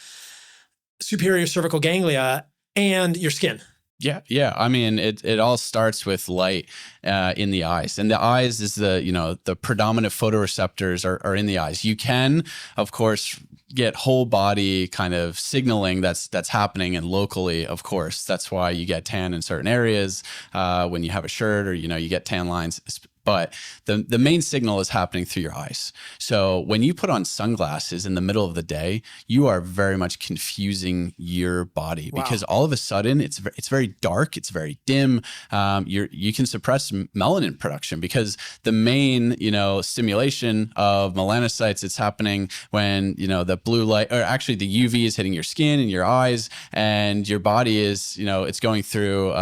superior cervical ganglia, and your skin. Yeah. I mean, it all starts with light in the eyes, and the eyes is the predominant photoreceptors are in the eyes. You can, of course, get whole body kind of signaling that's happening, and locally, of course. That's why you get tan in certain areas when you have a shirt, or you get tan lines. But the main signal is happening through your eyes. So when you put on sunglasses in the middle of the day, you are very much confusing your body, because all of a sudden it's very dark, it's very dim. You can suppress melanin production, because the main stimulation of melanocytes, it's happening when the blue light, or actually the UV, is hitting your skin and your eyes, and your body is it's going through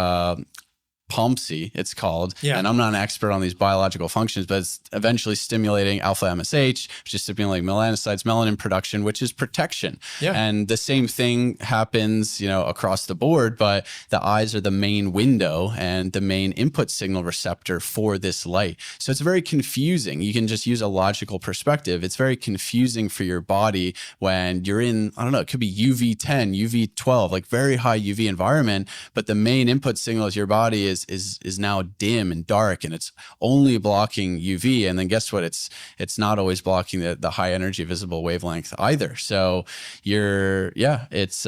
POMC, it's called. Yeah. And I'm not an expert on these biological functions, but it's eventually stimulating alpha MSH, which is stimulating melanocytes, melanin production, which is protection. Yeah. And the same thing happens, across the board, but the eyes are the main window and the main input signal receptor for this light. So it's very confusing. You can just use a logical perspective. It's very confusing for your body when you're in, I don't know, it could be UV 10, UV 12, like very high UV environment, but the main input signal is your body is now dim and dark, and it's only blocking UV. And then guess what? It's not always blocking the high energy visible wavelength either. So it's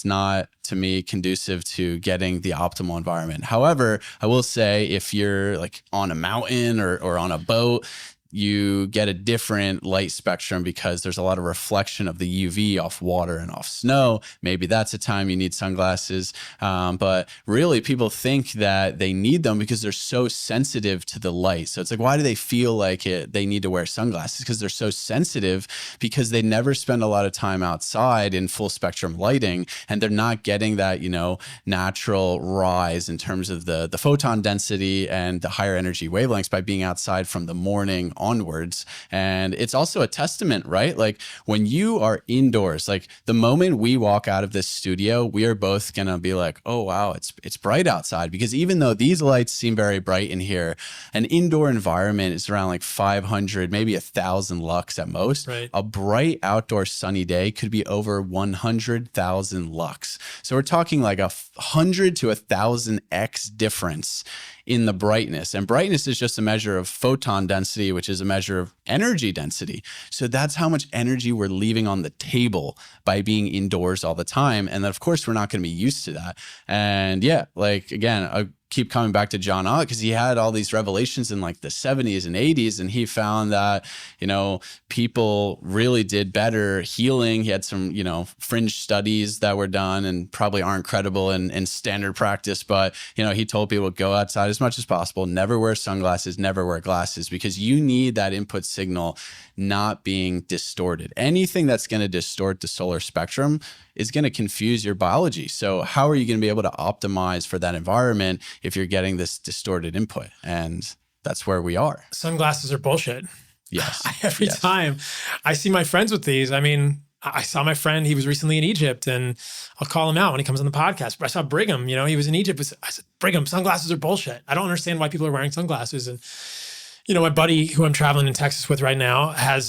not, to me, conducive to getting the optimal environment. However, I will say, if you're like on a mountain or on a boat, you get a different light spectrum, because there's a lot of reflection of the UV off water and off snow. Maybe that's a time you need sunglasses. But really, people think that they need them because they're so sensitive to the light. So it's like, why do they feel like they need to wear sunglasses? Because they're so sensitive, because they never spend a lot of time outside in full spectrum lighting, and they're not getting that, natural rise in terms of the photon density and the higher energy wavelengths by being outside from the morning onwards. And it's also a testament, right? Like when you are indoors, like the moment we walk out of this studio, we are both gonna be like, oh wow, it's bright outside. Because even though these lights seem very bright in here, an indoor environment is around like 500, maybe 1,000 lux at most. Right. A bright outdoor sunny day could be over 100,000 lux. So we're talking like 100 to 1,000x difference in the brightness. And brightness is just a measure of photon density, which is a measure of energy density. So that's how much energy we're leaving on the table by being indoors all the time. And then of course, we're not going to be used to that. And yeah, like again, I keep coming back to John Ott, because he had all these revelations in like the 70s and 80s, and he found that, people really did better healing. He had some, fringe studies that were done and probably aren't credible in standard practice, but, he told people, go outside as much as possible, never wear sunglasses, never wear glasses, because you need that input signal not being distorted. Anything that's going to distort the solar spectrum is going to confuse your biology. So how are you going to be able to optimize for that environment if you're getting this distorted input? And that's where we are. Sunglasses are bullshit. Yes. Every time I see my friends with these, I mean, I saw my friend, he was recently in Egypt, and I'll call him out when he comes on the podcast. But I saw Brigham, he was in Egypt. I said, Brigham, sunglasses are bullshit. I don't understand why people are wearing sunglasses. And my buddy who I'm traveling in Texas with right now has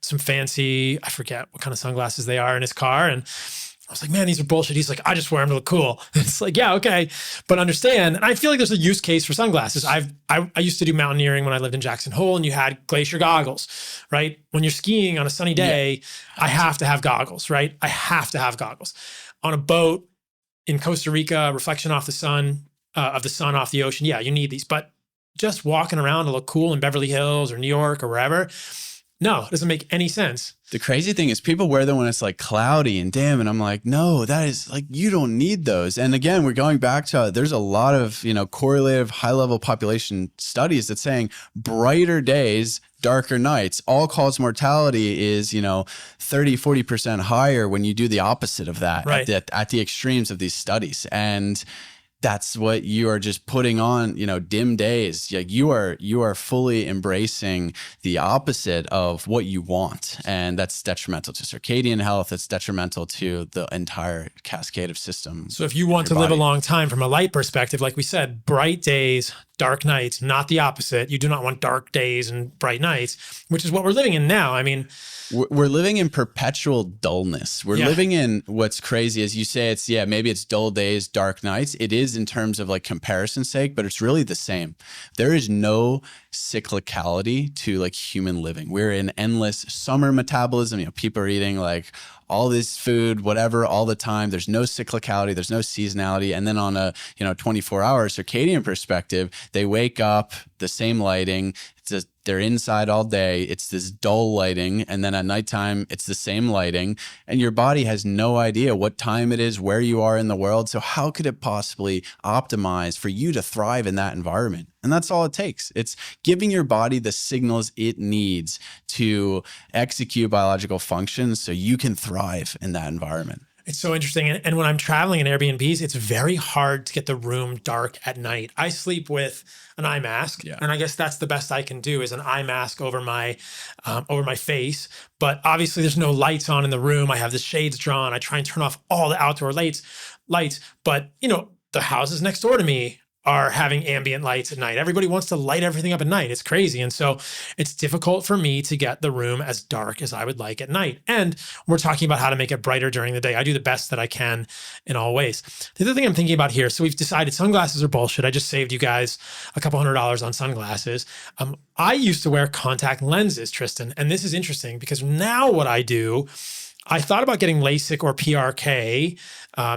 some fancy, I forget what kind of sunglasses they are, in his car. And I was like, man, these are bullshit. He's like, I just wear them to look cool. It's like, yeah, okay. But understand, and I feel like there's a use case for sunglasses. I used to do mountaineering when I lived in Jackson Hole, and you had glacier goggles, right? When you're skiing on a sunny day, I have to have goggles, right? I have to have goggles. On a boat in Costa Rica, reflection off the sun, off the ocean. Yeah, you need these. But just walking around to look cool in Beverly Hills or New York or wherever, no, it doesn't make any sense. The crazy thing is people wear them when it's like cloudy and dim. And I'm like, no, that is like, you don't need those. And again, we're going back to, there's a lot of, correlative high level population studies that's saying brighter days, darker nights, all-cause mortality is, 30-40% higher when you do the opposite of that, right, at the extremes of these studies. And that's what you are just putting on, dim days. Like you are fully embracing the opposite of what you want. And that's detrimental to circadian health. It's detrimental to the entire cascade of systems. So if you want to live a long time from a light perspective, like we said, bright days, dark nights, not the opposite. You do not want dark days and bright nights, which is what we're living in now. I mean, we're living in perpetual dullness. We're living in, what's crazy is you say maybe it's dull days, dark nights. It is is in terms of like comparison's sake, but it's really the same. There is no cyclicality to like human living. We're in endless summer metabolism. You know, people are eating like all this food, whatever, all the time. There's no cyclicality. There's no seasonality. And then on a, 24-hour circadian perspective, they wake up, the same lighting. They're inside all day. It's this dull lighting. And then at nighttime, it's the same lighting. And your body has no idea what time it is, where you are in the world. So how could it possibly optimize for you to thrive in that environment? And that's all it takes. It's giving your body the signals it needs to execute biological functions so you can thrive in that environment. It's so interesting. And when I'm traveling in Airbnbs, it's very hard to get the room dark at night. I sleep with an eye mask, and I guess that's the best I can do is an eye mask over my face. But obviously there's no lights on in the room. I have the shades drawn. I try and turn off all the outdoor lights. But the houses next door to me are having ambient lights at night. Everybody wants to light everything up at night. It's crazy. And so it's difficult for me to get the room as dark as I would like at night. And we're talking about how to make it brighter during the day. I do the best that I can in all ways. The other thing I'm thinking about here, so we've decided sunglasses are bullshit. I just saved you guys a couple $100 on sunglasses. I used to wear contact lenses, Tristan. And this is interesting because now what I do, I thought about getting LASIK or PRK.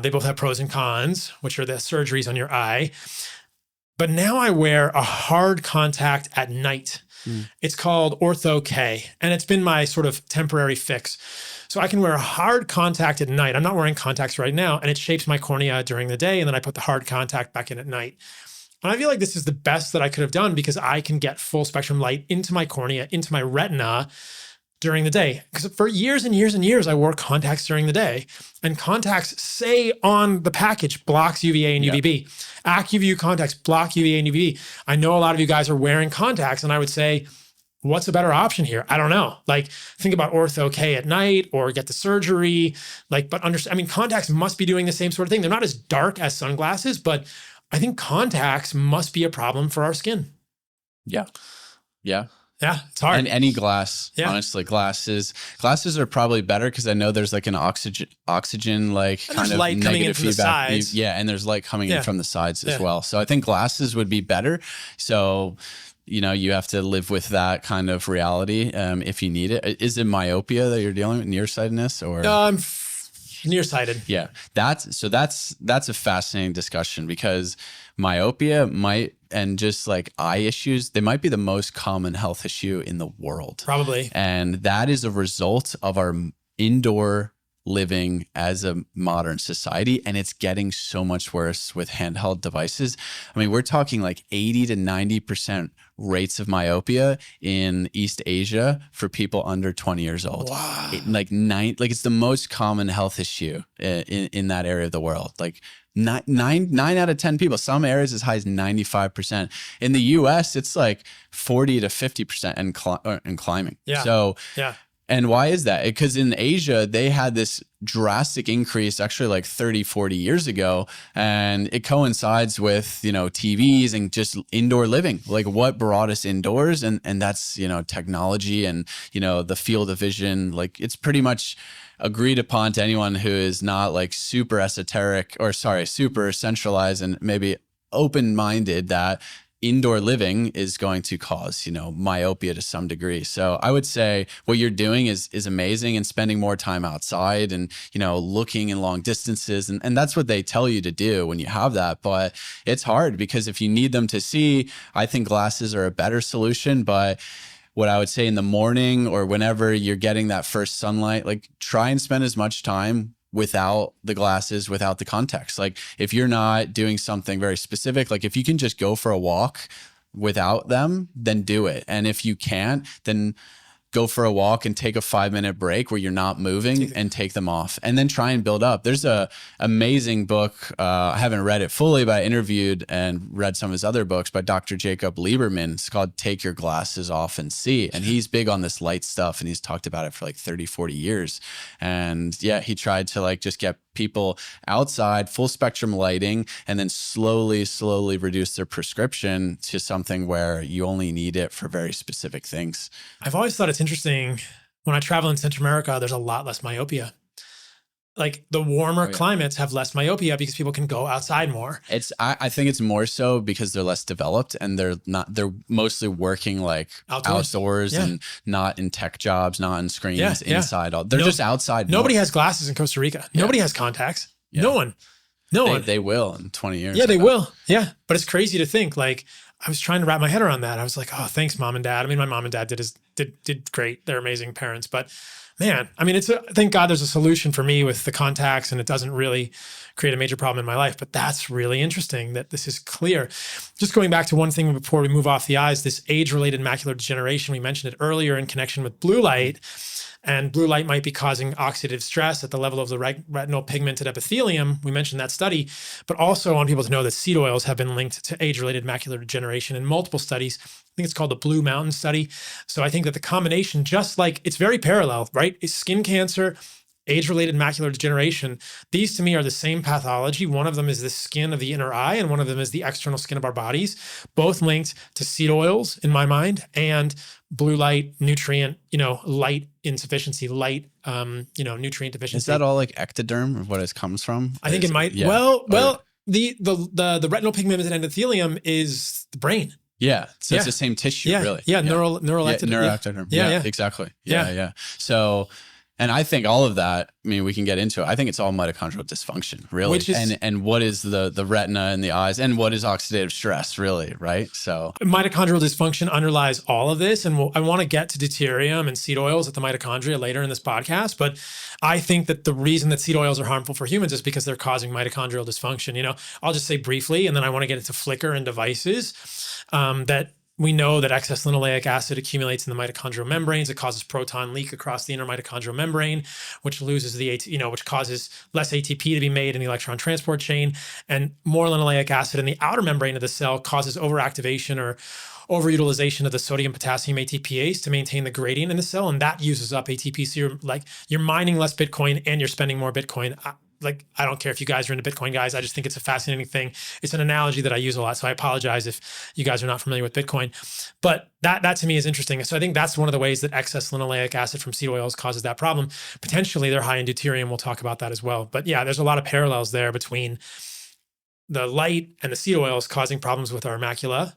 They both have pros and cons, which are the surgeries on your eye. But now I wear a hard contact at night. It's called Ortho K, and it's been my sort of temporary fix. So I can wear a hard contact at night. I'm not wearing contacts right now, and it shapes my cornea during the day, and then I put the hard contact back in at night. And I feel like this is the best that I could have done because I can get full spectrum light into my cornea, into my retina during the day. Because for years and years and years, I wore contacts during the day. And contacts say on the package, blocks UVA and UVB. AccuView contacts block UVA and UVB. I know a lot of you guys are wearing contacts, and I would say, what's a better option here? I don't know. Like, think about Ortho K at night or get the surgery. Contacts must be doing the same sort of thing. They're not as dark as sunglasses, but I think contacts must be a problem for our skin. Yeah. Yeah, it's hard. And any glass, honestly, glasses are probably better because I know there's like an oxygen like and kind of light coming in negative from feedback. the sides. And there's light coming in from the sides as well. So I think glasses would be better. So, you have to live with that kind of reality if you need it. Is it myopia that you're dealing with, nearsightedness, or? Nearsighted. Yeah, that's a fascinating discussion because myopia and just like eye issues, they might be the most common health issue in the world. Probably. And that is a result of our indoor living as a modern society. And it's getting so much worse with handheld devices. I mean, we're talking like 80 to 90% rates of myopia in East Asia for people under 20 years old. Wow. It's the most common health issue in that area of the world. Like nine out of 10 people, some areas as high as 95%. In the US, it's like 40 to 50% and climbing. Yeah. So, yeah. And why is that? Because in Asia, they had this drastic increase actually like 30, 40 years ago. And it coincides with, TVs and just indoor living, like what brought us indoors. And that's, technology and, the field of vision, like it's pretty much agreed upon to anyone who is not like super centralized and maybe open-minded that indoor living is going to cause, myopia to some degree. So I would say what you're doing is amazing, and spending more time outside and, looking in long distances. And that's what they tell you to do when you have that. But it's hard because if you need them to see, I think glasses are a better solution. But what I would say in the morning or whenever you're getting that first sunlight, like try and spend as much time without the glasses, without the contacts. Like if you're not doing something very specific, like if you can just go for a walk without them, then do it. And if you can't, then go for a walk and take a 5-minute break where you're not moving and take them off, and then try and build up. There's a amazing book. I haven't read it fully, but I interviewed and read some of his other books by Dr. Jacob Lieberman. It's called Take Your Glasses Off and See. And he's big on this light stuff, and he's talked about it for like 30, 40 years. And yeah, he tried to like just get people outside, full spectrum lighting, and then slowly reduce their prescription to something where you only need it for very specific things. I've always thought it's interesting when I travel in Central America, there's a lot less myopia. like the warmer climates have less myopia because people can go outside more. I think it's more so because they're less developed and they're mostly working like outdoors and not in tech jobs, not on screens, inside. They're just outside. Nobody has glasses in Costa Rica. Nobody has contacts. No one. They will in 20 years. Yeah, they will. Yeah. But it's crazy to think, like, I was trying to wrap my head around that. I was like, oh, thanks, mom and dad. I mean, my mom and dad did great. They're amazing parents, but man, I mean, thank God there's a solution for me with the contacts and it doesn't really create a major problem in my life, but that's really interesting that this is clear. Just going back to one thing before we move off the eyes, this age-related macular degeneration, we mentioned it earlier in connection with blue light, and blue light might be causing oxidative stress at the level of the retinal pigmented epithelium. We mentioned that study, but also I want people to know that seed oils have been linked to age-related macular degeneration in multiple studies. I think it's called the Blue Mountain study. So I think that the combination, just like it's very parallel, right? It's skin cancer, age-related macular degeneration. These to me are the same pathology. One of them is the skin of the inner eye, and one of them is the external skin of our bodies, both linked to seed oils in my mind, and blue light, nutrient, light insufficiency, nutrient deficiency. Is that all like ectoderm of what it comes from? I think it might. Yeah. Well, the retinal pigmented endothelium is the brain. Yeah. So it's the same tissue, really. Yeah. Neural ectoderm. Yeah, exactly. Yeah. So, and I think all of that, I mean, we can get into it. I think it's all mitochondrial dysfunction, really. Which is, and what is the retina and the eyes, and what is oxidative stress, really, right? So mitochondrial dysfunction underlies all of this. And I want to get to deuterium and seed oils at the mitochondria later in this podcast. But I think that the reason that seed oils are harmful for humans is because they're causing mitochondrial dysfunction. I'll just say briefly, and then I want to get into flicker and devices that we know that excess linoleic acid accumulates in the mitochondrial membranes. It causes proton leak across the inner mitochondrial membrane, which loses which causes less ATP to be made in the electron transport chain. And more linoleic acid in the outer membrane of the cell causes overactivation or overutilization of the sodium potassium ATPase to maintain the gradient in the cell, and that uses up ATP. So you're mining less Bitcoin and you're spending more Bitcoin. I don't care if you guys are into Bitcoin, guys. I just think it's a fascinating thing. It's an analogy that I use a lot. So I apologize if you guys are not familiar with Bitcoin. But that to me is interesting. So I think that's one of the ways that excess linoleic acid from seed oils causes that problem. Potentially they're high in deuterium. We'll talk about that as well. But yeah, there's a lot of parallels there between the light and the seed oils causing problems with our macula,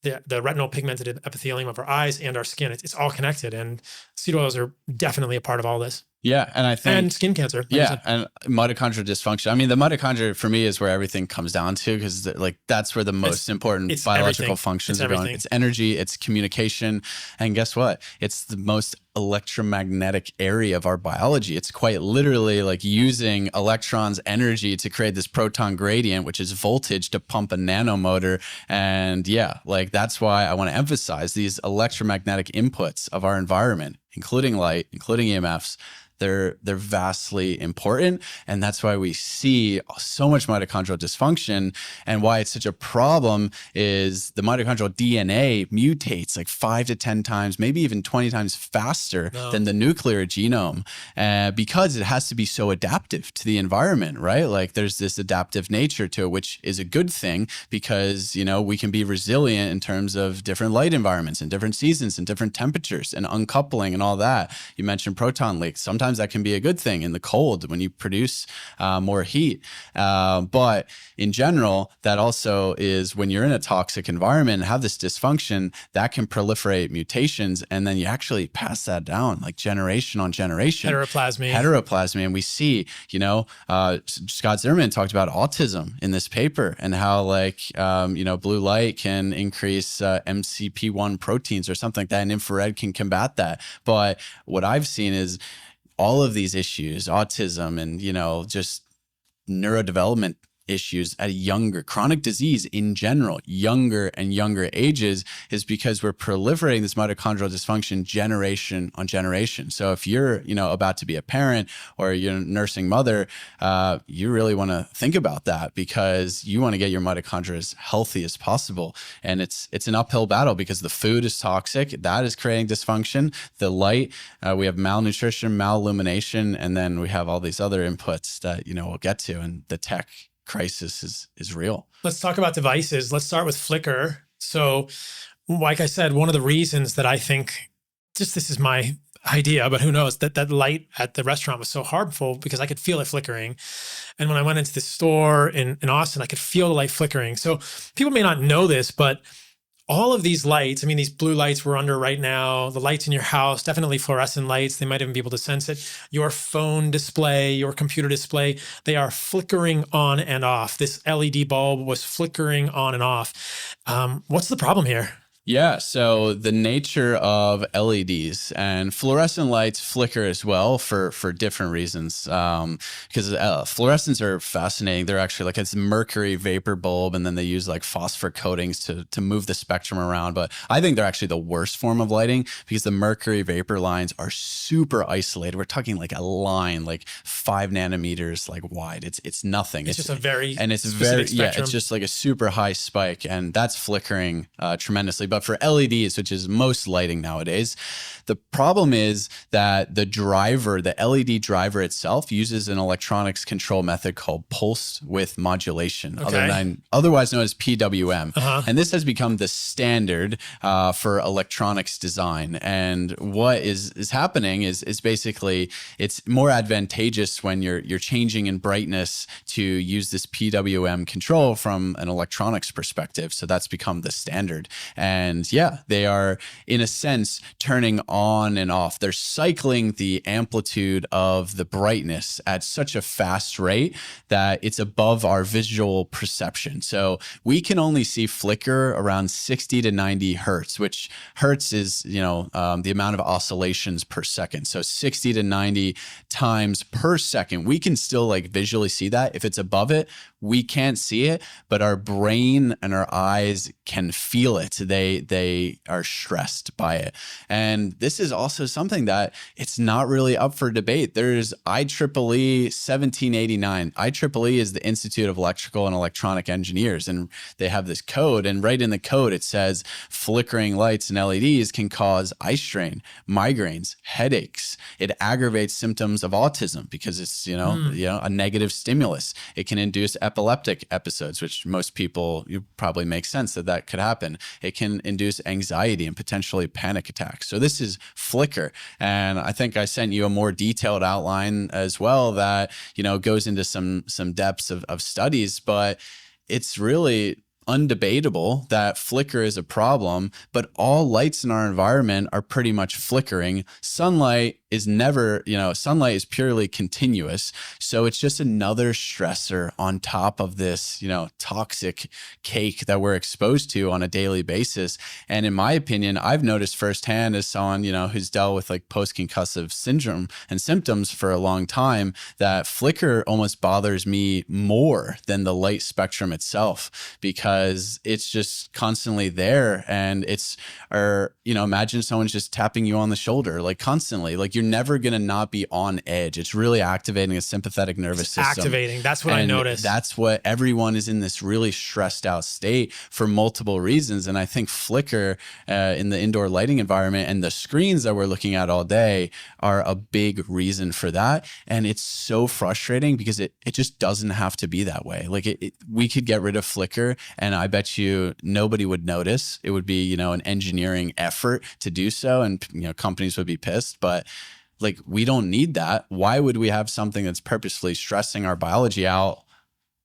the retinal pigmented epithelium of our eyes, and our skin. It's all connected, and seed oils are definitely a part of all this. Yeah, and I think and skin cancer. And mitochondrial dysfunction. I mean, the mitochondria for me is where everything comes down to, because that's where the most important biological functions are going. It's energy, it's communication, and guess what? It's the most electromagnetic area of our biology. It's quite literally like using electrons' energy to create this proton gradient, which is voltage, to pump a nanomotor. And that's why I want to emphasize these electromagnetic inputs of our environment, including light, including EMFs. They're vastly important. And that's why we see so much mitochondrial dysfunction, and why it's such a problem is the mitochondrial DNA mutates like 5 to 10 times, maybe even 20 times faster than the nuclear genome, because it has to be so adaptive to the environment, right? Like there's this adaptive nature to it, which is a good thing because, we can be resilient in terms of different light environments and different seasons and different temperatures and uncoupling and all that. You mentioned proton leaks. Sometimes that can be a good thing in the cold when you produce more heat. But in general, that also is when you're in a toxic environment and have this dysfunction, that can proliferate mutations. And then you actually pass that down like generation on generation. Heteroplasmy. And we see, Scott Zimmerman talked about autism in this paper, and how blue light can increase MCP1 proteins or something like that, and infrared can combat that. But what I've seen is all of these issues, autism and, just neurodevelopment issues at a younger, chronic disease in general, younger and younger ages, is because we're proliferating this mitochondrial dysfunction generation on generation. So if you're, about to be a parent or you're a nursing mother, you really want to think about that, because you want to get your mitochondria as healthy as possible. And it's an uphill battle because the food is toxic. That is creating dysfunction. The light, we have malnutrition, malillumination, and then we have all these other inputs that, we'll get to, and the tech crisis is real. Let's talk about devices. Let's start with flicker. So like I said, one of the reasons that I think, this is my idea, but who knows, that light at the restaurant was so harmful because I could feel it flickering. And when I went into the store in Austin, I could feel the light flickering. So people may not know this, but all of these lights, I mean, these blue lights we're under right now, the lights in your house, definitely fluorescent lights, they might even be able to sense it. Your phone display, your computer display, they are flickering on and off. This LED bulb was flickering on and off. What's the problem here? Yeah, so the nature of LEDs and fluorescent lights flicker as well for different reasons. Because fluorescents are fascinating. They're actually like it's mercury vapor bulb, and then they use like phosphor coatings to move the spectrum around. But I think they're actually the worst form of lighting because the mercury vapor lines are super isolated. We're talking like a line like 5 nanometers like wide. It's nothing. It's just a very it's specific spectrum. Yeah, it's just like a super high spike, and that's flickering tremendously. But for LEDs, which is most lighting nowadays, the problem is that the LED driver itself uses an electronics control method called pulse width modulation, otherwise known as PWM. And this has become the standard for electronics design. And what is happening is basically it's more advantageous when you're changing in brightness to use this PWM control from an electronics perspective. So that's become the standard. And yeah, they are in a sense turning on and off. They're cycling the amplitude of the brightness at such a fast rate that it's above our visual perception. So we can only see flicker around 60 to 90 hertz, which hertz is, the amount of oscillations per second. So 60 to 90 times per second. We can still like visually see that. If it's above it, we can't see it, but our brain and our eyes can feel it. They are stressed by it. And this is also something that it's not really up for debate. There's IEEE 1789. IEEE is the Institute of Electrical and Electronic Engineers, and they have this code. And right in the code, it says flickering lights and LEDs can cause eye strain, migraines, headaches. It aggravates symptoms of autism because it's, a negative stimulus. It can induce epileptic episodes, which most people, you probably make sense that could happen. It can induce anxiety and potentially panic attacks. So this is flicker. And I think I sent you a more detailed outline as well that, goes into some depths of studies, but it's really undebatable that flicker is a problem, but all lights in our environment are pretty much flickering. Sunlight is never, sunlight is purely continuous. So it's just another stressor on top of this, toxic cake that we're exposed to on a daily basis. And in my opinion, I've noticed firsthand as someone, who's dealt with like post-concussive syndrome and symptoms for a long time, that flicker almost bothers me more than the light spectrum itself, because it's just constantly there. And imagine someone's just tapping you on the shoulder, like constantly, like you're never going to not be on edge. It's really activating a sympathetic nervous system. Activating. That's what I noticed. That's what everyone is in this really stressed out state for multiple reasons. And I think flicker in the indoor lighting environment and the screens that we're looking at all day are a big reason for that. And it's so frustrating because it just doesn't have to be that way. Like we could get rid of flicker and I bet you nobody would notice. It would be, an engineering effort to do so. And, companies would be pissed, but like, we don't need that. Why would we have something that's purposefully stressing our biology out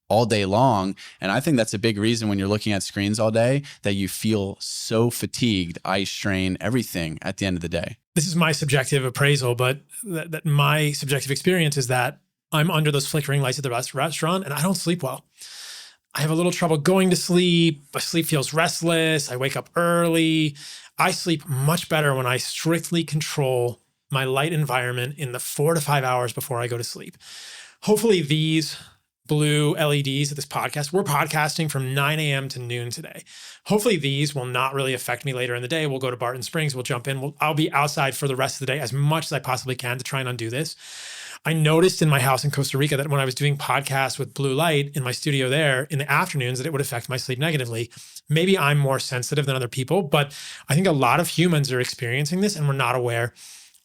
all day long? And I think that's a big reason when you're looking at screens all day that you feel so fatigued, eye strain, everything at the end of the day. This is my subjective appraisal, but that my subjective experience is that I'm under those flickering lights at the restaurant and I don't sleep well. I have a little trouble going to sleep. My sleep feels restless. I wake up early. I sleep much better when I strictly control my light environment in the 4 to 5 hours before I go to sleep. Hopefully these blue LEDs at this podcast, we're podcasting from 9 a.m. to noon today. Hopefully these will not really affect me later in the day. We'll go to Barton Springs. We'll jump in. I'll be outside for the rest of the day as much as I possibly can to try and undo this. I noticed in my house in Costa Rica that when I was doing podcasts with blue light in my studio there in the afternoons, that it would affect my sleep negatively. Maybe I'm more sensitive than other people, but I think a lot of humans are experiencing this and we're not aware.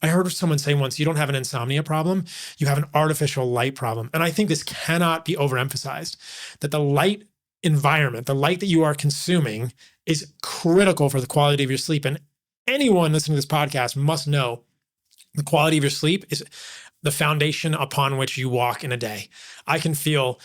I heard someone say once, you don't have an insomnia problem, you have an artificial light problem. And I think this cannot be overemphasized, that the light environment, the light that you are consuming is critical for the quality of your sleep. And anyone listening to this podcast must know The quality of your sleep is the foundation upon which you walk in a day. I can feel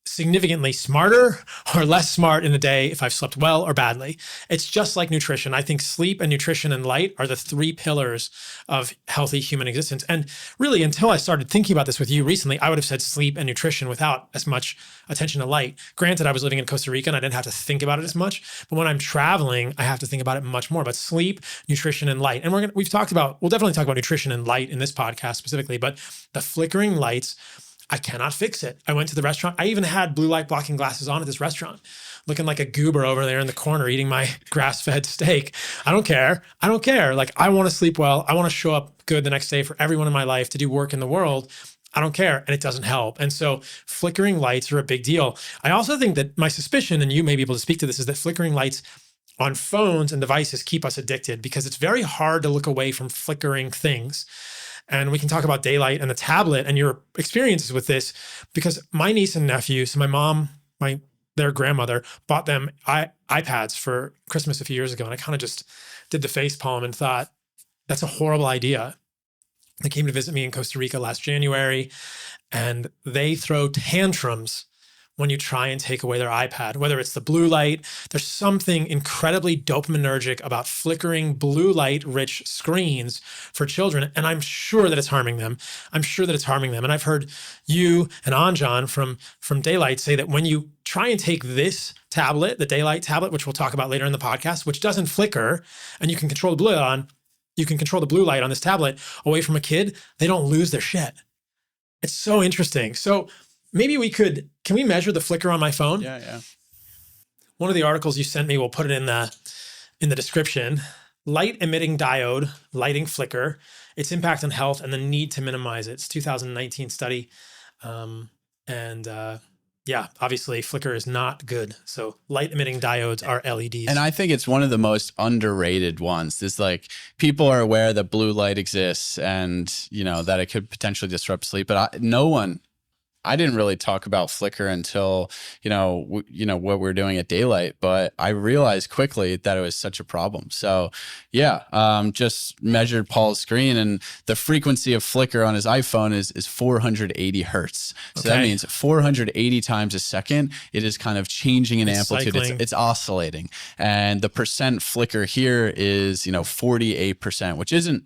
significantly smarter or less smart in a day if I've slept well or badly. It's just like nutrition. I think sleep and nutrition and light are the three pillars of healthy human existence. And really, until I started thinking about this with you recently, I would have said sleep and nutrition without as much attention to light. Granted, I was living in Costa Rica and I didn't have to think about it as much, but when I'm traveling, I have to think about it much more. But sleep, nutrition, and light. And we'll definitely talk about nutrition and light in this podcast specifically, but the flickering lights, I cannot fix it. I went to the restaurant. I even had blue light blocking glasses on at this restaurant, looking like a goober over there in the corner eating my grass-fed steak. I don't care. Like, I want to sleep well. I want to show up good the next day for everyone in my life to do work in the world. I don't care. And it doesn't help. And so flickering lights are a big deal. I also think that my suspicion, and you may be able to speak to this, is that flickering lights on phones and devices keep us addicted because it's very hard to look away from flickering things. And we can talk about daylight and the tablet and your experiences with this, because my niece and nephew, so my mom, their grandmother bought them iPads for Christmas a few years ago. And I kind of just did the face palm and thought, that's a horrible idea. They came to visit me in Costa Rica last January, and they throw tantrums when you try and take away their iPad, whether it's the blue light. There's something incredibly dopaminergic about flickering blue light rich screens for children. And I'm sure that it's harming them. And I've heard you and Anjan from Daylight say that when you try and take this tablet, the Daylight tablet, which we'll talk about later in the podcast, which doesn't flicker, and you can control the blue light on this tablet away from a kid, they don't lose their shit. It's so interesting. So maybe can we measure the flicker on my phone? Yeah. One of the articles you sent me, we'll put it in the description. Light emitting diode, lighting flicker, its impact on health and the need to minimize it. It's a 2019 study. Obviously flicker is not good. So light emitting diodes are LEDs. And I think it's one of the most underrated ones. It's like people are aware that blue light exists and, that it could potentially disrupt sleep, but I didn't really talk about flicker until, what we're doing at Daylight, but I realized quickly that it was such a problem. So just measured Paul's screen, and the frequency of flicker on his iPhone is 480 hertz. So that means 480 times a second, it is kind of changing in amplitude. It's oscillating. And the percent flicker here is, 48%, which isn't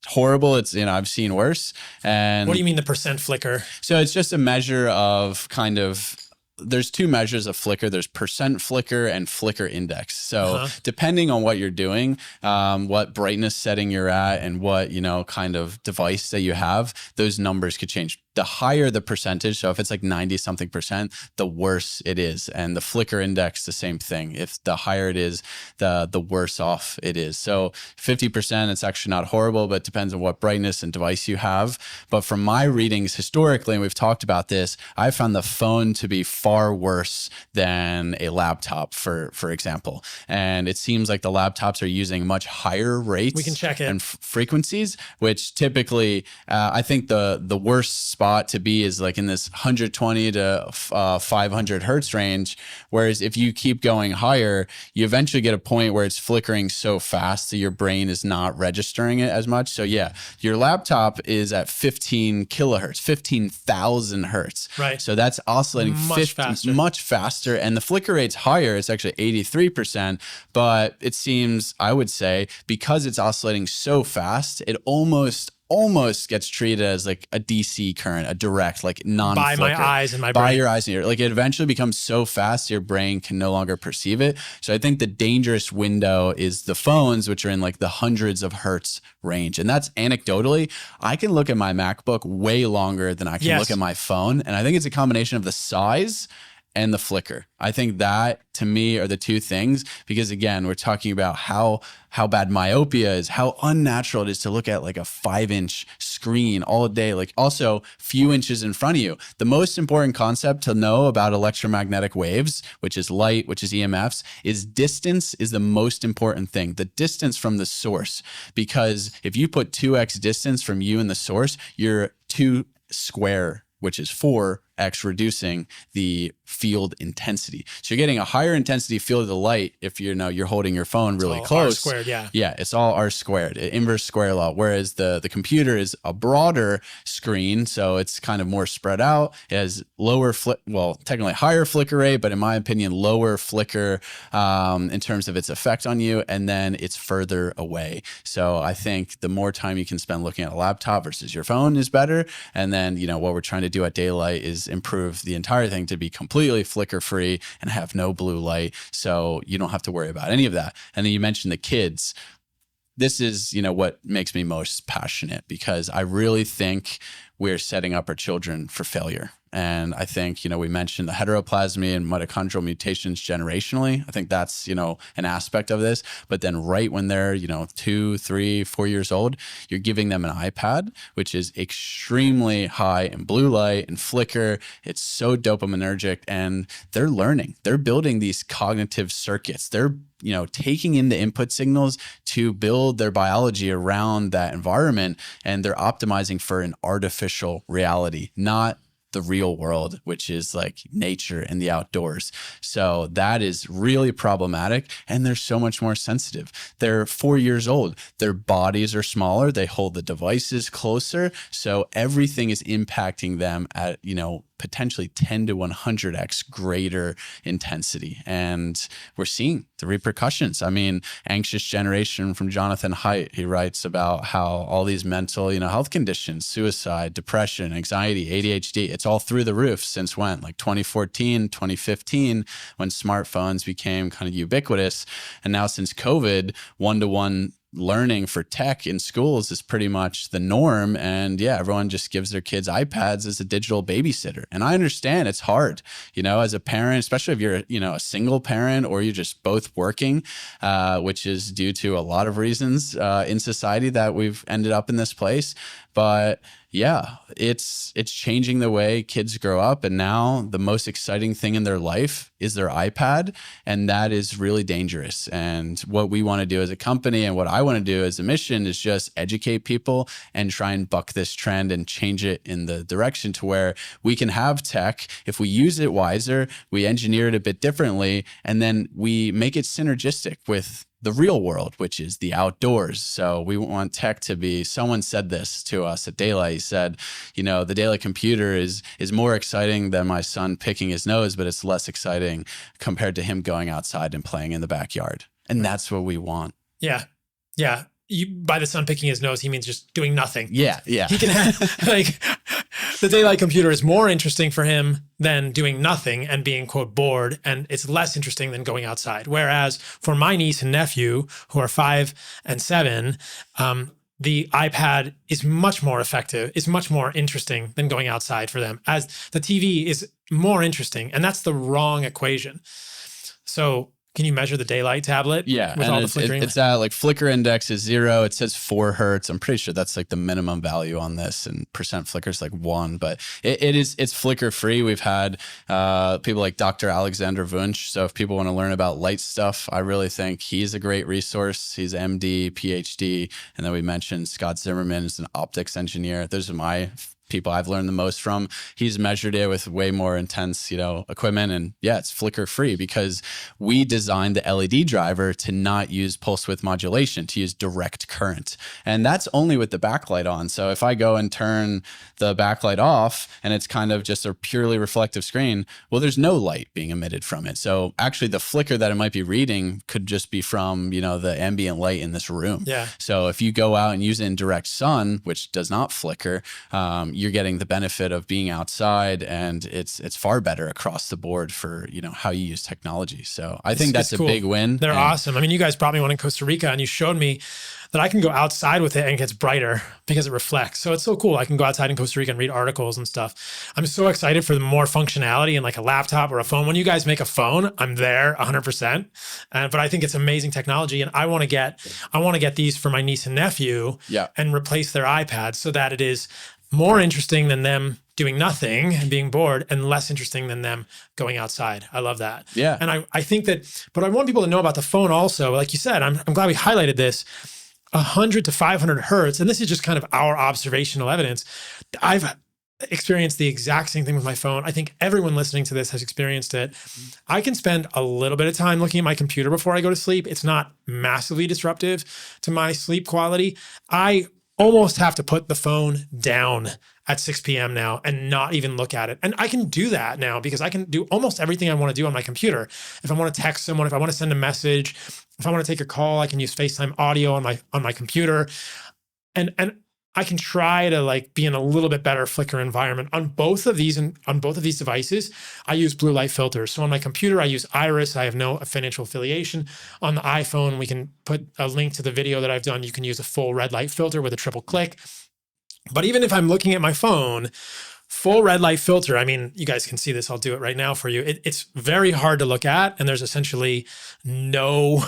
horrible. It's, I've seen worse. And what do you mean the percent flicker? So it's just a measure of there's two measures of flicker. There's percent flicker and flicker index. So depending on what you're doing, what brightness setting you're at, and what, kind of device that you have, those numbers could change. The higher the percentage, so if it's like 90 something percent, the worse it is. And the flicker index, the same thing. If the higher it is, the worse off it is. So 50%, it's actually not horrible, but it depends on what brightness and device you have. But from my readings historically, and we've talked about this, I found the phone to be far worse than a laptop, for example. And it seems like the laptops are using much higher rates. We can check it. And frequencies, which typically, I think the worst spot to be is like in this 120 to 500 hertz range. Whereas if you keep going higher, you eventually get a point where it's flickering so fast that your brain is not registering it as much. So yeah, your laptop is at 15 kilohertz, 15,000 hertz. Right. So that's oscillating much faster. And the flicker rate's higher. It's actually 83%. But it seems, I would say, because it's oscillating so fast, it almost gets treated as like a DC current, a direct, like non-flicker. By my eyes and my brain. By your eyes and your, like, it eventually becomes so fast your brain can no longer perceive it. So I think the dangerous window is the phones, which are in like the hundreds of hertz range. And that's anecdotally, I can look at my MacBook way longer than I can look at my phone. And I think it's a combination of the size and the flicker. I think that, to me, are the two things, because again, we're talking about how bad myopia is, how unnatural it is to look at like a 5-inch screen all day, like also few inches in front of you. The most important concept to know about electromagnetic waves, which is light, which is EMFs, is distance is the most important thing, the distance from the source. Because if you put 2x distance from you and the source, you're 2 square, which is 4, 4x reducing the field intensity. So you're getting a higher intensity field of the light if you're holding your phone really close. R squared, yeah. Yeah, it's all R squared, inverse square law. Whereas the computer is a broader screen, so it's kind of more spread out. It has technically higher flicker rate, but in my opinion, lower flicker in terms of its effect on you, and then it's further away. So I think the more time you can spend looking at a laptop versus your phone is better. And then, what we're trying to do at Daylight is improve the entire thing to be completely flicker free and have no blue light. So you don't have to worry about any of that. And then you mentioned the kids. This is, what makes me most passionate, because I really think we're setting up our children for failure. And I think, we mentioned the heteroplasmy and mitochondrial mutations generationally. I think that's, an aspect of this. But then right when they're, 2, 3, 4 years old, you're giving them an iPad, which is extremely high in blue light and flicker. It's so dopaminergic, and they're learning. They're building these cognitive circuits. They're taking in the input signals to build their biology around that environment, and they're optimizing for an artificial reality, not the real world, which is like nature and the outdoors. So that is really problematic. And they're so much more sensitive. They're 4 years old. Their bodies are smaller. They hold the devices closer. So everything is impacting them at, potentially 10 to 100x greater intensity. And we're seeing the repercussions. I mean, Anxious Generation from Jonathan Haidt, he writes about how all these mental, health conditions, suicide, depression, anxiety, ADHD, it's all through the roof since when? Like 2014, 2015, when smartphones became kind of ubiquitous. And now since COVID, one-to-one learning for tech in schools is pretty much the norm. And yeah, everyone just gives their kids iPads as a digital babysitter. And I understand it's hard, as a parent, especially if you're, a single parent or you're just both working, which is due to a lot of reasons in society that we've ended up in this place. But yeah, it's changing the way kids grow up. And now the most exciting thing in their life is their iPad. And that is really dangerous. And what we want to do as a company and what I want to do as a mission is just educate people and try and buck this trend and change it in the direction to where we can have tech. If we use it wiser, we engineer it a bit differently, and then we make it synergistic with the real world, which is the outdoors. So we want tech to be, someone said this to us at Daylight. He said, the Daylight computer is more exciting than my son picking his nose, but it's less exciting compared to him going outside and playing in the backyard. And that's what we want. Yeah. Yeah. By the son picking his nose, he means just doing nothing. Yeah. Yeah. He can have the Daylight computer is more interesting for him than doing nothing and being, quote, bored. And it's less interesting than going outside. Whereas for my niece and nephew, who are 5 and 7, the iPad is much more effective, is much more interesting than going outside for them, as the TV is more interesting. And that's the wrong equation. So can you measure the Daylight tablet? Yeah, with and all the flickering? it's at like flicker index is 0. It says 4 hertz. I'm pretty sure that's like the minimum value on this, and percent flicker is like 1. But it's flicker free. We've had people like Dr. Alexander Wunsch. So if people want to learn about light stuff, I really think he's a great resource. He's MD, PhD, and then we mentioned Scott Zimmerman is an optics engineer. Those are my people I've learned the most from. He's measured it with way more intense, equipment. And yeah, it's flicker free because we designed the LED driver to not use pulse width modulation, to use direct current. And that's only with the backlight on. So if I go and turn the backlight off and it's kind of just a purely reflective screen, well, there's no light being emitted from it. So actually the flicker that it might be reading could just be from, the ambient light in this room. Yeah. So if you go out and use it in direct sun, which does not flicker, you're getting the benefit of being outside, and it's far better across the board for how you use technology. So I think that's cool. a big win. They're awesome. I mean, you guys brought me one in Costa Rica, and you showed me that I can go outside with it and it gets brighter because it reflects. So it's so cool. I can go outside in Costa Rica and read articles and stuff. I'm so excited for the more functionality in like a laptop or a phone. When you guys make a phone, I'm there 100%. But I think it's amazing technology, and I want to get these for my niece and nephew and replace their iPads so that it is more interesting than them doing nothing and being bored, and less interesting than them going outside. I love that. Yeah. And I think that, but I want people to know about the phone also. Like you said, I'm glad we highlighted this. 100 to 500 hertz, and this is just kind of our observational evidence. experienced the exact same thing with my phone. I think everyone listening to this has experienced it. I can spend a little bit of time looking at my computer before I go to sleep. It's not massively disruptive to my sleep quality. I almost have to put the phone down at 6 p.m. now and not even look at it. And I can do that now because I can do almost everything I want to do on my computer. If I want to text someone, if I want to send a message, if I want to take a call, I can use FaceTime audio on my computer. And I can try to like be in a little bit better flicker environment on both of these devices. I use blue light filters. So on my computer, I use Iris. I have no financial affiliation. On the iPhone, we can put a link to the video that I've done. You can use a full red light filter with a triple click. But even if I'm looking at my phone, full red light filter, I mean, you guys can see this. I'll do it right now for you. It's very hard to look at. And there's essentially zero.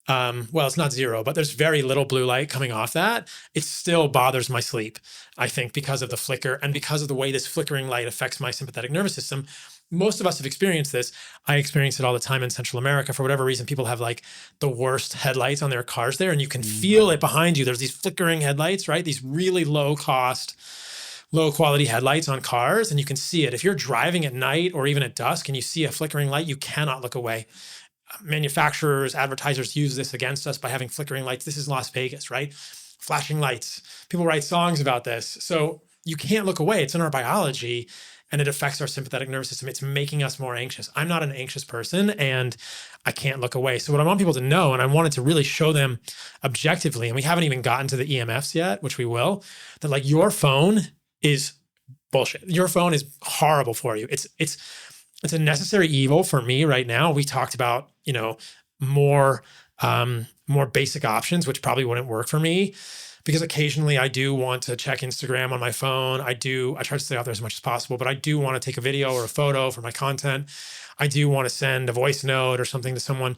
Well, it's not zero, but there's very little blue light coming off that. It still bothers my sleep, I think, because of the flicker and because of the way this flickering light affects my sympathetic nervous system. Most of us have experienced this. I experience it all the time in Central America. For whatever reason, people have like the worst headlights on their cars there, and you can feel it behind you. There's these flickering headlights, right? These really low quality headlights on cars, and you can see it. If you're driving at night or even at dusk and you see a flickering light, you cannot look away. Manufacturers, advertisers use this against us by having flickering lights. This is Las Vegas, right? Flashing lights. People write songs about this. So you can't look away. It's in our biology and it affects our sympathetic nervous system. It's making us more anxious. I'm not an anxious person and I can't look away. So what I want people to know, and I wanted to really show them objectively, and we haven't even gotten to the EMFs yet, which we will, that like your phone is bullshit. Your phone is horrible for you. It's a necessary evil for me right now. We talked about, more basic options, which probably wouldn't work for me because occasionally I do want to check Instagram on my phone. I try to stay out there as much as possible, but I do want to take a video or a photo for my content. I do want to send a voice note or something to someone,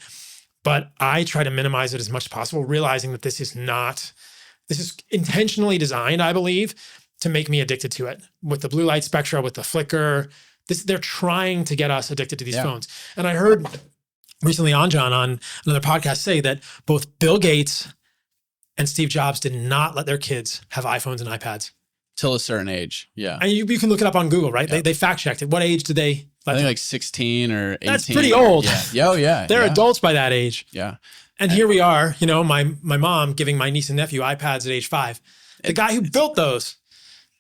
but I try to minimize it as much as possible, realizing that this is intentionally designed, I believe, to make me addicted to it. With the blue light spectra, with the flicker, they're trying to get us addicted to these phones. And I heard recently John on another podcast say that both Bill Gates and Steve Jobs did not let their kids have iPhones and iPads. Till a certain age, yeah. And you can look it up on Google, right? Yeah. They fact checked it. What age did they let I think like 16 or 18. That's pretty old. Yeah. Oh, yeah. They're adults by that age. Yeah. And here we are, my mom giving my niece and nephew iPads at age 5. The guy who built those.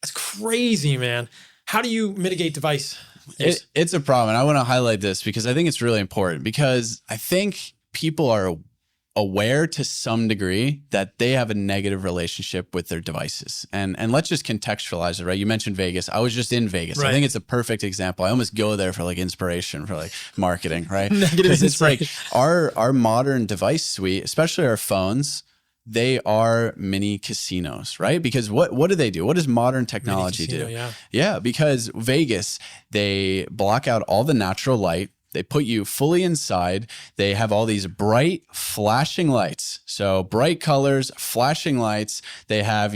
That's crazy, man. How do you mitigate device? It's a problem. And I want to highlight this because I think it's really important because I think people are aware to some degree that they have a negative relationship with their devices. And let's just contextualize it, right? You mentioned Vegas. I was just in Vegas. Right. I think it's a perfect example. I almost go there for like inspiration for like marketing, right? Because it's like our modern device suite, especially our phones, they are mini casinos, right? Because what do they do? What does modern technology do? Yeah, because Vegas, they block out all the natural light. They put you fully inside. They have all these bright flashing lights. So bright colors, flashing lights. They have,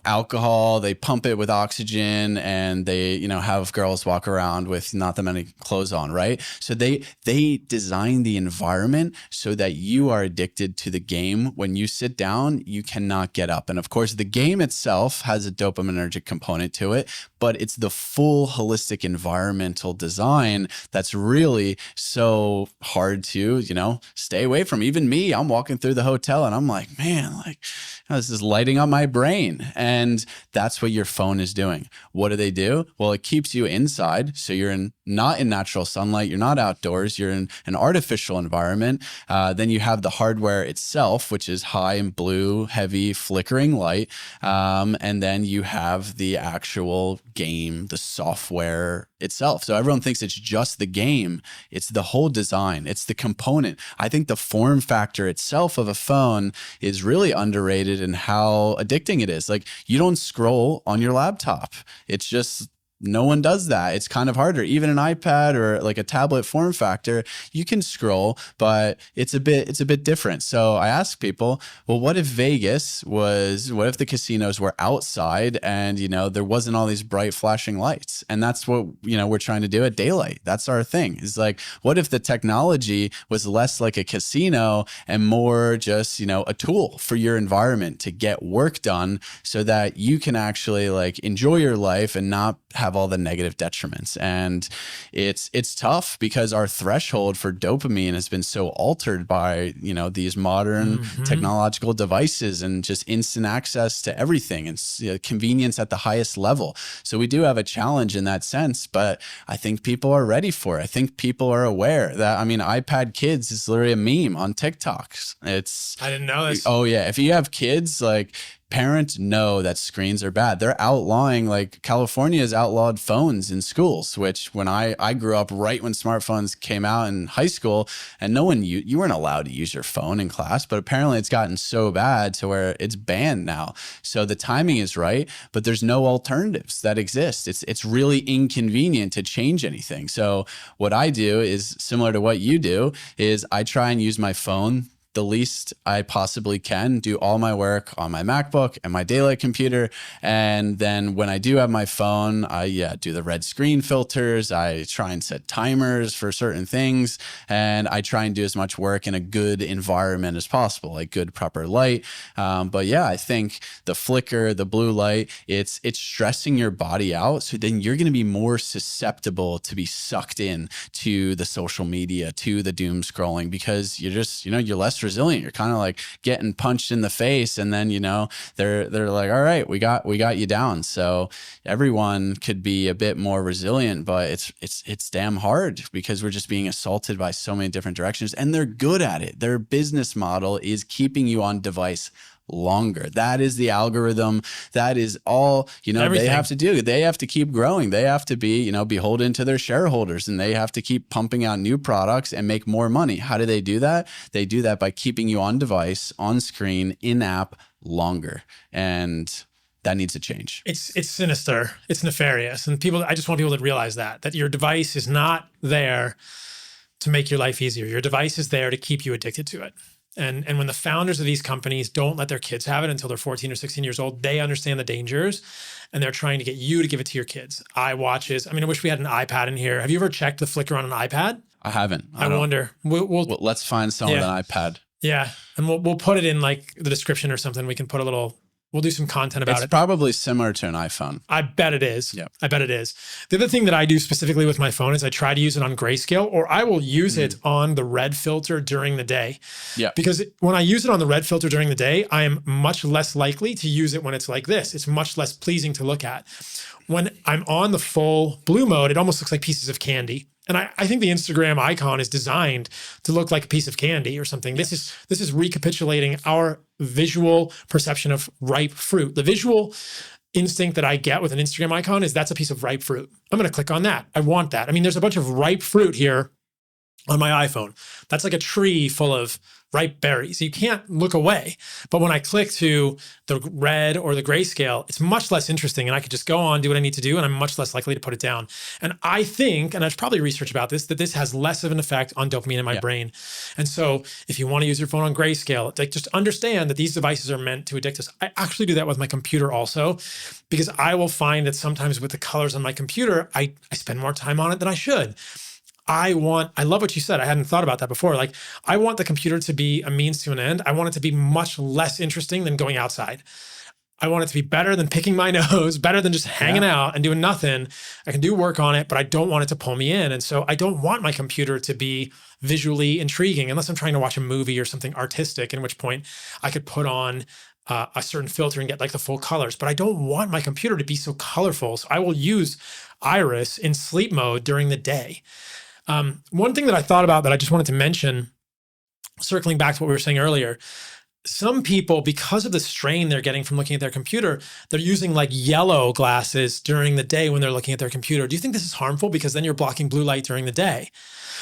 alcohol. They pump it with oxygen and they, have girls walk around with not that many clothes on, right? So they design the environment so that you are addicted to the game. When you sit down, you cannot get up. And of course, the game itself has a dopaminergic component to it, but it's the full holistic environmental design that's really so hard to, stay away from. Even me, I'm walking through the hotel and I'm like, man, this is lighting up my brain. And that's what your phone is doing. What do they do? Well, it keeps you inside. So you're not in natural sunlight. You're not outdoors. You're in an artificial environment. Then you have the hardware itself, which is high and blue, heavy, flickering light. And then you have the actual game, the software itself. So everyone thinks it's just the game. It's the whole design. It's the component. I think the form factor itself of a phone is really underrated in how addicting it is. Like you don't scroll on your laptop. It's just no one does that. It's kind of harder. Even an iPad or like a tablet form factor, you can scroll, but it's a bit different. So I ask people, well, what if what if the casinos were outside and, there wasn't all these bright flashing lights? And that's what, we're trying to do at Daylight. That's our thing. Is like, what if the technology was less like a casino and more just, a tool for your environment to get work done so that you can actually like enjoy your life and not have all the negative detriments. And it's tough because our threshold for dopamine has been so altered by, these modern technological devices and just instant access to everything and convenience at the highest level. So we do have a challenge in that sense, but I think people are ready for it. I think people are aware that, iPad kids is literally a meme on TikTok. I didn't know this. Oh yeah. If you have kids, like, parents know that screens are bad. They're outlawing, like California has outlawed phones in schools, which when I grew up right when smartphones came out in high school, and you weren't allowed to use your phone in class, but apparently it's gotten so bad to where it's banned now. So the timing is right, but there's no alternatives that exist. It's really inconvenient to change anything. So what I do is similar to what you do, is I try and use my phone the least I possibly can, do all my work on my MacBook and my Daylight computer. And then when I do have my phone, I do the red screen filters. I try and set timers for certain things. And I try and do as much work in a good environment as possible, like good proper light. But yeah, I think the flicker, the blue light, it's stressing your body out. So then you're going to be more susceptible to be sucked in to the social media, to the doom scrolling, because you're just, you're less resilient. You're kind of like getting punched in the face, and then they're like, all right, we got you down. So everyone could be a bit more resilient, but it's damn hard because we're just being assaulted by so many different directions, and they're good at it. Their business model is keeping you on device longer. That is the algorithm. That is all, Everything. They have to do. They have to keep growing. They have to be, beholden to their shareholders, and they have to keep pumping out new products and make more money. How do they do that? They do that by keeping you on device, on screen, in app longer. And that needs to change. It's sinister. It's nefarious. And I just want people to realize that your device is not there to make your life easier. Your device is there to keep you addicted to it. And when the founders of these companies don't let their kids have it until they're 14 or 16 years old, they understand the dangers, and they're trying to get you to give it to your kids. iWatches. I wish we had an iPad in here. Have you ever checked the flicker on an iPad? I haven't. I wonder. Well, let's find someone with an iPad. Yeah. And we'll put it in like the description or something. We can put we'll do some content about it. It's probably similar to an iPhone. I bet it is. Yeah. I bet it is. The other thing that I do specifically with my phone is I try to use it on grayscale, or I will use it on the red filter during the day. Yeah. Because when I use it on the red filter during the day, I am much less likely to use it when it's like this. It's much less pleasing to look at. When I'm on the full blue mode, it almost looks like pieces of candy. And I think the Instagram icon is designed to look like a piece of candy or something. Yes. This is recapitulating our visual perception of ripe fruit. The visual instinct that I get with an Instagram icon is that's a piece of ripe fruit. I'm going to click on that. I want that. There's a bunch of ripe fruit here on my iPhone. That's like a tree full of ripe berries. You can't look away. But when I click to the red or the grayscale, it's much less interesting, and I could just go on, do what I need to do, and I'm much less likely to put it down. And I think, and there's probably research about this, that this has less of an effect on dopamine in my brain. And so if you want to use your phone on grayscale, just understand that these devices are meant to addict us. I actually do that with my computer also, because I will find that sometimes with the colors on my computer, I spend more time on it than I should. I love what you said. I hadn't thought about that before. Like, I want the computer to be a means to an end. I want it to be much less interesting than going outside. I want it to be better than picking my nose, better than just hanging out and doing nothing. I can do work on it, but I don't want it to pull me in. And so I don't want my computer to be visually intriguing unless I'm trying to watch a movie or something artistic, in which point I could put on a certain filter and get like the full colors. But I don't want my computer to be so colorful. So I will use Iris in sleep mode during the day. One thing that I thought about that I just wanted to mention, circling back to what we were saying earlier, some people, because of the strain they're getting from looking at their computer, they're using like yellow glasses during the day when they're looking at their computer. Do you think this is harmful? Because then you're blocking blue light during the day.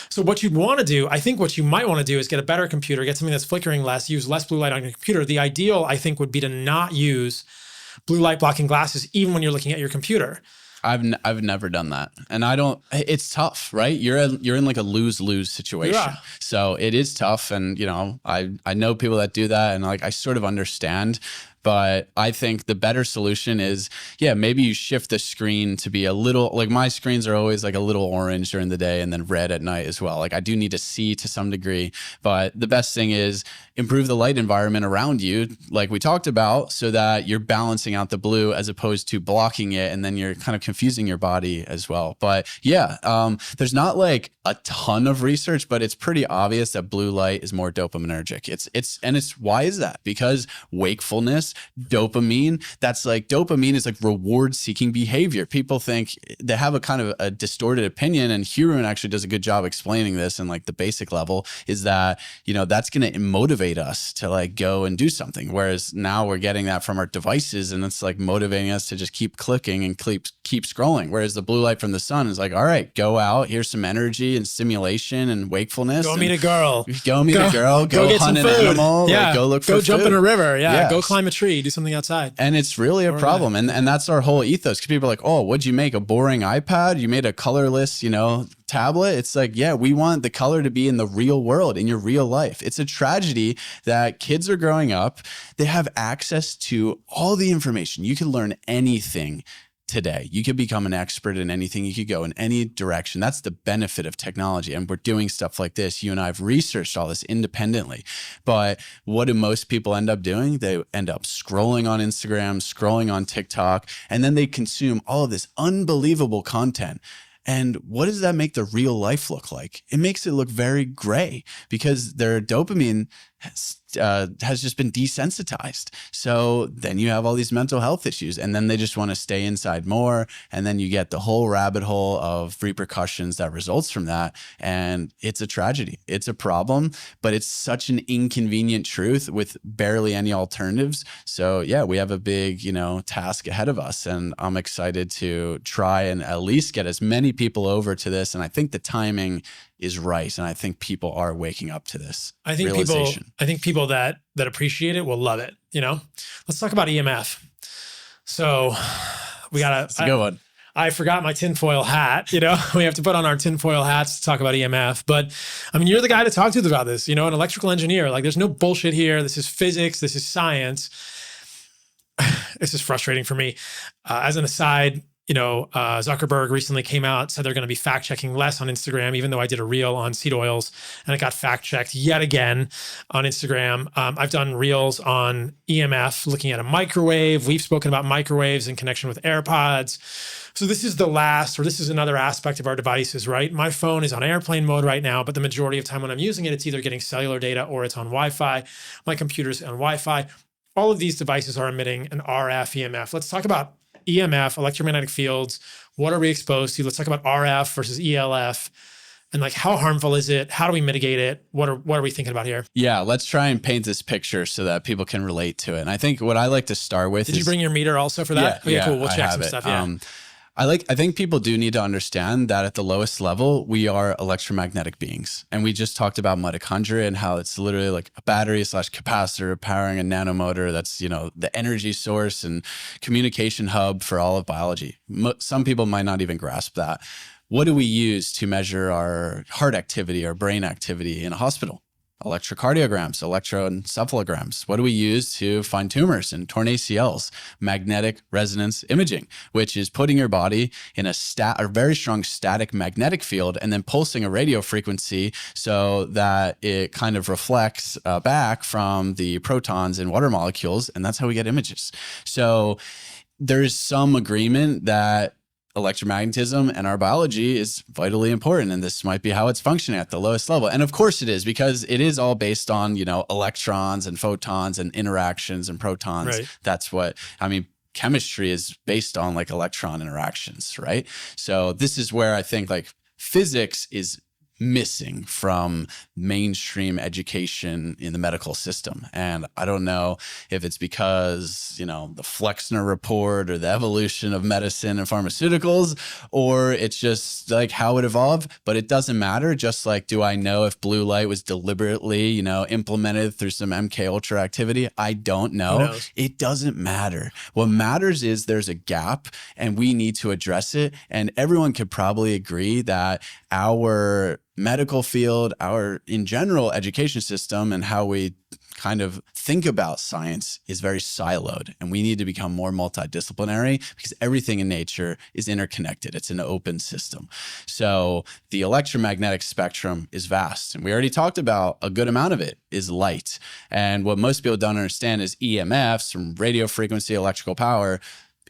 So what you'd want to do, I think what you might want to do is get a better computer, get something that's flickering less, use less blue light on your computer. The ideal, I think, would be to not use blue light blocking glasses even when you're looking at your computer. I've never done that, and I don't. It's tough, right? You're in like a lose-lose situation, Yeah. so it is tough. And I know people that do that, and like I sort of understand. But I think the better solution is, maybe you shift the screen to be a little, like my screens are always like a little orange during the day and then red at night as well. Like I do need to see to some degree, but the best thing is improve the light environment around you, like we talked about, so that you're balancing out the blue as opposed to blocking it. And then you're kind of confusing your body as well. But there's not like a ton of research, but it's pretty obvious that blue light is more dopaminergic. It's why is that? Because wakefulness, dopamine, dopamine is like reward seeking behavior. People think they have a kind of a distorted opinion, and Hurun actually does a good job explaining this in like the basic level, is that, that's going to motivate us to like go and do something. Whereas now we're getting that from our devices, and it's like motivating us to just keep clicking and keep scrolling. Whereas the blue light from the sun is like, all right, go out, here's some energy and stimulation and wakefulness. Go meet a girl. Go meet a girl. Go hunt an animal. Yeah. Like, go look for Go jump food. in a river. Yeah. Yes. Go climb a tree. Do something outside. And it's really a problem. And that's our whole ethos. Because people are like, oh, what'd you make? A boring iPad? You made a colorless, tablet? It's like, we want the color to be in the real world, in your real life. It's a tragedy that kids are growing up. They have access to all the information. You can learn anything today. You could become an expert in anything. You could go in any direction. That's the benefit of technology. And we're doing stuff like this. You and I have researched all this independently. But what do most people end up doing? They end up scrolling on Instagram, scrolling on TikTok, and then they consume all of this unbelievable content. And what does that make the real life look like? It makes it look very gray because their dopamine has just been desensitized. So then you have all these mental health issues, and then they just want to stay inside more. And then you get the whole rabbit hole of repercussions that results from that. And it's a tragedy. It's a problem, but it's such an inconvenient truth with barely any alternatives. So we have a big, task ahead of us. And I'm excited to try and at least get as many people over to this. And I think the timing is right. And I think people are waking up to this realization. I think people that appreciate it will love it. Let's talk about EMF. So It's a good one. I forgot my tinfoil hat. We have to put on our tinfoil hats to talk about EMF. But I mean, you're the guy to talk to about this, an electrical engineer. Like there's no bullshit here. This is physics. This is science. This is frustrating for me. As an aside, Zuckerberg recently came out, said they're going to be fact checking less on Instagram, even though I did a reel on seed oils and it got fact checked yet again on Instagram. I've done reels on EMF, looking at a microwave. We've spoken about microwaves in connection with AirPods. So this is this is another aspect of our devices, right? My phone is on airplane mode right now, but the majority of time when I'm using it, it's either getting cellular data or it's on Wi-Fi. My computer's on Wi-Fi. All of these devices are emitting an RF EMF. Let's talk about EMF, electromagnetic fields. What are we exposed to? Let's talk about RF versus ELF. And like, how harmful is it? How do we mitigate it? What are we thinking about here? Yeah, let's try and paint this picture so that people can relate to it. And I think what I like to start with Did you bring your meter also for that? Yeah, Cool. We'll check some stuff. Yeah. I think people do need to understand that at the lowest level, we are electromagnetic beings. And we just talked about mitochondria and how it's literally like a battery / capacitor powering a nanomotor. That's, the energy source and communication hub for all of biology. Some people might not even grasp that. What do we use to measure our heart activity, our brain activity in a hospital? Electrocardiograms, electroencephalograms. What do we use to find tumors and torn ACLs? Magnetic resonance imaging, which is putting your body in a very strong static magnetic field and then pulsing a radio frequency so that it kind of reflects back from the protons in water molecules. And that's how we get images. So there's some agreement that electromagnetism and our biology is vitally important. And this might be how it's functioning at the lowest level. And of course it is, because it is all based on, electrons and photons and interactions and protons. Right. That's chemistry is based on like electron interactions, right? So this is where I think like physics is missing from mainstream education in the medical system. And I don't know if it's because, the Flexner report or the evolution of medicine and pharmaceuticals, or it's just like how it evolved, but it doesn't matter. Just like, do I know if blue light was deliberately, implemented through some MK Ultra activity? I don't know. It doesn't matter. What matters is there's a gap and we need to address it. And everyone could probably agree that our medical field, our in general education system, and how we kind of think about science is very siloed, and we need to become more multidisciplinary because everything in nature is interconnected. It's an open system. So the electromagnetic spectrum is vast, and we already talked about a good amount of it is light. And what most people don't understand is EMFs, from radio frequency electrical power,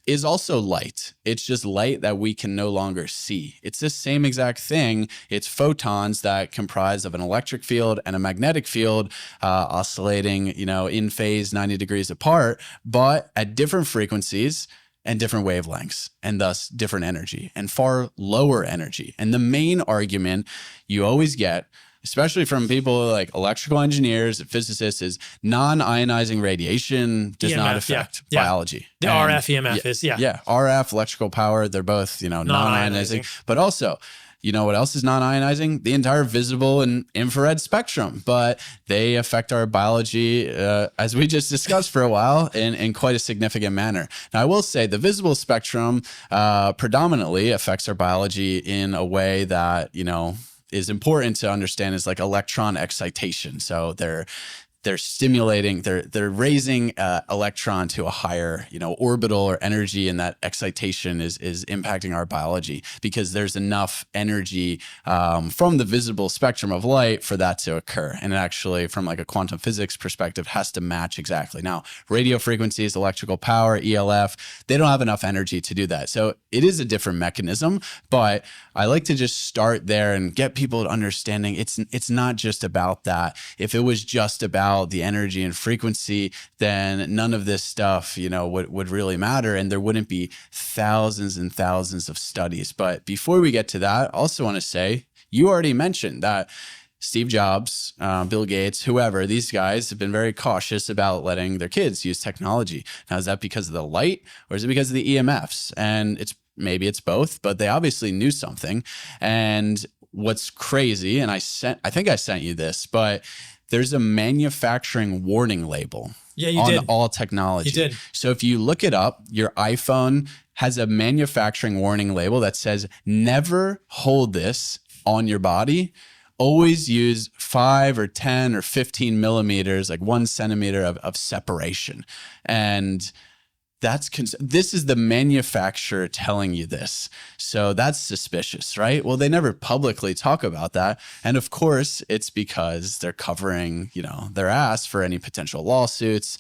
is also light. It's just light that we can no longer see. It's the same exact thing. It's photons that comprise of an electric field and a magnetic field oscillating, in phase 90 degrees apart, but at different frequencies and different wavelengths, and thus different energy and far lower energy. And the main argument you always get, especially from people like electrical engineers and physicists, is non-ionizing radiation does not affect biology. The RF EMF is. RF, electrical power, they're both, non-ionizing. But also, what else is non-ionizing? The entire visible and infrared spectrum, but they affect our biology, as we just discussed for a while, in quite a significant manner. Now, I will say the visible spectrum predominantly affects our biology in a way that, is important to understand, is like electron excitation. So they're stimulating, they're raising electron to a higher, orbital or energy, and that excitation is impacting our biology because there's enough energy from the visible spectrum of light for that to occur. And it actually, from like a quantum physics perspective, has to match exactly. Now, radio frequencies, electrical power, ELF, they don't have enough energy to do that. So it is a different mechanism, but I like to just start there and get people to understanding it's not just about that. If it was just about the energy and frequency, then none of this stuff, would really matter, and there wouldn't be thousands and thousands of studies. But before we get to that, I also want to say, you already mentioned that Steve Jobs, Bill Gates, whoever, these guys have been very cautious about letting their kids use technology. Now, is that because of the light, or is it because of the EMFs? And maybe it's both, but they obviously knew something. And what's crazy, and I think I sent you this, but there's a manufacturing warning label on all technology. You did. So if you look it up, your iPhone has a manufacturing warning label that says, never hold this on your body. Always use 5 or 10 or 15 millimeters, like 1 centimeter of separation. And this is the manufacturer telling you this. So that's suspicious, right? Well, they never publicly talk about that. And of course, it's because they're covering, their ass for any potential lawsuits.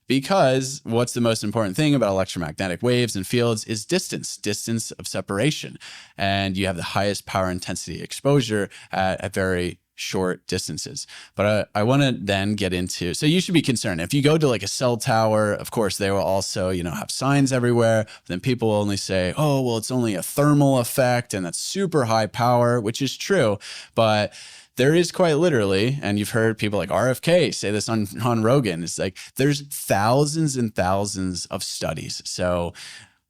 Because what's the most important thing about electromagnetic waves and fields is distance of separation. And you have the highest power intensity exposure at very short distances. But I want to then get into, so you should be concerned. If you go to like a cell tower, of course, they will also, have signs everywhere. Then people will only say, oh, well, it's only a thermal effect and that's super high power, which is true. But there is quite literally, and you've heard people like RFK say this on Rogan, it's like there's thousands and thousands of studies. So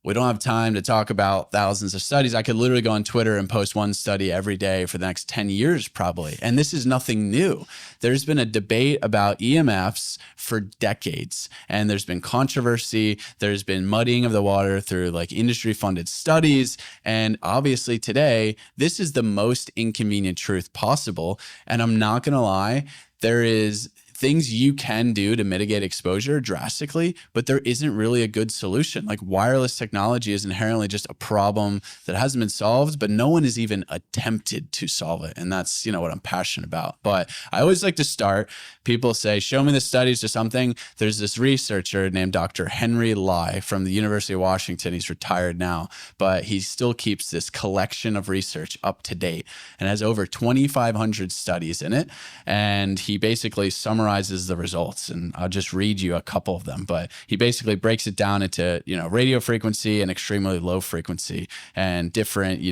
we don't have time to talk about thousands of studies. I could literally go on Twitter and post one study every day for the next 10 years probably. And this is nothing new. There's been a debate about EMFs for decades, and there's been controversy. There's been muddying of the water through like industry funded studies. And obviously today, this is the most inconvenient truth possible. And I'm not going to lie, there is things you can do to mitigate exposure drastically, but there isn't really a good solution. Like wireless technology is inherently just a problem that hasn't been solved, but no one has even attempted to solve it. And that's, what I'm passionate about. But I always like to start, people say, show me the studies or something. There's this researcher named Dr. Henry Lai from the University of Washington. He's retired now, but he still keeps this collection of research up to date and has over 2,500 studies in it. And he basically summarizes the results, and I'll just read you a couple of them, but he basically breaks it down into, radio frequency and extremely low frequency and different,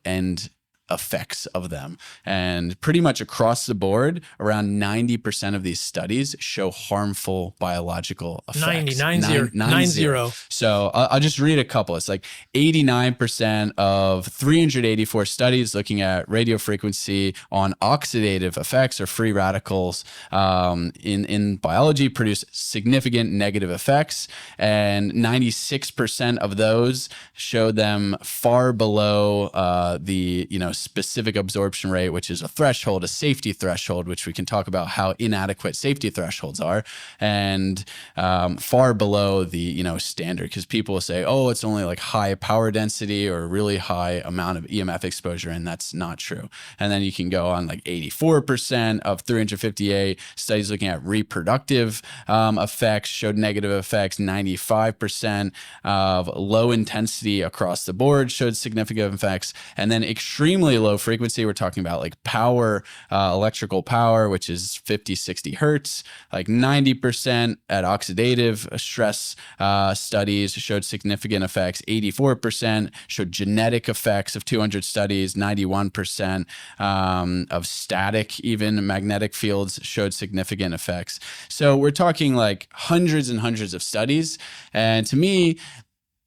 end effects of them. And pretty much across the board, around 90% of these studies show harmful biological effects. 90. So I'll just read a couple. It's like 89% of 384 studies looking at radio frequency on oxidative effects or free radicals in biology produce significant negative effects. And 96% of those show them far below the specific absorption rate, which is a threshold, a safety threshold, which we can talk about how inadequate safety thresholds are, and far below the standard, because people will say, oh, it's only like high power density or really high amount of EMF exposure, and that's not true. And then you can go on like 84% of 358 studies looking at reproductive effects showed negative effects. 95% of low intensity across the board showed significant effects. And then extremely low frequency, we're talking about like power, electrical power, which is 50, 60 hertz, like 90% at oxidative stress studies showed significant effects. 84% showed genetic effects of 200 studies. 91% of static, even magnetic fields, showed significant effects. So we're talking like hundreds and hundreds of studies. And to me,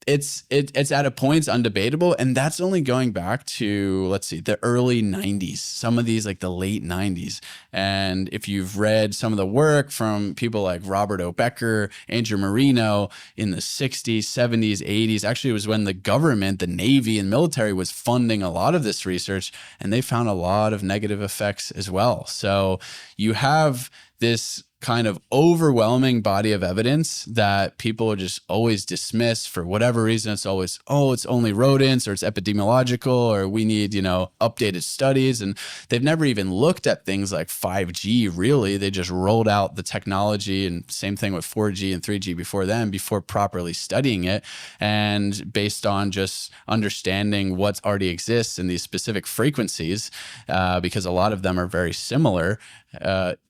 it's at a point it's undebatable, and that's only going back to, let's see, the early 90s, some of these like the late 90s. And if you've read some of the work from people like Robert O. Becker, Andrew Marino in the 60s, 70s, 80s, actually it was when the government, the Navy and military was funding a lot of this research, and they found a lot of negative effects as well. So you have this kind of overwhelming body of evidence that people just always dismiss for whatever reason. It's always, oh, it's only rodents, or it's epidemiological, or we need, updated studies. And they've never even looked at things like 5G, really. They just rolled out the technology, and same thing with 4G and 3G before then, before properly studying it. And based on just understanding what already exists in these specific frequencies, because a lot of them are very similar,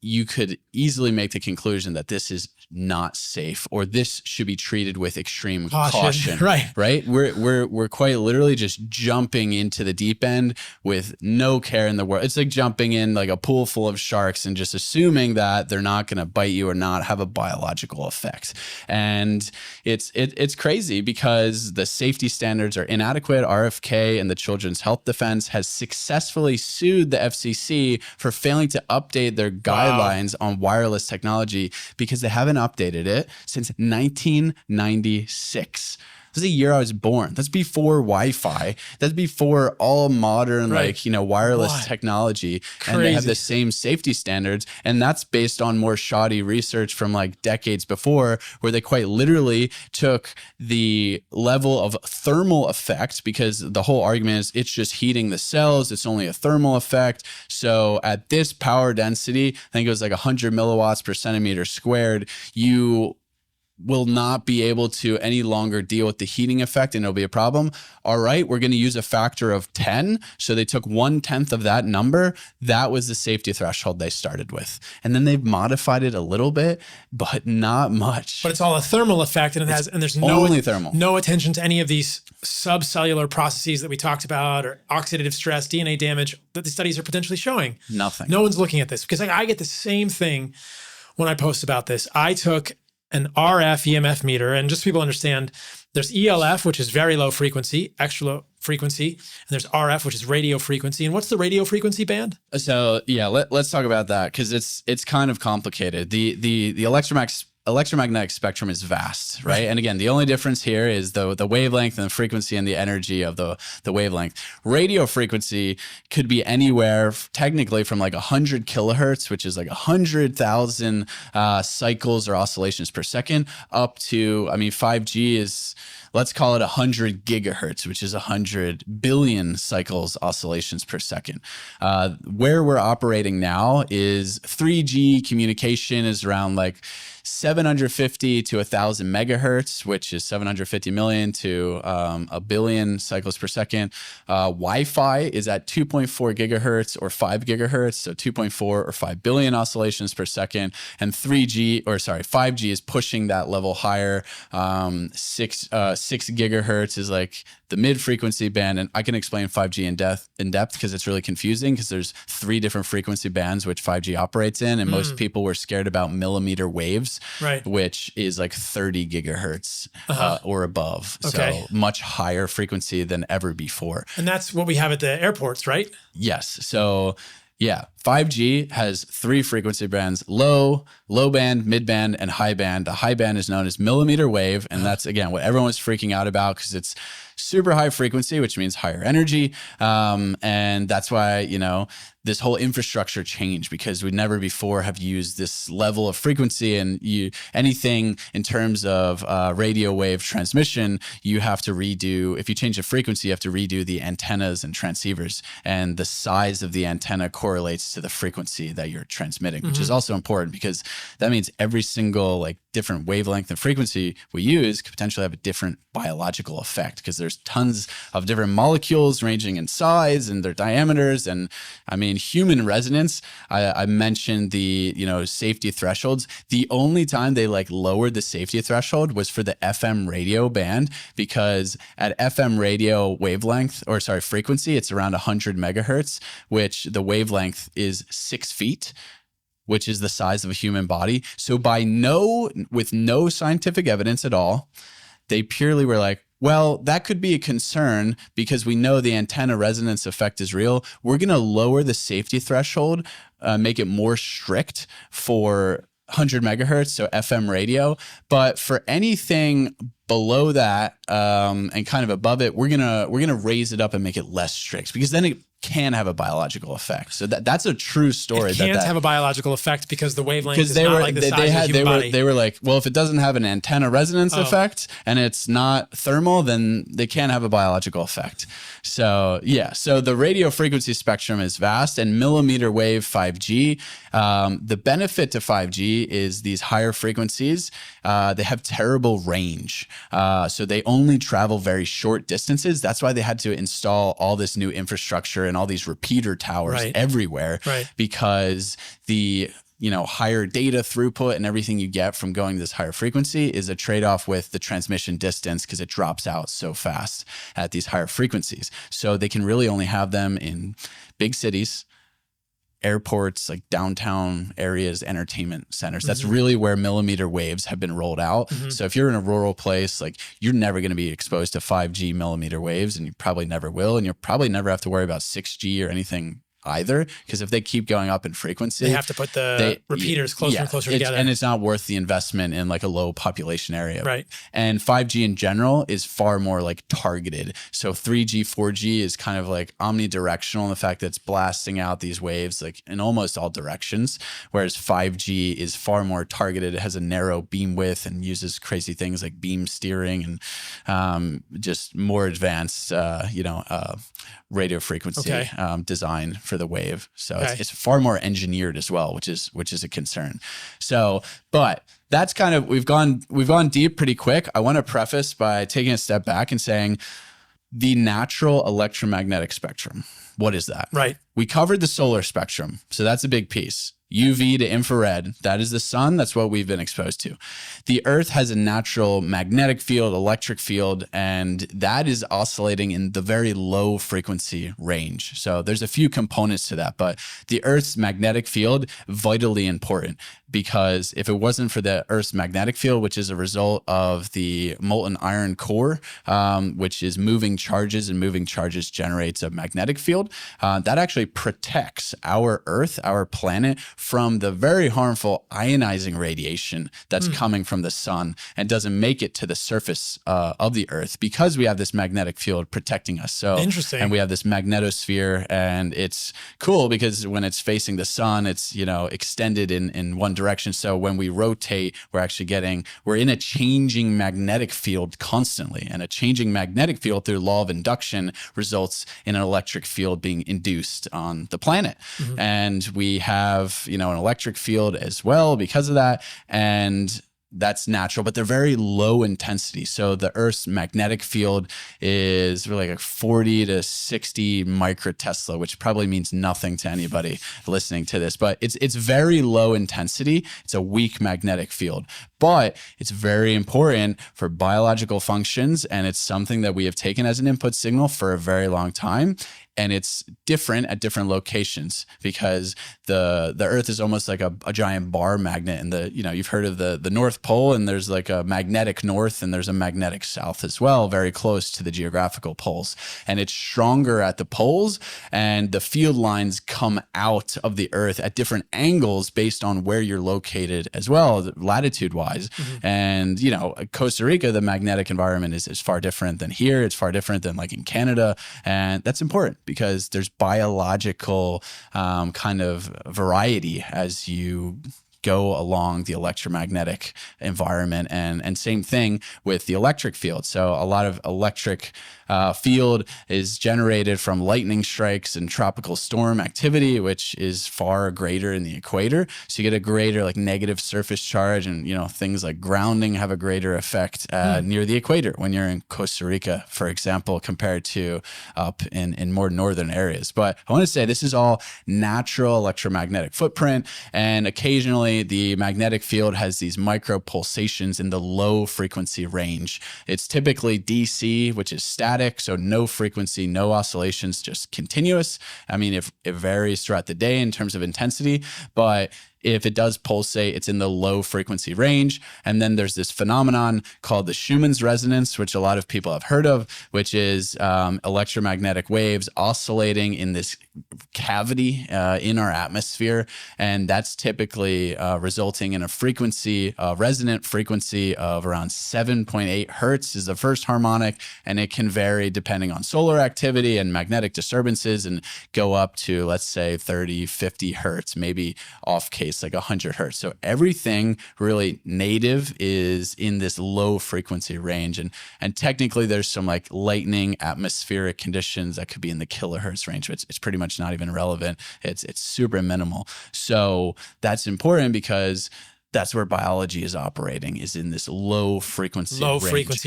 you could easily make the conclusion that this is not safe, or this should be treated with extreme caution. Right. We're quite literally just jumping into the deep end with no care in the world. It's like jumping in like a pool full of sharks and just assuming that they're not going to bite you or not have a biological effect. And it's crazy because the safety standards are inadequate. RFK and the Children's Health Defense has successfully sued the FCC for failing to update their guidelines on wireless technology, because they haven't updated it since 1996. This is the year I was born. That's before Wi-Fi. That's before all modern, wireless technology. Crazy. And they have the same safety standards. And that's based on more shoddy research from like decades before, where they quite literally took the level of thermal effect, because the whole argument is it's just heating the cells. It's only a thermal effect. So at this power density, I think it was like 100 milliwatts per centimeter squared, you will not be able to any longer deal with the heating effect, and it'll be a problem. All right, we're going to use a factor of 10. So they took 1/10 of that number. That was the safety threshold they started with. And then they've modified it a little bit, but not much. But it's all a thermal effect, and there's only thermal. No attention to any of these subcellular processes that we talked about, or oxidative stress, DNA damage that the studies are potentially showing. Nothing. No one's looking at this, because I get the same thing when I post about this. I took an RF EMF meter, and just so people understand, there's ELF, which is very low frequency, extra low frequency, and there's RF, which is radio frequency. And what's the radio frequency band? So yeah, let's talk about that, because it's kind of complicated. The electromagnetic spectrum is vast, right? And again, the only difference here is the wavelength and the frequency and the energy of the wavelength. Radio frequency could be anywhere technically from like 100 kilohertz, which is like 100,000 cycles or oscillations per second, up to, 5G is, let's call it 100 gigahertz, which is 100 billion cycles oscillations per second. Where we're operating now is 3G communication is around like 750 to 1,000 megahertz, which is 750 million to a billion cycles per second. Wi-Fi is at 2.4 gigahertz or 5 gigahertz, so 2.4 or 5 billion oscillations per second. And 5G is pushing that level higher. 6 gigahertz is like the mid-frequency band, and I can explain 5G in depth because it's really confusing because there's 3 different frequency bands which 5G operates in, and most people were scared about millimeter waves, right, which is like 30 gigahertz or above. Okay. So much higher frequency than ever before. And that's what we have at the airports, right? Yes. So yeah, 5G has 3 frequency bands: low band, mid band, and high band. The high band is known as millimeter wave, and that's again what everyone was freaking out about because it's super high frequency, which means higher energy. And that's why, this whole infrastructure changed because we never before have used this level of frequency. And anything in terms of radio wave transmission, you have to redo. If you change the frequency, you have to redo the antennas and transceivers. And the size of the antenna correlates to the frequency that you're transmitting, which is also important because that means every single different wavelength and frequency we use could potentially have a different biological effect because there's tons of different molecules ranging in size and their diameters. And I mean, human resonance, I mentioned the, safety thresholds. The only time they lowered the safety threshold was for the FM radio band, because at FM radio frequency, it's around 100 megahertz, which the wavelength is 6 feet, which is the size of a human body. So with no scientific evidence at all, they purely were like, well, that could be a concern because we know the antenna resonance effect is real. We're going to lower the safety threshold, make it more strict for 100 megahertz, so FM radio. But for anything below that and kind of above it, we're gonna raise it up and make it less strict because then it can have a biological effect. So that's a true story. It can't have a biological effect because the wavelength is not like the size of the human body. They were like, well, if it doesn't have an antenna resonance effect and it's not thermal, then they can't have a biological effect. So yeah, so the radio frequency spectrum is vast, and millimeter wave 5G, the benefit to 5G is these higher frequencies, they have terrible range. So they only travel very short distances. That's why they had to install all this new infrastructure and all these repeater towers everywhere, because the higher data throughput and everything you get from going to this higher frequency is a trade-off with the transmission distance because it drops out so fast at these higher frequencies. So they can really only have them in big cities, airports, like downtown areas, entertainment centers. That's really where millimeter waves have been rolled out. So if you're in a rural place, you're never going to be exposed to 5G millimeter waves, and you probably never will. And you'll probably never have to worry about 6G or anything either, because if they keep going up in frequency, they have to put the repeaters closer and closer together, and it's not worth the investment in a low population area. Right. And 5G in general is far more targeted. So 3G, 4G is kind of omnidirectional in the fact that it's blasting out these waves in almost all directions, whereas 5G is far more targeted. It has a narrow beam width and uses crazy things like beam steering and just more advanced, radio frequency design for the wave. So it's far more engineered as well, which is a concern. So, but that's kind of, we've gone deep pretty quick. I want to preface by taking a step back and saying the natural electromagnetic spectrum. What is that? Right. We covered the solar spectrum. So that's a big piece. UV to infrared, that is the sun. That's what we've been exposed to. The Earth has a natural magnetic field, electric field, and that is oscillating in the very low frequency range. So there's a few components to that, but the Earth's magnetic field, vitally important, because if it wasn't for the Earth's magnetic field, which is a result of the molten iron core, which is moving charges, and moving charges generates a magnetic field, that actually protects our Earth, our planet, from the very harmful ionizing radiation that's coming from the sun and doesn't make it to the surface of the Earth, because we have this magnetic field protecting us. So interesting. And we have this magnetosphere, and it's cool because when it's facing the sun, it's extended in one direction. So when we rotate, we're in a changing magnetic field constantly, and a changing magnetic field through law of induction results in an electric field being induced on the planet. And we have an electric field as well because of that. And that's natural, but they're very low intensity. So the Earth's magnetic field is really like 40 to 60 microtesla, which probably means nothing to anybody listening to this, but it's very low intensity. It's a weak magnetic field, but it's very important for biological functions. And it's something that we have taken as an input signal for a very long time. And it's different at different locations because the Earth is almost like a giant bar magnet. And you've heard of the North Pole, and there's like a magnetic north and there's a magnetic south as well, very close to the geographical poles. And it's stronger at the poles, and the field lines come out of the Earth at different angles based on where you're located as well, latitude wise. Mm-hmm. And, Costa Rica, the magnetic environment is far different than here. It's far different than like in Canada. And that's important, because there's biological kind of variety as you go along the electromagnetic environment, and same thing with the electric field. So a lot of electric field is generated from lightning strikes and tropical storm activity, which is far greater in the equator. So you get a greater like negative surface charge, and things like grounding have a greater effect near the equator when you're in Costa Rica, for example, compared to up in more northern areas. But I want to say this is all natural electromagnetic footprint, and occasionally the magnetic field has these micro pulsations in the low frequency range. It's typically DC, which is static, so no frequency, no oscillations, just continuous. I mean, it varies throughout the day in terms of intensity, but if it does pulsate, it's in the low frequency range. And then there's this phenomenon called the Schumann's resonance, which a lot of people have heard of, which is electromagnetic waves oscillating in this cavity in our atmosphere. And that's typically resulting in a frequency, resonant frequency of around 7.8 hertz is the first harmonic. And it can vary depending on solar activity and magnetic disturbances, and go up to, let's say, 30, 50 hertz, maybe off case like 100 hertz. So everything really native is in this low frequency range. And technically there's some like lightning atmospheric conditions that could be in the kilohertz range, but it's pretty much not even relevant. It's super minimal. So that's important because that's where biology is operating, is in this low frequency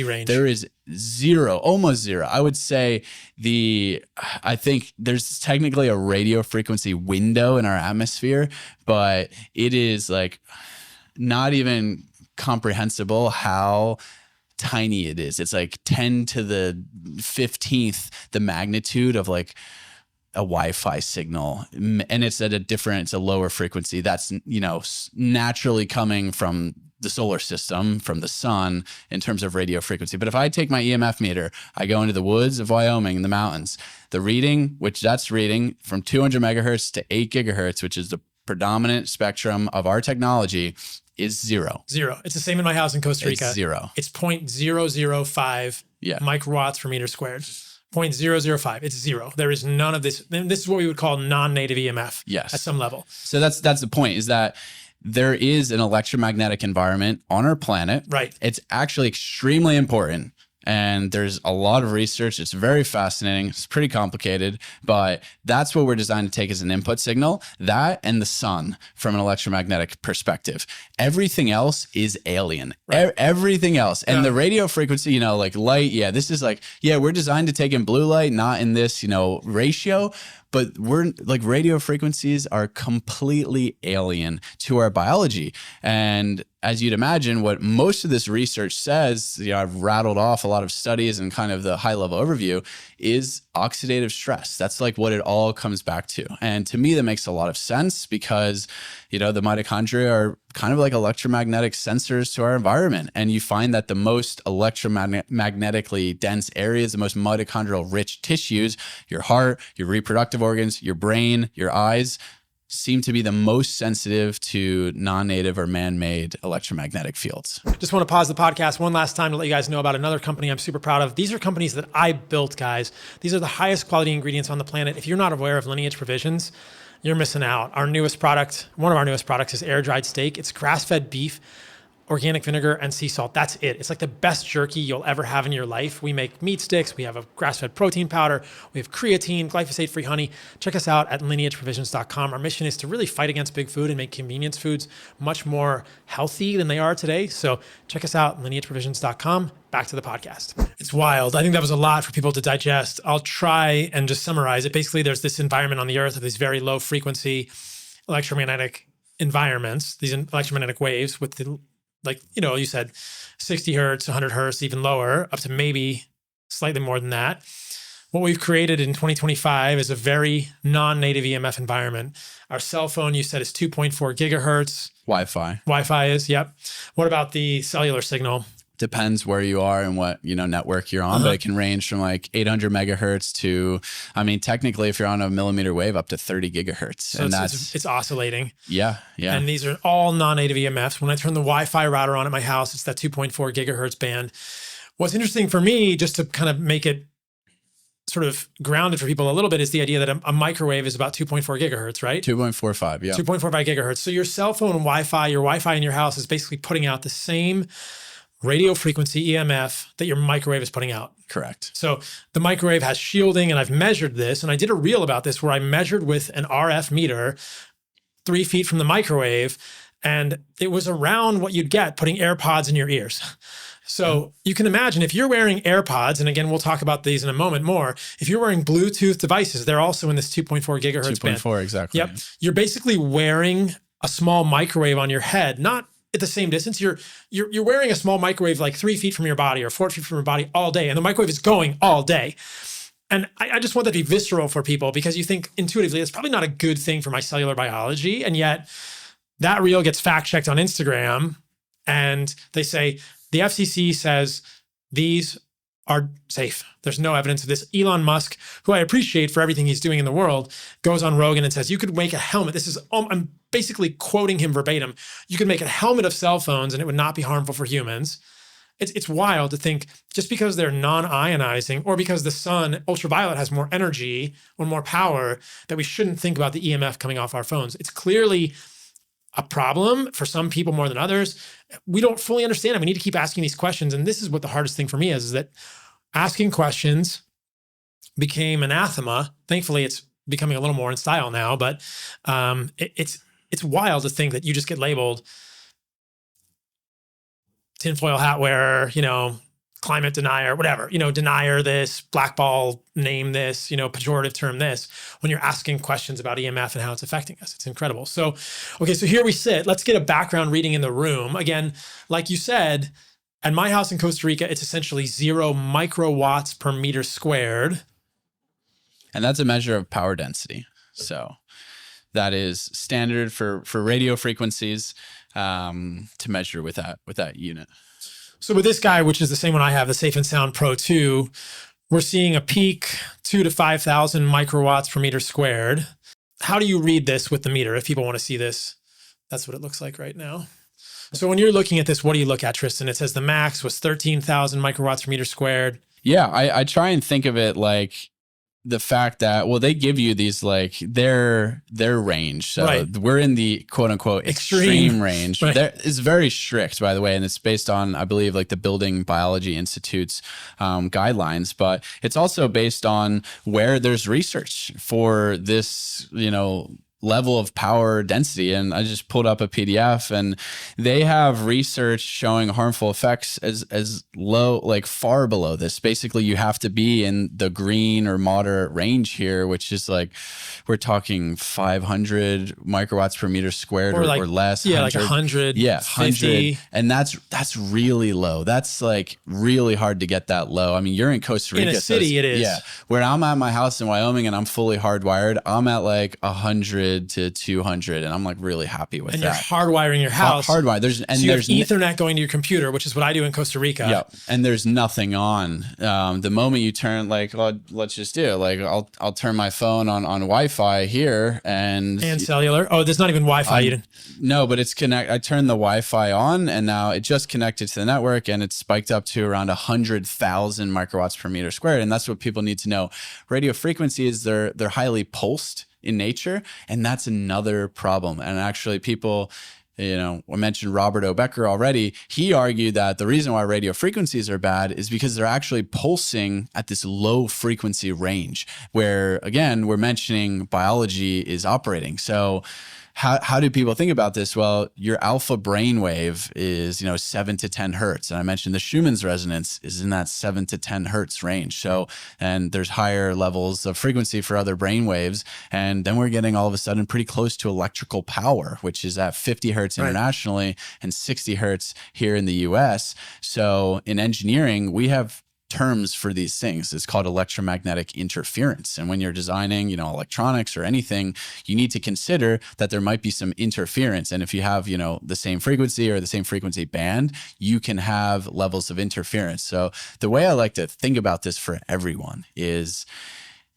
range. There is zero, almost zero. I would say I think there's technically a radio frequency window in our atmosphere, but it is like not even comprehensible how tiny it is. It's like 10 to the 15th the magnitude of like a Wi-Fi signal, and it's a lower frequency that's naturally coming from the solar system, from the sun in terms of radio frequency. But if I take my EMF meter, I go into the woods of Wyoming in the mountains, the reading, which that's reading from 200 megahertz to 8 gigahertz, which is the predominant spectrum of our technology, is zero. Zero. It's the same in my house in Costa Rica. It's zero. It's 0.005 microwatts per meter squared. 0.005. It's zero. There is none of this. This is what we would call non-native EMF. Yes. At some level. So that's the point, is that there is an electromagnetic environment on our planet. Right. It's actually extremely important. And there's a lot of research. It's very fascinating. It's pretty complicated, but that's what we're designed to take as an input signal, that and the sun from an electromagnetic perspective. Everything else is alien. Right. Everything else. And the radio frequency, like light, this is like, we're designed to take in blue light, not in this, ratio. But we're like, radio frequencies are completely alien to our biology. And as you'd imagine, what most of this research says, I've rattled off a lot of studies and kind of the high level overview, is oxidative stress. That's like what it all comes back to. And to me, that makes a lot of sense because, the mitochondria are kind of like electromagnetic sensors to our environment. And you find that the most electromagnetically dense areas, the most mitochondrial rich tissues, your heart, your reproductive organs, your brain, your eyes, seem to be the most sensitive to non-native or man-made electromagnetic fields. Just want to pause the podcast one last time to let you guys know about another company I'm super proud of. These are companies that I built, guys. These are the highest quality ingredients on the planet. If you're not aware of Lineage Provisions, you're missing out. One of our newest products is air-dried steak. It's grass-fed beef. organic vinegar, and sea salt. That's it. It's like the best jerky you'll ever have in your life. We make meat sticks. We have a grass-fed protein powder. We have creatine, glyphosate-free honey. Check us out at lineageprovisions.com. Our mission is to really fight against big food and make convenience foods much more healthy than they are today. So check us out, lineageprovisions.com. Back to the podcast. It's wild. I think that was a lot for people to digest. I'll try and just summarize it. Basically, there's this environment on the earth of these very low frequency electromagnetic environments, these electromagnetic waves with the, like, you said 60 hertz, 100 hertz, even lower, up to maybe slightly more than that. What we've created in 2025 is a very non-native EMF environment. Our cell phone, you said, is 2.4 gigahertz. Wi-Fi is, yep. What about the cellular signal? Depends where you are and what network you're on, but it can range from like 800 megahertz to, technically, if you're on a millimeter wave, up to 30 gigahertz. So and it's oscillating. Yeah. And these are all non-native EMFs. When I turn the Wi-Fi router on at my house, it's that 2.4 gigahertz band. What's interesting for me, just to kind of make it sort of grounded for people a little bit, is the idea that a microwave is about 2.4 gigahertz, right? 2.45, yeah. 2.45 gigahertz. So your cell phone Wi-Fi, your Wi-Fi in your house is basically putting out the same radio frequency EMF that your microwave is putting out. Correct. So the microwave has shielding, and I've measured this, and I did a reel about this where I measured with an RF meter 3 feet from the microwave, and it was around what you'd get putting AirPods in your ears. So you can imagine if you're wearing AirPods, and again, we'll talk about these in a moment more, if you're wearing Bluetooth devices, they're also in this 2.4 gigahertz band. 2.4, exactly. Yep. You're basically wearing a small microwave on your head, not at the same distance. You're wearing a small microwave like 3 feet from your body or 4 feet from your body all day, and the microwave is going all day. And I just want that to be visceral for people, because you think intuitively it's probably not a good thing for my cellular biology. And yet that reel gets fact checked on Instagram, and they say the FCC says these are safe. There's no evidence of this. Elon Musk, who I appreciate for everything he's doing in the world, goes on Rogan and says, you could make a helmet. This is, I'm basically quoting him verbatim. You could make a helmet of cell phones and it would not be harmful for humans. It's wild to think just because they're non-ionizing, or because the sun, ultraviolet, has more energy or more power, that we shouldn't think about the EMF coming off our phones. It's clearly a problem for some people more than others. We don't fully understand it. We need to keep asking these questions. And this is what the hardest thing for me is that asking questions became anathema. Thankfully, it's becoming a little more in style now, but it's wild to think that you just get labeled tinfoil hat wearer, climate denier, whatever, denier this, blackball name this, pejorative term this, when you're asking questions about EMF and how it's affecting us. It's incredible. So, okay, so here we sit. Let's get a background reading in the room. Again, like you said, at my house in Costa Rica, it's essentially 0 microwatts per meter squared. And that's a measure of power density. So that is standard for radio frequencies to measure with that unit. So with this guy, which is the same one I have, the Safe and Sound Pro 2, we're seeing a peak 2,000 to 5,000 microwatts per meter squared. How do you read this with the meter? If people want to see this, that's what it looks like right now. So when you're looking at this, what do you look at, Tristan? It says the max was 13,000 microwatts per meter squared. Yeah, I try and think of it like the fact that, well, they give you these like their range. So right. We're in the quote unquote extreme range. Right. That is very strict, by the way. And it's based on, I believe, like the Building Biology Institute's guidelines, but it's also based on where there's research for this, level of power density. And I just pulled up a PDF, and they have research showing harmful effects as low, like far below this. Basically, you have to be in the green or moderate range here, which is like, we're talking 500 microwatts per meter squared or less. Yeah, 100, like 100. Yeah, 100. And that's really low. That's like really hard to get that low. I mean, you're in Costa Rica. In a city, it is. Yeah. Where I'm at my house in Wyoming and I'm fully hardwired, I'm at like 100 to 200, and I'm like really happy with and that. And you're hardwiring your house. Hardwired. There's Ethernet going to your computer, which is what I do in Costa Rica. Yeah, and there's nothing on. The moment you turn, like, let's just do it. Like, I'll turn my phone on Wi-Fi here, and cellular. Oh, there's not even Wi-Fi. No, but it's connect. I turned the Wi-Fi on, and now it just connected to the network, and it's spiked up to around 100,000 microwatts per meter squared. And that's what people need to know. Radio frequencies, they're highly pulsed in nature, and that's another problem. And actually, people I mentioned Robert O. Becker already. He argued that the reason why radio frequencies are bad is because they're actually pulsing at this low frequency range where, again, we're mentioning biology is operating. So how do people think about this? Well, your alpha brainwave is, 7 to 10 hertz. And I mentioned the Schumann's resonance is in that 7 to 10 hertz range. So, and there's higher levels of frequency for other brainwaves. And then we're getting all of a sudden pretty close to electrical power, which is at 50 hertz internationally and 60 hertz here in the US. So in engineering, we have terms for these things. It's called electromagnetic interference. And when you're designing, electronics or anything, you need to consider that there might be some interference. And if you have, the same frequency or the same frequency band, you can have levels of interference. So the way I like to think about this for everyone is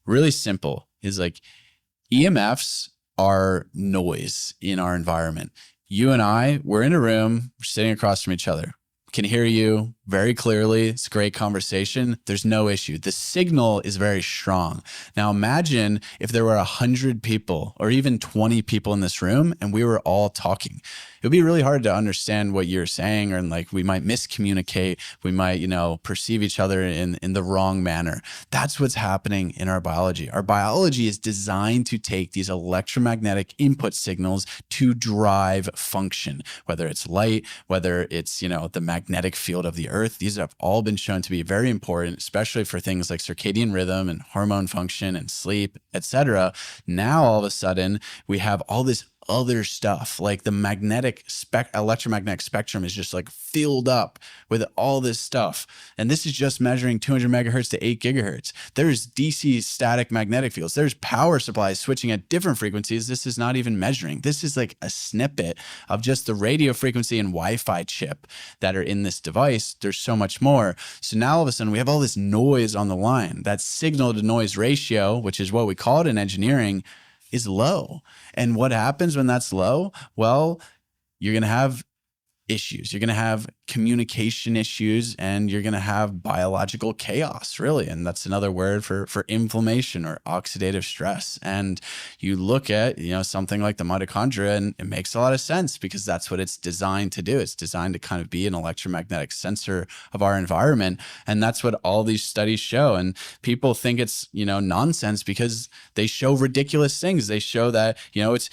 really simple, is like EMFs are noise in our environment. You and I, we're in a room, we're sitting across from each other. Can hear you very clearly. It's a great conversation. There's no issue. The signal is very strong. Now imagine if there were 100 people or even 20 people in this room and we were all talking. It would be really hard to understand what you're saying, or like we might miscommunicate. We might, perceive each other in the wrong manner. That's what's happening in our biology. Our biology is designed to take these electromagnetic input signals to drive function, whether it's light, whether it's, the magnetic field of the earth. These have all been shown to be very important, especially for things like circadian rhythm and hormone function and sleep, etc. Now, all of a sudden, we have all this other stuff, like the electromagnetic spectrum is just like filled up with all this stuff. And this is just measuring 200 megahertz to 8 gigahertz. There's DC static magnetic fields. There's power supplies switching at different frequencies. This is not even measuring. This is like a snippet of just the radio frequency and Wi-Fi chip that are in this device. There's so much more. So now all of a sudden we have all this noise on the line. That signal to noise ratio, which is what we call it in engineering, is low. And what happens when that's low? Well, you're going to have issues. You're going to have communication issues, and you're going to have biological chaos, really. And that's another word for inflammation or oxidative stress. And you look at, something like the mitochondria, and it makes a lot of sense because that's what it's designed to do. It's designed to kind of be an electromagnetic sensor of our environment. And that's what all these studies show. And people think it's, nonsense because they show ridiculous things. They show that, it's,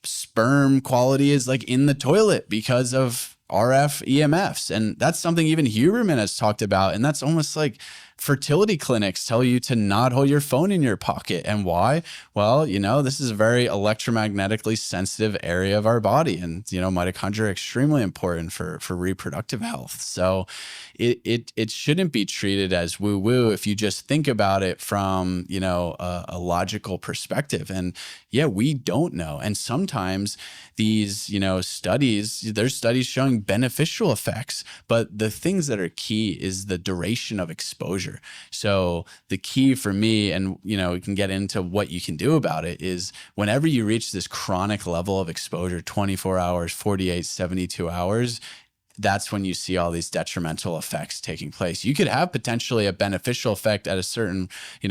sperm quality is like in the toilet because of RF EMFs. And that's something even Huberman has talked about. And that's almost like fertility clinics tell you to not hold your phone in your pocket. And why? Well, this is a very electromagnetically sensitive area of our body. And, mitochondria are extremely important for reproductive health. So it shouldn't be treated as woo-woo if you just think about it from, a logical perspective. And yeah, we don't know. And sometimes these, there's studies showing beneficial effects, but the things that are key is the duration of exposure. So the key for me, and we can get into what you can do about it, is whenever you reach this chronic level of exposure, 24 hours, 48, 72 hours, that's when you see all these detrimental effects taking place. You could have potentially a beneficial effect at a certain,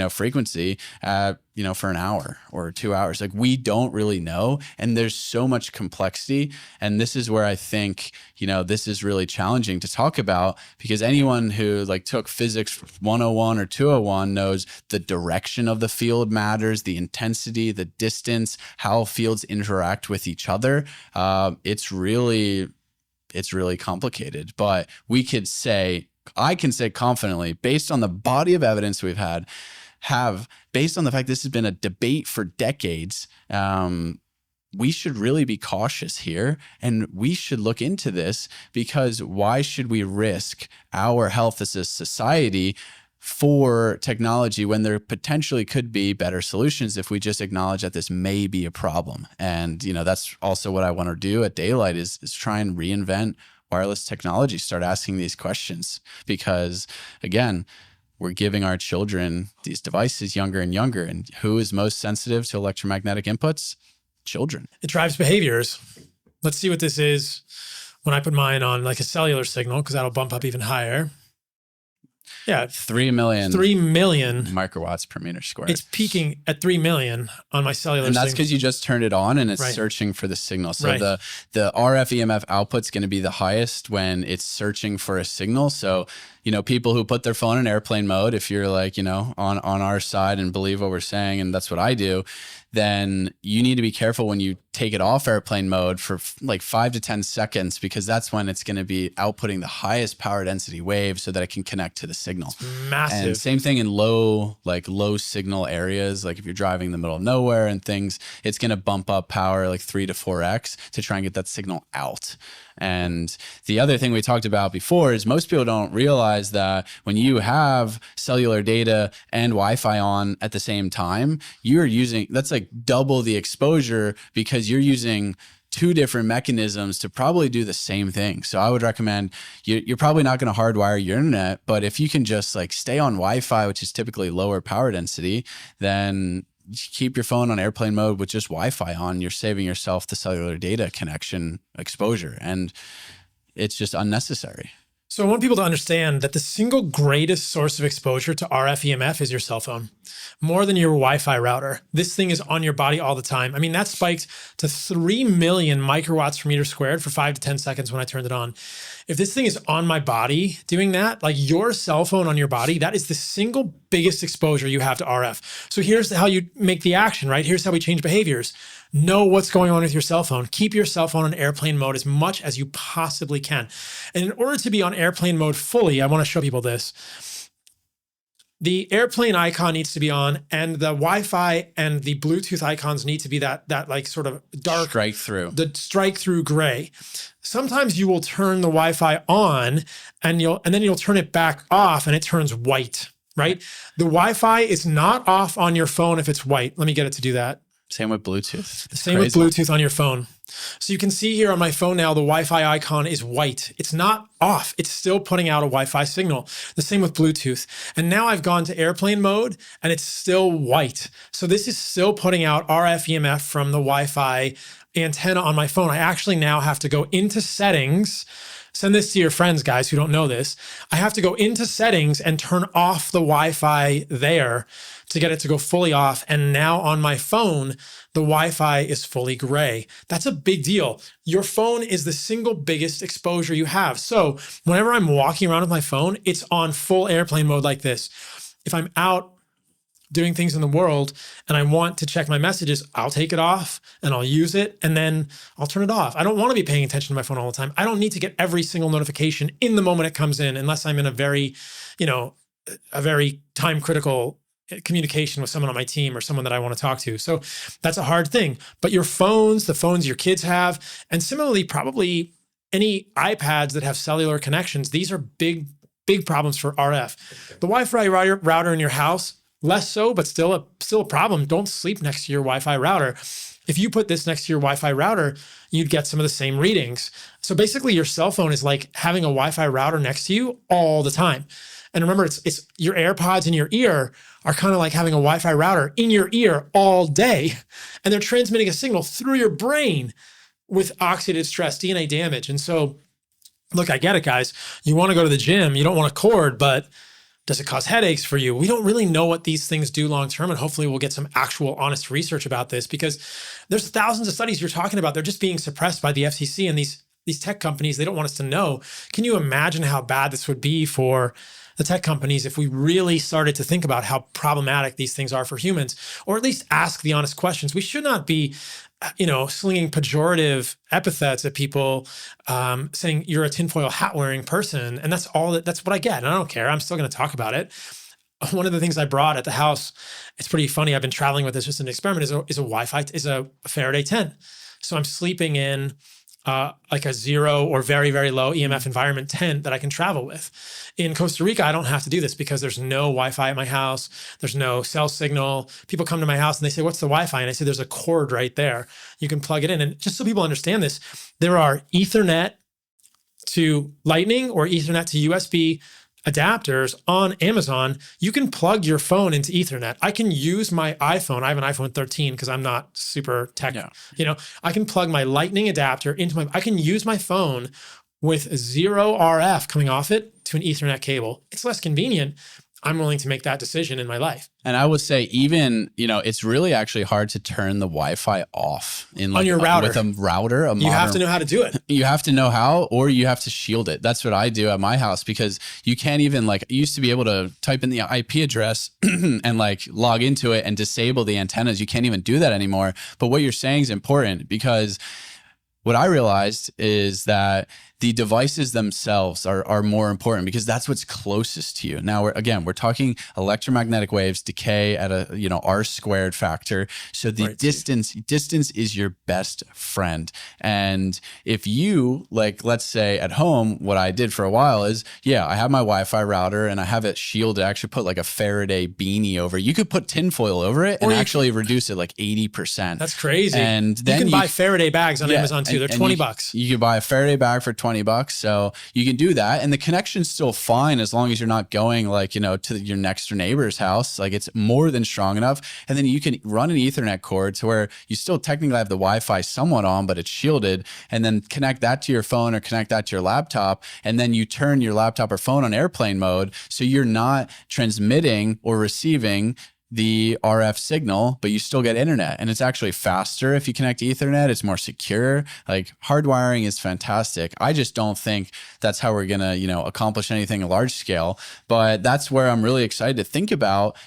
frequency, for an hour or 2 hours. Like, we don't really know. And there's so much complexity. And this is where I think, this is really challenging to talk about, because anyone who took physics 101 or 201 knows the direction of the field matters, the intensity, the distance, how fields interact with each other. It's really complicated, but I can say confidently, based on the body of evidence we've based on the fact this has been a debate for decades, we should really be cautious here, and we should look into this, because why should we risk our health as a society for technology when there potentially could be better solutions if we just acknowledge that this may be a problem? And, that's also what I want to do at Daylight is try and reinvent wireless technology, start asking these questions, because again, we're giving our children these devices younger and younger. And who is most sensitive to electromagnetic inputs? Children. It drives behaviors. Let's see what this is when I put mine on like a cellular signal, because that'll bump up even higher. Yeah. 3 million 3 million microwatts per meter squared. It's peaking at 3 million on my cellular. And that's because you just turned it on and it's Right. searching for the signal. So Right. the RF EMF output's going to be the highest when it's searching for a signal. So, you know, people who put their phone in airplane mode, if you're like, you know, on our side and believe what we're saying, and that's what I do, then you need to be careful when you take it off airplane mode for like 5 to 10 seconds, because that's when it's going to be outputting the highest power density wave so that it can connect to the signal. Massive. And same thing in low signal areas. Like if you're driving in the middle of nowhere and things, it's going to bump up power like 3 to 4x to try and get that signal out. And the other thing we talked about before is most people don't realize that when you have cellular data and Wi-Fi on at the same time, you're using, that's like double the exposure, because you're using 2 different mechanisms to probably do the same thing. So I would recommend, you're probably not going to hardwire your internet, but if you can just like stay on Wi-Fi, which is typically lower power density, then keep your phone on airplane mode with just Wi-Fi on. You're saving yourself the cellular data connection exposure, and it's just unnecessary. So I want people to understand that the single greatest source of exposure to RF EMF is your cell phone, more than your Wi-Fi router. This thing is on your body all the time. I mean, that spiked to 3 million microwatts per meter squared for 5 to 10 seconds when I turned it on. If this thing is on my body doing that, like your cell phone on your body, that is the single biggest exposure you have to RF. So here's how you make the action, right? Here's how we change behaviors. Know what's going on with your cell phone. Keep your cell phone on airplane mode as much as you possibly can. And in order to be on airplane mode fully, I want to show people this. The airplane icon needs to be on, and the Wi-Fi and the Bluetooth icons need to be that like sort of dark strike through, the strike through gray. Sometimes you will turn the Wi-Fi on and then you'll turn it back off and it turns white, right? The Wi-Fi is not off on your phone if it's white. Let me get it to do that. Same with Bluetooth. Same with Bluetooth on your phone. So you can see here on my phone now, the Wi-Fi icon is white. It's not off. It's still putting out a Wi-Fi signal. The same with Bluetooth. And now I've gone to airplane mode and it's still white. So this is still putting out RF EMF from the Wi-Fi antenna on my phone. I actually now have to go into settings. Send this to your friends, guys, who don't know this. I have to go into settings and turn off the Wi-Fi there to get it to go fully off. And now on my phone, the Wi-Fi is fully gray. That's a big deal. Your phone is the single biggest exposure you have. So whenever I'm walking around with my phone, it's on full airplane mode like this. If I'm out doing things in the world and I want to check my messages, I'll take it off and I'll use it and then I'll turn it off. I don't want to be paying attention to my phone all the time. I don't need to get every single notification in the moment it comes in, unless I'm in a very time critical communication with someone on my team or someone that I want to talk to. So that's a hard thing. But your phones, the phones your kids have, and similarly, probably any iPads that have cellular connections, these are big problems for RF. The Wi-Fi router in your house, less so, but still a problem. Don't sleep next to your Wi-Fi router. If you put this next to your Wi-Fi router, you'd get some of the same readings. So basically your cell phone is like having a Wi-Fi router next to you all the time. And remember, it's your AirPods in your ear are kind of like having a Wi-Fi router in your ear all day. And they're transmitting a signal through your brain with oxidative stress, DNA damage. And so, look, I get it, guys. You want to go to the gym, you don't want a cord, but does it cause headaches for you? We don't really know what these things do long-term, and hopefully we'll get some actual honest research about this, because there's thousands of studies you're talking about. They're just being suppressed by the FCC and these tech companies. They don't want us to know. Can you imagine how bad this would be for the tech companies if we really started to think about how problematic these things are for humans, or at least ask the honest questions? We should not be slinging pejorative epithets at people, saying you're a tinfoil hat wearing person. And that's what I get. And I don't care. I'm still going to talk about it. One of the things I brought at the house, it's pretty funny. I've been traveling with this, just an experiment, is a Faraday tent. So I'm sleeping in like a zero or very, very low EMF environment tent that I can travel with. In Costa Rica, I don't have to do this because there's no Wi-Fi at my house. There's no cell signal. People come to my house and they say, "What's the Wi-Fi?" And I say, "There's a cord right there. You can plug it in." And just so people understand this, there are Ethernet to Lightning or Ethernet to USB adapters on Amazon. You can plug your phone into Ethernet. I can use my iPhone. I have an iPhone 13 because I'm not super tech. Yeah. I can plug my Lightning adapter into I can use my phone with zero RF coming off it to an Ethernet cable. It's less convenient. I'm willing to make that decision in my life. And I would say even, it's really actually hard to turn the Wi-Fi off on your router. With a router. You have to know how to do it. You have to know how, or you have to shield it. That's what I do at my house, because you can't even you used to be able to type in the IP address and log into it and disable the antennas. You can't even do that anymore. But what you're saying is important, because what I realized is that the devices themselves are more important, because that's what's closest to you. Now, we're talking electromagnetic waves decay at a R squared factor. So the distance is your best friend. And if you let's say at home, what I did for a while is, I have my Wi-Fi router and I have it shielded. I actually put a Faraday beanie over it. You could put tinfoil over it and actually reduce it 80%. That's crazy. And then you can buy Faraday bags on Amazon too. They're $20. You could buy a Faraday bag for $20. So you can do that. And the connection's still fine as long as you're not going to your next door neighbor's house. It's more than strong enough. And then you can run an Ethernet cord to where you still technically have the Wi-Fi somewhat on, but it's shielded, and then connect that to your phone or connect that to your laptop. And then you turn your laptop or phone on airplane mode. So you're not transmitting or receiving the RF signal, but you still get internet, and it's actually faster if you connect to Ethernet. It's more secure. Hardwiring is fantastic. I just don't think that's how we're gonna, accomplish anything large scale. But that's where I'm really excited to think about,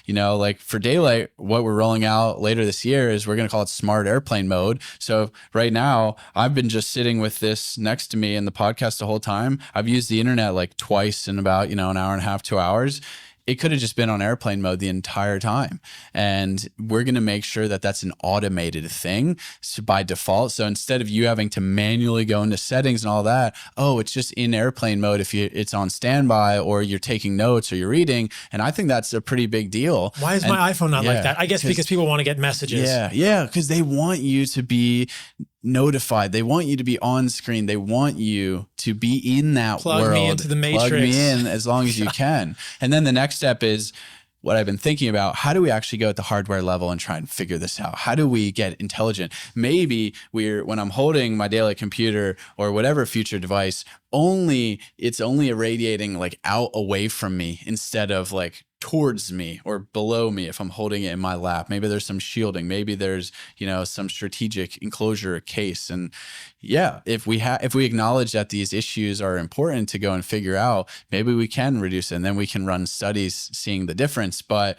for daylight, what we're rolling out later this year is we're gonna call it smart airplane mode. So right now, I've been just sitting with this next to me in the podcast the whole time. I've used the internet twice in about, an hour and a half, 2 hours. It could have just been on airplane mode the entire time. And we're going to make sure that that's an automated thing by default. So instead of you having to manually go into settings and all that, it's just in airplane mode if it's on standby or you're taking notes or you're reading. And I think that's a pretty big deal. Why is my iPhone not like that? I guess because people want to get messages. Yeah, because they want you to be notified. They want you to be on screen. They want you to be in that world. Plug me into the matrix. Plug me in as long as you can. And then the next step is what I've been thinking about. How do we actually go at the hardware level and try and figure this out? How do we get intelligent? Maybe when I'm holding my daily computer or whatever future device, it's only irradiating out away from me instead of towards me or below me if I'm holding it in my lap. Maybe there's some shielding. Maybe there's, some strategic enclosure or case. And if we acknowledge that these issues are important to go and figure out, maybe we can reduce it, and then we can run studies seeing the difference. But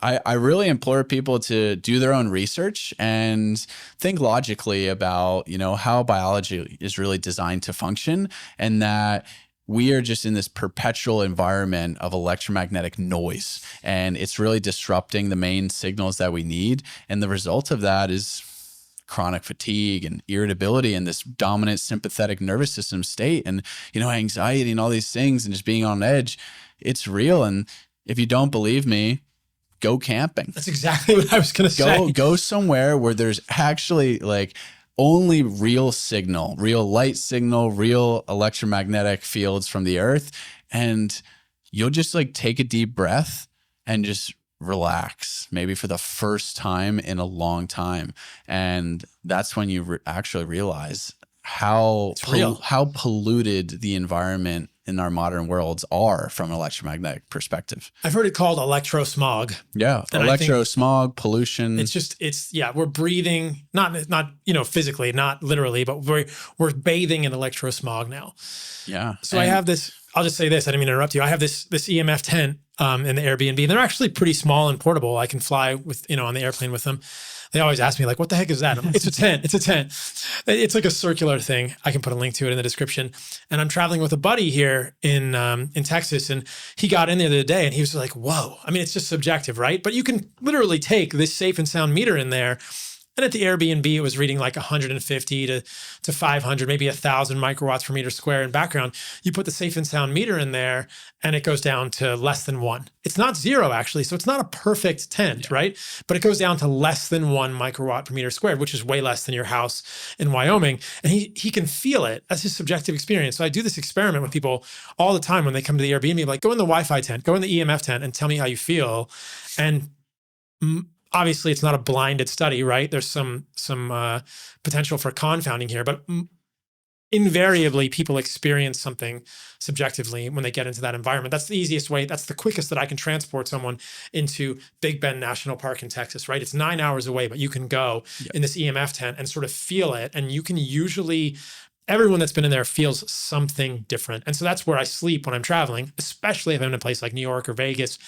I really implore people to do their own research and think logically about, how biology is really designed to function, and that we are just in this perpetual environment of electromagnetic noise, and it's really disrupting the main signals that we need. And the result of that is chronic fatigue and irritability and this dominant sympathetic nervous system state and, anxiety and all these things, and just being on edge. It's real. And if you don't believe me, go camping. That's exactly what I was going to say. Go somewhere where there's actually only real signal, real light signal, real electromagnetic fields from the earth. And you'll just take a deep breath and just relax, maybe for the first time in a long time. And that's when you actually realize how polluted the environment in our modern worlds are from an electromagnetic perspective. I've heard it called electrosmog. Yeah, electrosmog, pollution. We're breathing, not physically, not literally, but we're bathing in electrosmog now. Yeah. So I have this, I'll just say this, I didn't mean to interrupt you. I have this EMF tent in the Airbnb, and they're actually pretty small and portable. I can fly with, on the airplane with them. They always ask me what the heck is that? I'm like, it's a tent. It's a tent. It's a circular thing. I can put a link to it in the description. And I'm traveling with a buddy here in Texas, and he got in there the other day and he was like, whoa. I mean, it's just subjective, right? But you can literally take this safe and sound meter in there. And at the Airbnb, it was reading 150 to 500, maybe 1,000 microwatts per meter square in background. You put the safe and sound meter in there, and it goes down to less than 1. It's not 0, actually, so it's not a perfect tent, right? But it goes down to less than 1 microwatt per meter squared, which is way less than your house in Wyoming. And he can feel it. That's his subjective experience. So I do this experiment with people all the time when they come to the Airbnb. I'm go in the Wi-Fi tent, go in the EMF tent, and tell me how you feel. And obviously, it's not a blinded study, right? There's some potential for confounding here, but invariably people experience something subjectively when they get into that environment. That's the easiest way. That's the quickest that I can transport someone into Big Bend National Park in Texas, right? It's 9 hours away, but you can go in this EMF tent and sort of feel it. And you can usually, everyone that's been in there feels something different. And so that's where I sleep when I'm traveling, especially if I'm in a place like New York or Vegas,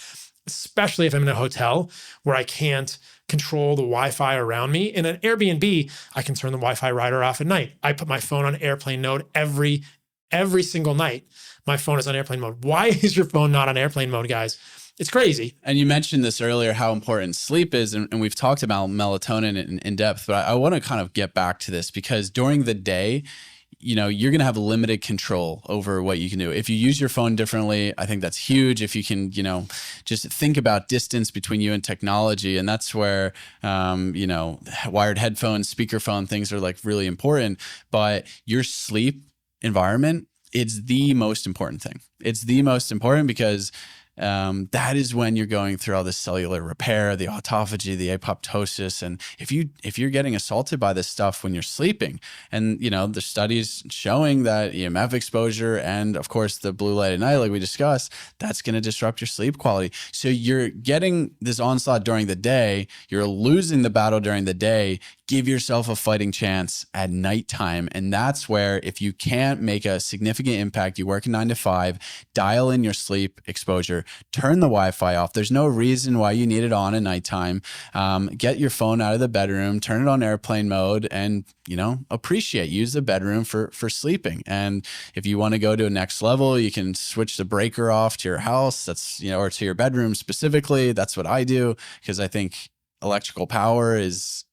especially if I'm in a hotel where I can't control the Wi-Fi around me. In an Airbnb, I can turn the Wi-Fi router off at night. I put my phone on airplane mode every single night. My phone is on airplane mode. Why is your phone not on airplane mode, guys? It's crazy. And you mentioned this earlier, how important sleep is. And we've talked about melatonin in depth, but I want to kind of get back to this because during the day, you're going to have limited control over what you can do. If you use your phone differently, I think that's huge. If you can, just think about distance between you and technology. And that's where, wired headphones, speakerphone, things are like really important. But your sleep environment, it's the most important thing. It's the most important because that is when you're going through all the cellular repair, the autophagy, the apoptosis. And if you're getting assaulted by this stuff when you're sleeping, and the studies showing that EMF exposure and of course the blue light at night, like we discussed, that's going to disrupt your sleep quality. So you're getting this onslaught during the day, you're losing the battle during the day. Give yourself a fighting chance at nighttime. And that's where, if you can't make a significant impact, you work a 9 to 5, dial in your sleep exposure, turn the Wi-Fi off. There's no reason why you need it on at nighttime. Get your phone out of the bedroom, turn it on airplane mode, and, use the bedroom for sleeping. And if you want to go to a next level, you can switch the breaker off to your house. That's, or to your bedroom specifically. That's what I do, because I think electrical power is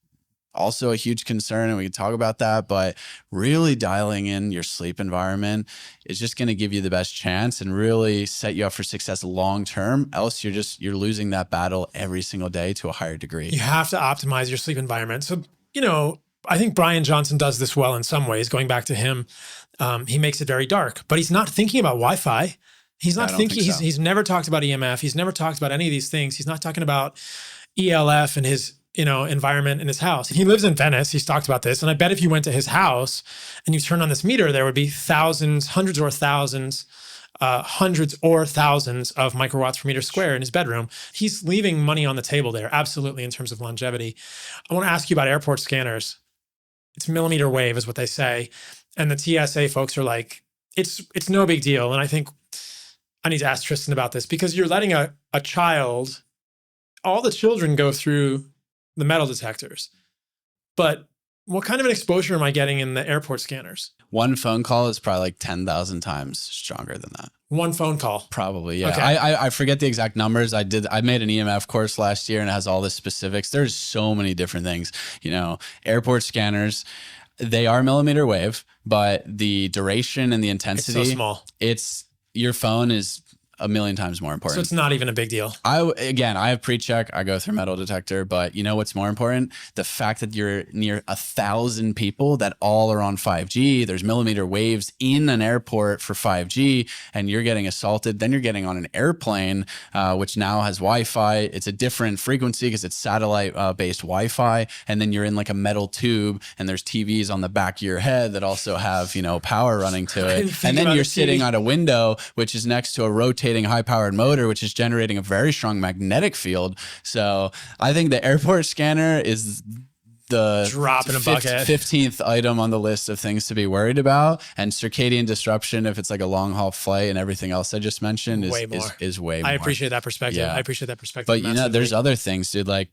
also a huge concern, and we can talk about that, but really dialing in your sleep environment is just going to give you the best chance and really set you up for success long term. Else you're losing that battle every single day to a higher degree. You have to optimize your sleep environment. So, I think Brian Johnson does this well in some ways. Going back to him, he makes it very dark, but he's not thinking about Wi-Fi. He's not thinking, he's never talked about EMF. He's never talked about any of these things. He's not talking about ELF and his environment in his house. He lives in Venice. He's talked about this. And I bet if you went to his house and you turned on this meter, there would be hundreds or thousands of microwatts per meter square in his bedroom. He's leaving money on the table there, absolutely, in terms of longevity. I want to ask you about airport scanners. It's millimeter wave is what they say. And the TSA folks are like, it's no big deal. And I think I need to ask Tristan about this, because you're letting a child, all the children go through the metal detectors, but what kind of an exposure am I getting in the airport scanners? One phone call is probably like 10,000 times stronger than that. One phone call? Probably, yeah. Okay. I forget the exact numbers. I made an EMF course last year and it has all the specifics. There's so many different things. Airport scanners, they are millimeter wave, but the duration and the intensity, it's so small. Your phone is a million times more important. So it's not even a big deal. I have pre-check. I go through metal detector, but what's more important? The fact that you're near 1,000 people that all are on 5G. There's millimeter waves in an airport for 5G, and you're getting assaulted. Then you're getting on an airplane, which now has Wi-Fi. It's a different frequency because it's satellite-based Wi-Fi. And then you're in like a metal tube, and there's TVs on the back of your head that also have power running to it. And then you're sitting on a window, which is next to a rotating high-powered motor, which is generating a very strong magnetic field. So I think the airport scanner is the drop in a bucket. 15th item on the list of things to be worried about. And circadian disruption, if it's like a long-haul flight, and everything else I just mentioned is way more. I appreciate that perspective. Yeah. I appreciate that perspective. But there's other things, dude, like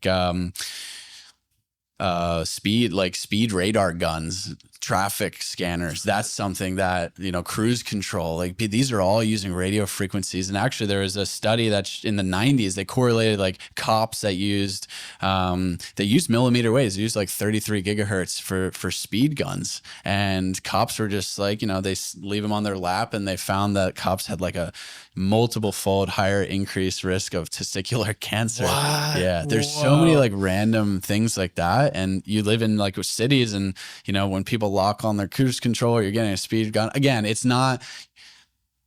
speed radar guns, traffic scanners. That's something that, cruise control, like these are all using radio frequencies. And actually there was a study that in the 90s, they correlated like cops that used millimeter waves. They used like 33 gigahertz for speed guns. And cops were just like, they leave them on their lap, and they found that cops had like a multiple fold higher increased risk of testicular cancer. What? Yeah. There's so many like random things like that. And you live in like cities, and when people lock on their cruise control, or you're getting a speed gun. Again, it's not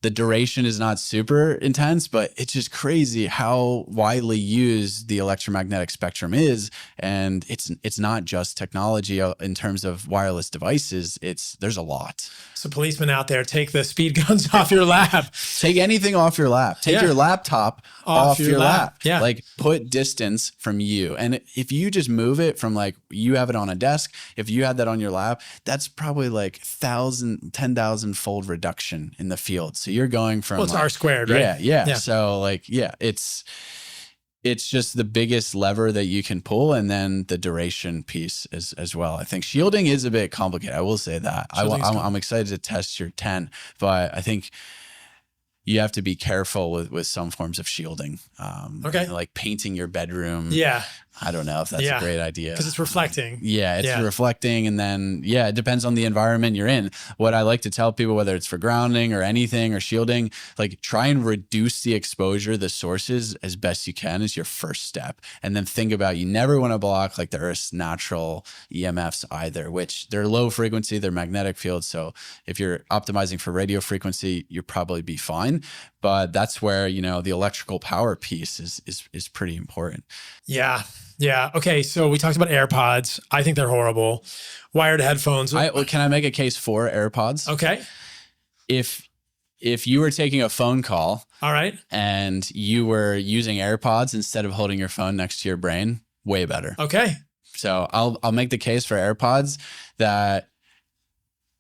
The duration is not super intense, but it's just crazy how widely used the electromagnetic spectrum is. And it's not just technology in terms of wireless devices. There's a lot. So policemen out there, take the speed guns off your lap. Take anything off your lap. Take your laptop off your lap. Yeah. Like put distance from you. And if you just move it from like, you have it on a desk, if you had that on your lap, that's probably like 10,000 fold reduction in the field. So you're going from, well, it's R squared, right? Yeah. So like, it's just the biggest lever that you can pull, and then the duration piece as well. I think shielding is a bit complicated. I will say that. I'm excited to test your 10, but I think you have to be careful with some forms of shielding. Okay. Like painting your bedroom. Yeah. I don't know if that's a great idea. Because it's reflecting. It's reflecting. And then, it depends on the environment you're in. What I like to tell people, whether it's for grounding or anything or shielding, like try and reduce the exposure, the sources as best you can is your first step. And then think about, you never want to block like the Earth's natural EMFs either, which they're low frequency, they're magnetic fields. So if you're optimizing for radio frequency, you'll probably be fine. But that's where, the electrical power piece is pretty important. Yeah. Yeah. Okay. So we talked about AirPods. I think they're horrible. Wired headphones. Can I make a case for AirPods? Okay. If you were taking a phone call, all right, and you were using AirPods instead of holding your phone next to your brain, way better. Okay. So I'll make the case for AirPods that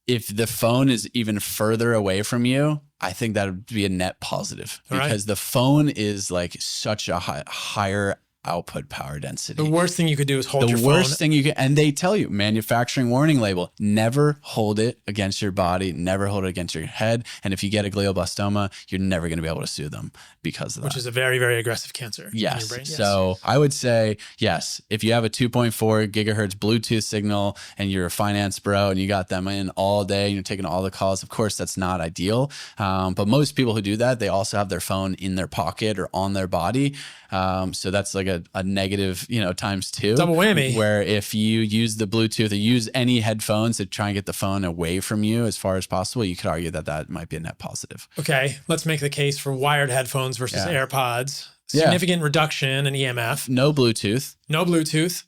if the phone is even further away from you, I think that would be a net positive, because the phone is like such a higher output power density. The worst thing you could do is hold your phone. The worst thing you can, and they tell you, manufacturing warning label, never hold it against your body, never hold it against your head. And if you get a glioblastoma, you're never going to be able to sue them because of that. Which is a very, very aggressive cancer. Yes. In your brain. Yes. So I would say, yes, if you have a 2.4 gigahertz Bluetooth signal and you're a finance bro and you got them in all day and you're taking all the calls, of course, that's not ideal. But most people who do that, they also have their phone in their pocket or on their body. So that's like a negative, times 2. Double whammy. Where if you use the Bluetooth or use any headphones to try and get the phone away from you as far as possible, you could argue that might be a net positive. Okay. Let's make the case for wired headphones versus AirPods. Significant reduction in EMF. No Bluetooth. No Bluetooth.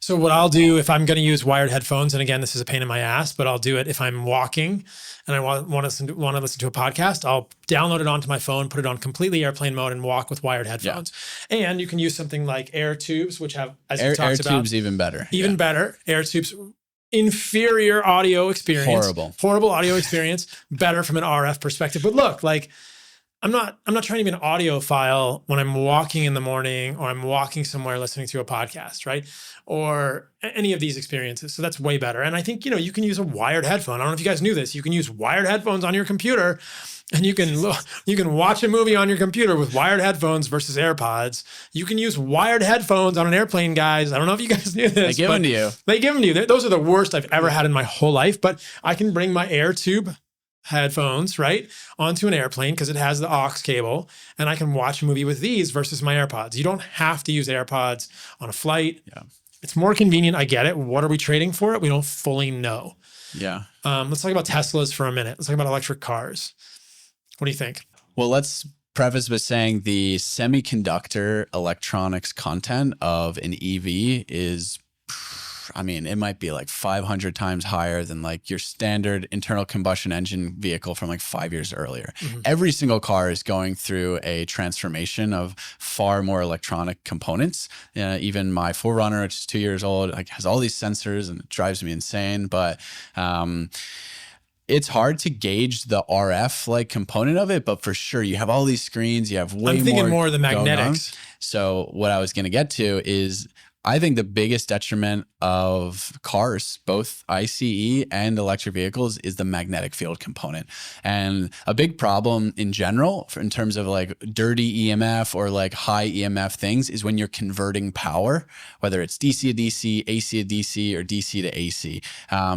So what I'll do if I'm going to use wired headphones, and again, this is a pain in my ass, but I'll do it if I'm walking and I want to listen to a podcast. I'll download it onto my phone, put it on completely airplane mode, and walk with wired headphones. Yeah. And you can use something like Air Tubes, which have, as you talked about, Air Tubes even better. Even better. Air Tubes. Inferior audio experience. Horrible audio experience. Better from an RF perspective. But look, like, I'm not trying to be an audiophile when I'm walking in the morning or I'm walking somewhere listening to a podcast, right? Or any of these experiences. So that's way better. And I think, you can use a wired headphone. I don't know if you guys knew this. You can use wired headphones on your computer, and you can watch a movie on your computer with wired headphones versus AirPods. You can use wired headphones on an airplane, guys. I don't know if you guys knew this. They give them to you. They give them to you. Those are the worst I've ever had in my whole life, but I can bring my Air Tube headphones, right, onto an airplane because it has the aux cable, and I can watch a movie with these versus my AirPods. You don't have to use AirPods on a flight. Yeah. It's more convenient. I get it. What are we trading for it? We don't fully know. Yeah. Let's talk about Teslas for a minute. Let's talk about electric cars. What do you think? Well, let's preface by saying the semiconductor electronics content of an EV is, it might be like 500 times higher than like your standard internal combustion engine vehicle from like 5 years earlier. Mm-hmm. Every single car is going through a transformation of far more electronic components. Even my 4Runner, which is 2 years old, like has all these sensors and it drives me insane. But it's hard to gauge the RF like component of it, but for sure you have all these screens, you have way more. I'm thinking more of the magnetics. So what I was going to get to is I think the biggest detriment of cars, both ICE and electric vehicles, is the magnetic field component. And a big problem in general, in terms of like dirty EMF or like high EMF things, is when you're converting power, whether it's DC to DC, AC to DC, or DC to AC,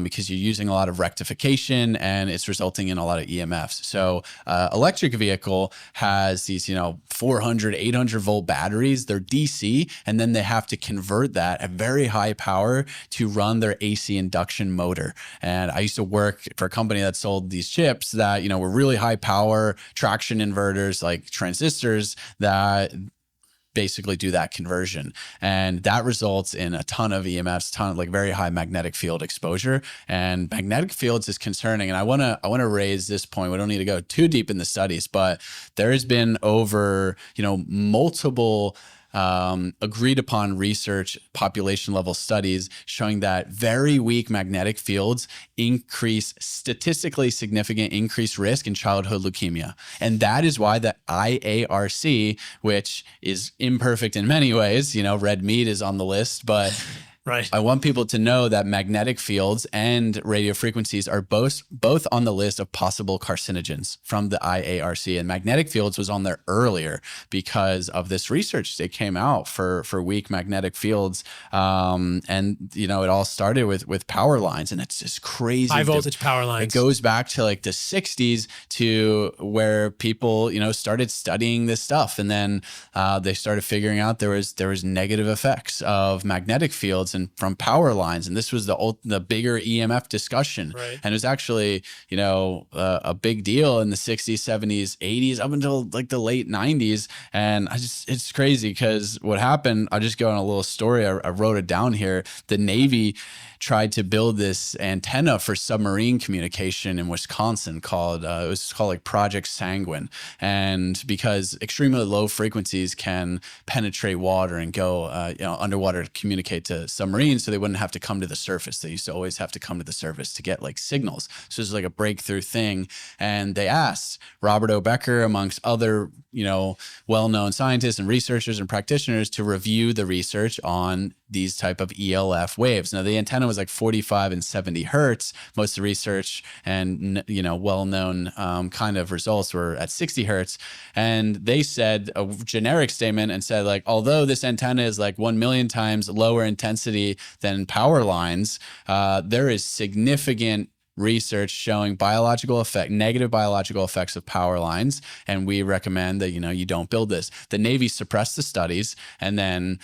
because you're using a lot of rectification and it's resulting in a lot of EMFs. So electric vehicle has these, 400, 800 volt batteries. They're DC, and then they have to convert convert that at very high power to run their AC induction motor. And I used to work for a company that sold these chips that, were really high power traction inverters, like transistors that basically do that conversion. And that results in a ton of EMFs, like very high magnetic field exposure. And magnetic fields is concerning. And I want to raise this point. We don't need to go too deep in the studies, but there has been over, multiple agreed upon research, population level studies showing that very weak magnetic fields increase statistically significant increased risk in childhood leukemia. And that is why the IARC, which is imperfect in many ways, red meat is on the list, but right. I want people to know that magnetic fields and radio frequencies are both on the list of possible carcinogens from the IARC. And magnetic fields was on there earlier because of this research that came out for weak magnetic fields. And it all started with power lines, and it's just crazy. High voltage power lines. It goes back to like the 60s to where people, started studying this stuff. And then they started figuring out there was negative effects of magnetic fields and from power lines. And this was the bigger EMF discussion. Right. And it was actually, a big deal in the 60s, 70s, 80s, up until like the late 90s. And it's crazy because what happened, I'll just go on a little story. I wrote it down here. The Navy tried to build this antenna for submarine communication in Wisconsin called like Project Sanguine. And because extremely low frequencies can penetrate water and go underwater to communicate to submarines, so they wouldn't have to come to the surface. They used to always have to come to the surface to get like signals. So it was like a breakthrough thing. And they asked Robert O. Becker, amongst other well-known scientists and researchers and practitioners, to review the research on these type of ELF waves. Now the antenna was like 45 and 70 hertz. Most of the research and well-known kind of results were at 60 hertz. And they said a generic statement and said, like, although this antenna is like 1 million times lower intensity than power lines, there is significant research showing negative biological effects of power lines. And we recommend that, you don't build this. The Navy suppressed the studies, and then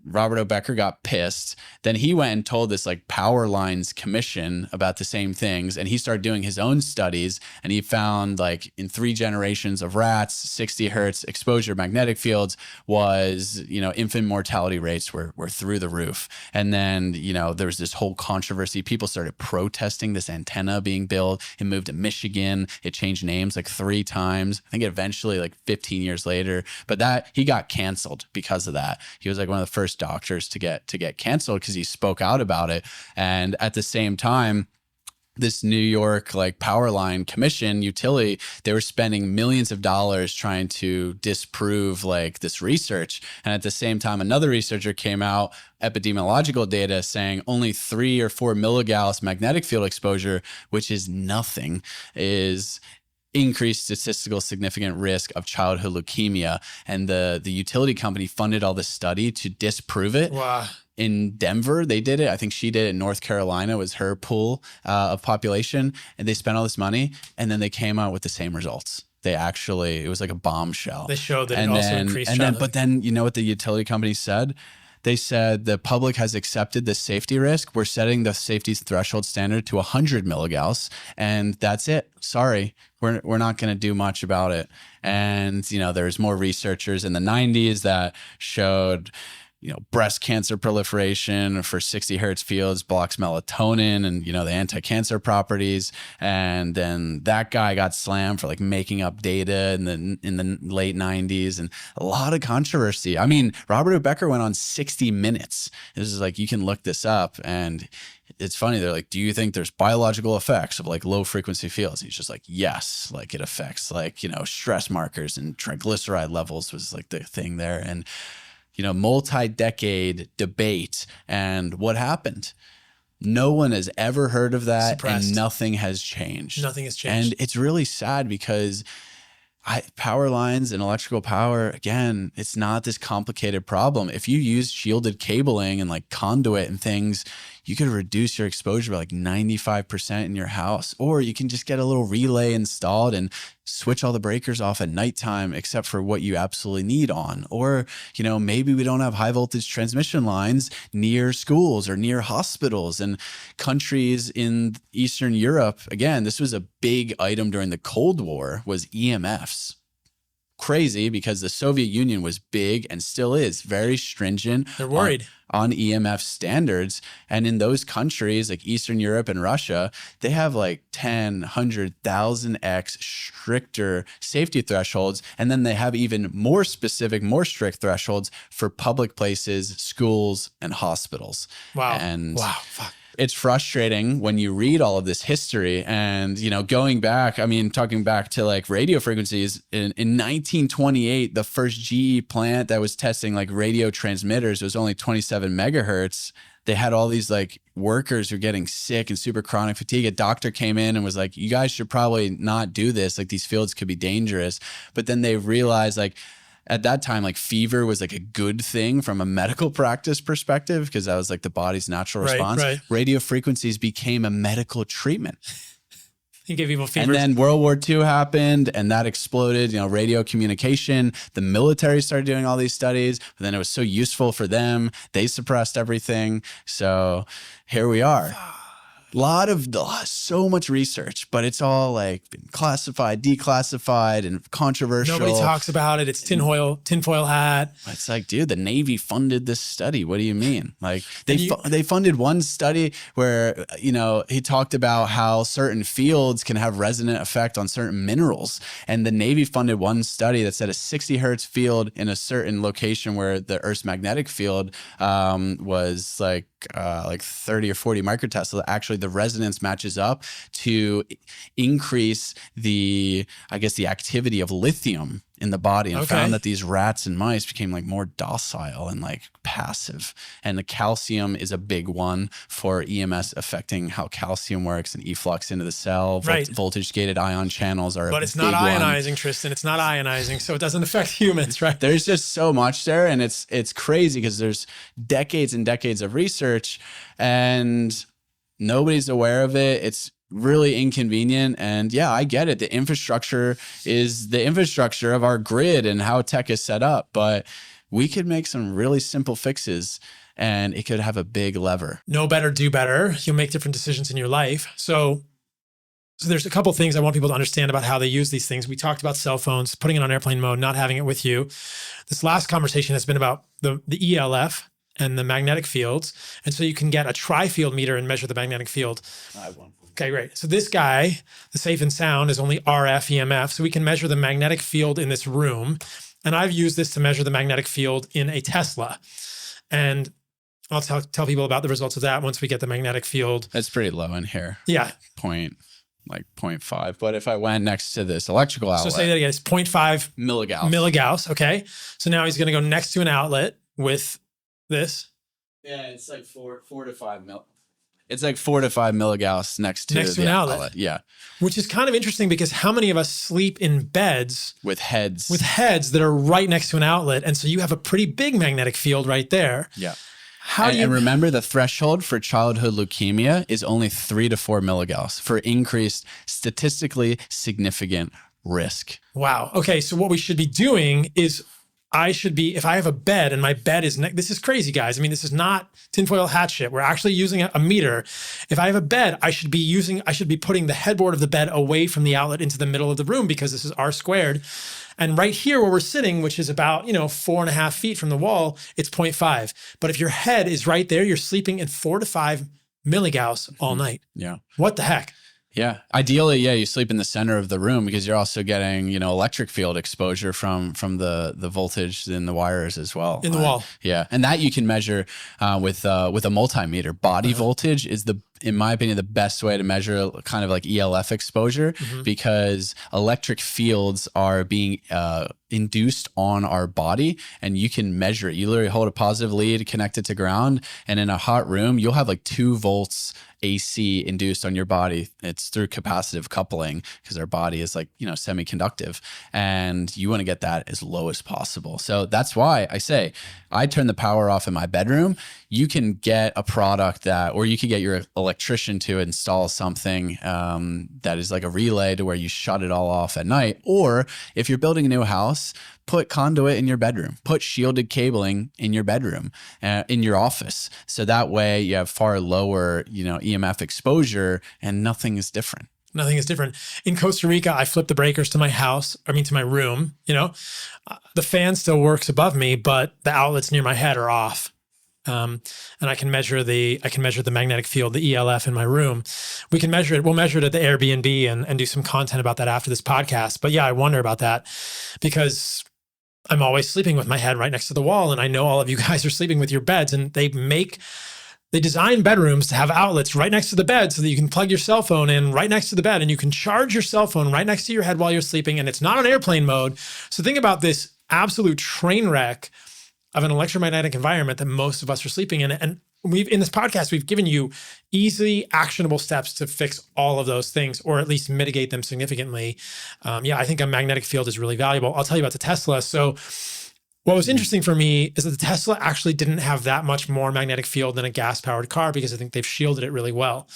Robert O. Becker got pissed. Then he went and told this like Power Lines Commission about the same things. And he started doing his own studies, and he found like in 3 generations of rats, 60 hertz exposure magnetic fields was, infant mortality rates were through the roof. And then, there was this whole controversy. People started protesting this antenna being built. It moved to Michigan. It changed names like 3 times. I think eventually like 15 years later, but he got canceled because of that. He was like one of the first doctors to get canceled because he spoke out about it. And at the same time, this New York like power line commission utility, they were spending millions of dollars trying to disprove like this research. And at the same time, another researcher came out, epidemiological data saying only 3 or 4 milligauss magnetic field exposure, which is nothing, is increased statistical significant risk of childhood leukemia. And the utility company funded all this study to disprove it. Wow. In Denver, they did it. I think she did it in North Carolina, was her pool of population. And they spent all this money, and then they came out with the same results. It was like a bombshell. They showed that it also increased. But then you know what the utility company said? They said the public has accepted the safety risk. We're setting the safety threshold standard to 100 milligauss, and that's it. Sorry, we're not going to do much about it. And there's more researchers in the 90s that showed breast cancer proliferation for 60 hertz fields blocks melatonin and, the anti-cancer properties. And then that guy got slammed for like making up data in the late 90s, and a lot of controversy. I mean, Robert O. Becker went on 60 Minutes. This is like, you can look this up, and it's funny. They're like, do you think there's biological effects of like low frequency fields? He's just like, yes, like it affects like, stress markers and triglyceride levels was like the thing there. And multi-decade debate. And what happened? No one has ever heard of that. Suppressed. And nothing has changed. Nothing has changed. And it's really sad because power lines and electrical power, again, it's not this complicated problem. If you use shielded cabling and like conduit and things, you could reduce your exposure by like 95% in your house, or you can just get a little relay installed and switch all the breakers off at nighttime except for what you absolutely need on. Or, maybe we don't have high voltage transmission lines near schools or near hospitals. And countries in Eastern Europe, again, this was a big item during the Cold War, was EMFs. Crazy, because the Soviet Union was big and still is very stringent. They're worried on EMF standards. And in those countries like Eastern Europe and Russia, they have like 10, 100,000x stricter safety thresholds. And then they have even more specific, more strict thresholds for public places, schools, and hospitals. Wow. And wow. Fuck. It's frustrating when you read all of this history and, going back, talking back to like radio frequencies in 1928, the first GE plant that was testing like radio transmitters was only 27 megahertz. They had all these like workers who were getting sick and super chronic fatigue. A doctor came in and was like, you guys should probably not do this. Like these fields could be dangerous. But then they realized like, at that time, like fever was like a good thing from a medical practice perspective because that was like the body's natural response. Right. Radio frequencies became a medical treatment. He gave people fevers. And then World War II happened and that exploded, radio communication. The military started doing all these studies, but then it was so useful for them. They suppressed everything. So here we are. So much research, but it's all like been classified, declassified, and controversial. Nobody talks about it. It's tinfoil hat. It's like, dude, the Navy funded this study. What do you mean? Like they funded one study where, he talked about how certain fields can have resonant effect on certain minerals. And the Navy funded one study that said a 60 hertz field in a certain location where the Earth's magnetic field was like 30 or 40 microtesla. Actually, the resonance matches up to increase the activity of lithium in the body, and found that these rats and mice became like more docile and like passive. And the calcium is a big one for EMS affecting how calcium works and efflux into the cell. Right. Voltage gated ion channels are but it's not ionizing, Tristan. It's not ionizing, so it doesn't affect humans, right? There's just so much there, and it's crazy because there's decades and decades of research and nobody's aware of it. It's really inconvenient. And yeah, I get it. The infrastructure is the infrastructure of our grid and how tech is set up, but we could make some really simple fixes and it could have a big lever. Know better, do better. You'll make different decisions in your life. So there's a couple of things I want people to understand about how they use these things. We talked about cell phones, putting it on airplane mode, not having it with you. This last conversation has been about the ELF and the magnetic fields. And so you can get a tri-field meter and measure the magnetic field. I have one. Okay, great. So this guy, the Safe and Sound, is only RF EMF. So we can measure the magnetic field in this room. And I've used this to measure the magnetic field in a Tesla. And I'll tell people about the results of that once we get the magnetic field. That's pretty low in here. Yeah. 0.5. But if I went next to this electrical outlet. So say that again, it's 0.5 milligauss. Okay. So now he's going to go next to an outlet with this. Yeah, it's like 4 to 5 mil. It's like 4 to 5 milligauss next to an outlet. Yeah. Which is kind of interesting because how many of us sleep in beds with heads that are right next to an outlet? And so you have a pretty big magnetic field right there. Yeah. And remember, the threshold for childhood leukemia is only 3 to 4 milligauss for increased statistically significant risk. Wow. Okay. So what we should be doing is if I have a bed and my bed is, this is crazy, guys. I mean, this is not tinfoil hat shit. We're actually using a meter. If I have a bed, I should be putting the headboard of the bed away from the outlet into the middle of the room because this is R squared. And right here where we're sitting, which is about, 4.5 feet from the wall, it's 0.5. But if your head is right there, you're sleeping in 4 to 5 milligauss all night. Yeah. What the heck? Yeah. Ideally, you sleep in the center of the room because you're also getting, electric field exposure from the voltage in the wires as well. In the wall. Yeah. And that you can measure with a multimeter. Body voltage is in my opinion, the best way to measure kind of like ELF exposure because electric fields are being induced on our body, and you can measure it. You literally hold a positive lead, connect it to ground, and in a hot room, you'll have like 2 volts AC induced on your body. It's through capacitive coupling because our body is like, semiconductive, and you want to get that as low as possible. So that's why I say I turn the power off in my bedroom. You can get a product that, or you could get your electrician to install something that is like a relay to where you shut it all off at night. Or if you're building a new house, put conduit in your bedroom, put shielded cabling in your bedroom, in your office. So that way you have far lower, EMF exposure, and nothing is different. Nothing is different. In Costa Rica, I flipped the breakers to my to my room, the fan still works above me, but the outlets near my head are off. And I can measure the magnetic field, the ELF in my room. We can measure it. We'll measure it at the Airbnb and do some content about that after this podcast. But yeah, I wonder about that because I'm always sleeping with my head right next to the wall. And I know all of you guys are sleeping with your beds, and they design bedrooms to have outlets right next to the bed so that you can plug your cell phone in right next to the bed, and you can charge your cell phone right next to your head while you're sleeping. And it's not on airplane mode. So think about this absolute train wreck of an electromagnetic environment that most of us are sleeping in. And in this podcast, we've given you easy, actionable steps to fix all of those things, or at least mitigate them significantly. I think a magnetic field is really valuable. I'll tell you about the Tesla. So what was interesting for me is that the Tesla actually didn't have that much more magnetic field than a gas-powered car, because I think they've shielded it really well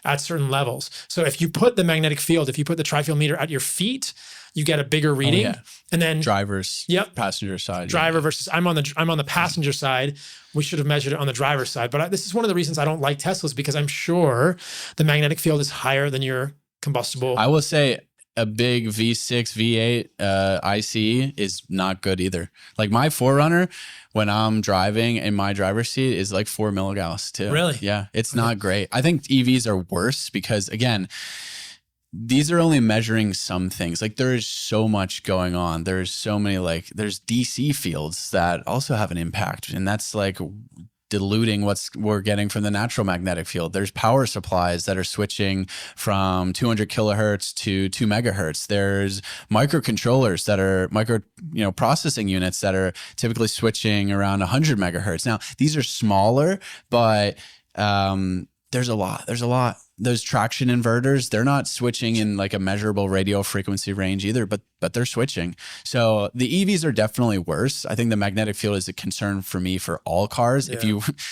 at certain levels. So if you put the magnetic field, if you put the tri-field meter at your feet, you get a bigger reading. And then drivers, passenger side. Driver versus I'm on the passenger side. We should have measured it on the driver's side. But this is one of the reasons I don't like Teslas, because I'm sure the magnetic field is higher than your combustible. I will say a big V6, V8 ICE is not good either. Like my 4Runner, when I'm driving in my driver's seat, is like 4 milligauss too. Really? Yeah, it's not great. I think EVs are worse because, again, these are only measuring some things. Like there's so much going on. There's so many, there's DC fields that also have an impact, and that's like diluting what we're getting from the natural magnetic field. There's power supplies that are switching from 200 kilohertz to 2 megahertz. There's microcontrollers that are processing units that are typically switching around 100 megahertz. Now, these are smaller, but there's a lot. Those traction inverters, they're not switching in like a measurable radio frequency range either, but they're switching. So the EVs are definitely worse. I think the magnetic field is a concern for me for all cars. Yeah.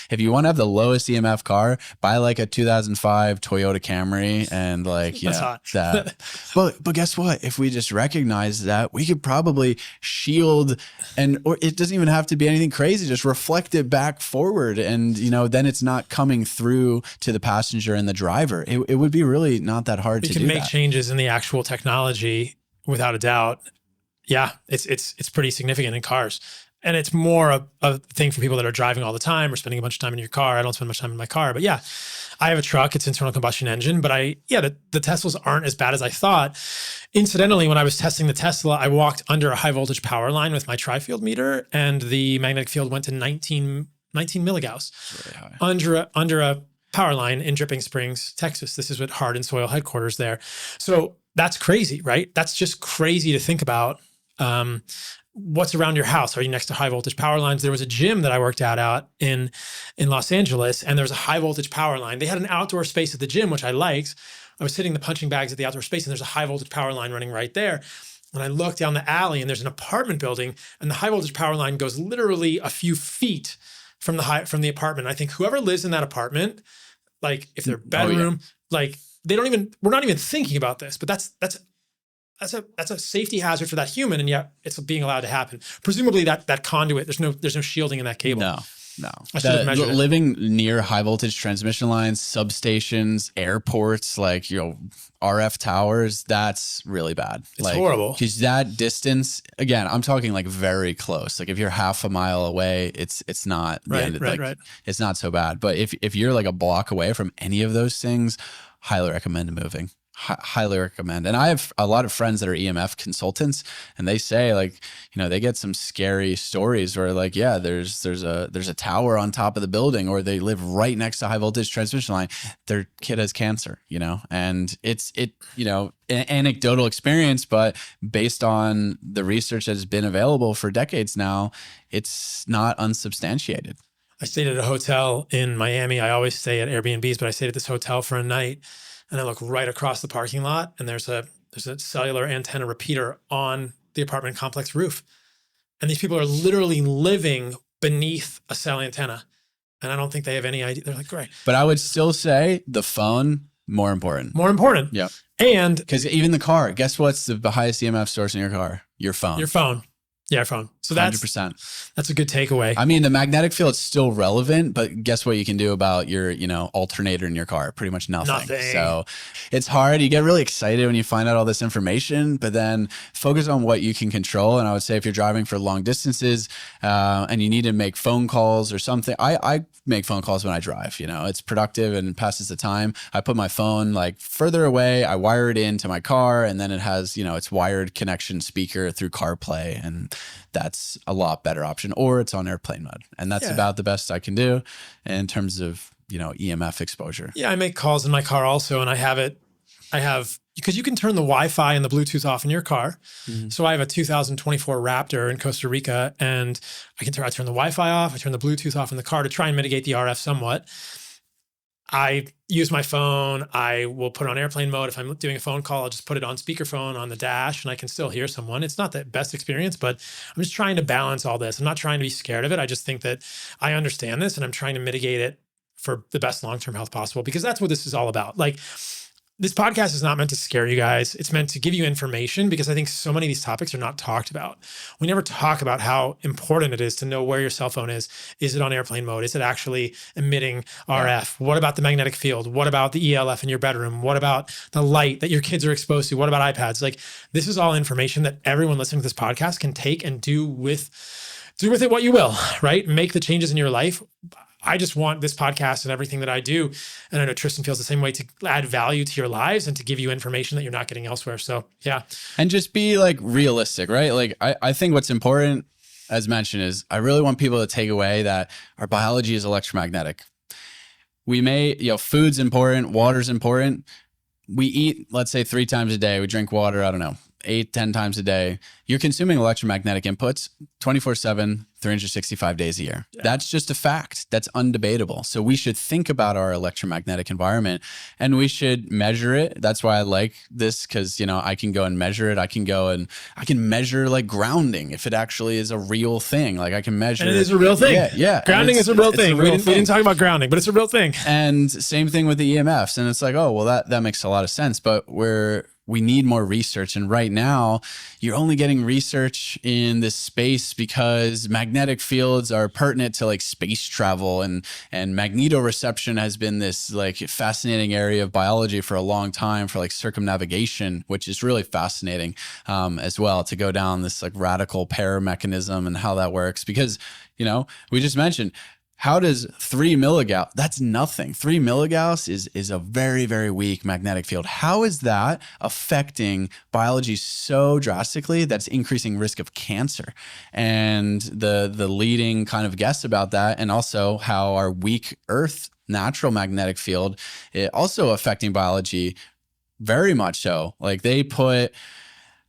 If you want to have the lowest EMF car, buy like a 2005 Toyota Camry and that. But guess what? If we just recognize that, we could probably shield, or it doesn't even have to be anything crazy, just reflect it back forward, and then it's not coming through to the passenger and the driver. It would be really not that hard to do that. You can make changes in the actual technology without a doubt. Yeah, it's pretty significant in cars. And it's more a thing for people that are driving all the time or spending a bunch of time in your car. I don't spend much time in my car, but yeah, I have a truck. It's internal combustion engine, but the Teslas aren't as bad as I thought. Incidentally, when I was testing the Tesla, I walked under a high voltage power line with my tri-field meter, and the magnetic field went to 19 milligauss. That's really high. Under a power line in Dripping Springs, Texas. This is at Hard and Soil headquarters there. So that's crazy, right? That's just crazy to think about. What's around your house? Are you next to high voltage power lines? There was a gym that I worked out in Los Angeles, and there was a high voltage power line. They had an outdoor space at the gym, which I liked. I was hitting the punching bags at the outdoor space, and there's a high voltage power line running right there. And I look down the alley, and there's an apartment building, and the high voltage power line goes literally a few feet from the apartment. I think whoever lives in that apartment, like if their bedroom, we're not even thinking about this, but that's a safety hazard for that human, and yet it's being allowed to happen. Presumably that conduit, there's no shielding in that cable. No. I should have measured it. Living near high voltage transmission lines, substations, airports, RF towers, that's really bad. It's horrible. Because that distance, again, I'm talking like very close. Like if you're half a mile away, it's not the end. Right. It's not so bad. But if you're like a block away from any of those things, highly recommend moving. highly recommend. And I have a lot of friends that are EMF consultants, and they say like, they get some scary stories where like, yeah, there's a tower on top of the building, or they live right next to high voltage transmission line. Their kid has cancer, and it's an anecdotal experience, but based on the research that has been available for decades now, it's not unsubstantiated. I stayed at a hotel in Miami. I always stay at Airbnbs, but I stayed at this hotel for a night, and I look right across the parking lot, and there's a cellular antenna repeater on the apartment complex roof. And these people are literally living beneath a cell antenna. And I don't think they have any idea. They're like, great. But I would still say the phone, more important. More important. Yeah. And because even the car, guess what's the highest EMF source in your car? Your phone. Your phone. Yeah, your phone. So 100%. That's a good takeaway. I mean, the magnetic field is still relevant, but guess what you can do about your, alternator in your car? Pretty much nothing. So it's hard. You get really excited when you find out all this information, but then focus on what you can control. And I would say if you're driving for long distances and you need to make phone calls or something, I make phone calls when I drive. It's productive and passes the time. I put my phone like further away. I wire it into my car, and then it has, its wired connection speaker through CarPlay, and that's a lot better option. Or it's on airplane mode, and that's about the best I can do in terms of EMF exposure. Yeah, I make calls in my car also, and I have because you can turn the Wi-Fi and the Bluetooth off in your car. Mm-hmm. So I have a 2024 Raptor in Costa Rica, and I turn the Wi-Fi off, I turn the Bluetooth off in the car to try and mitigate the RF somewhat. I use my phone. I will put it on airplane mode. If I'm doing a phone call, I'll just put it on speakerphone on the dash, and I can still hear someone. It's not the best experience, but I'm just trying to balance all this. I'm not trying to be scared of it. I just think that I understand this, and I'm trying to mitigate it for the best long-term health possible, because that's what this is all about. Like, this podcast is not meant to scare you guys. It's meant to give you information, because I think so many of these topics are not talked about. We never talk about how important it is to know where your cell phone is. Is it on airplane mode? Is it actually emitting RF? What about the magnetic field? What about the ELF in your bedroom? What about the light that your kids are exposed to? What about iPads? Like, this is all information that everyone listening to this podcast can take and do with it what you will, right? Make the changes in your life. I just want this podcast and everything that I do, and I know Tristan feels the same way, to add value to your lives and to give you information that you're not getting elsewhere. So yeah. And just be like realistic, right? Like I think what's important, as mentioned, is I really want people to take away that our biology is electromagnetic. We may, food's important, water's important. We eat, let's say 3 times a day. We drink water, 8, 10 times a day. You're consuming electromagnetic inputs 24/7, 365 days a year. Yeah. That's just a fact. That's undebatable. So we should think about our electromagnetic environment, and we should measure it. That's why I like this, because, I can go and measure it. I can measure like grounding, if it actually is a real thing. Like I can measure. And it is a real thing. Yeah. Grounding is a real thing. We didn't talk about grounding, but it's a real thing. And same thing with the EMFs. And it's like, oh, well, that makes a lot of sense, but we need more research. And right now, you're only getting research in this space because magnetic fields are pertinent to like space travel, and magnetoreception has been this like fascinating area of biology for a long time, for like circumnavigation, which is really fascinating as well, to go down this like radical pair mechanism and how that works. Because, we just mentioned, how does 3 milligauss, that's nothing. 3 milligauss is a very, very weak magnetic field. How is that affecting biology so drastically that's increasing risk of cancer? And the leading kind of guess about that, and also how our weak Earth natural magnetic field is also affecting biology very much so. Like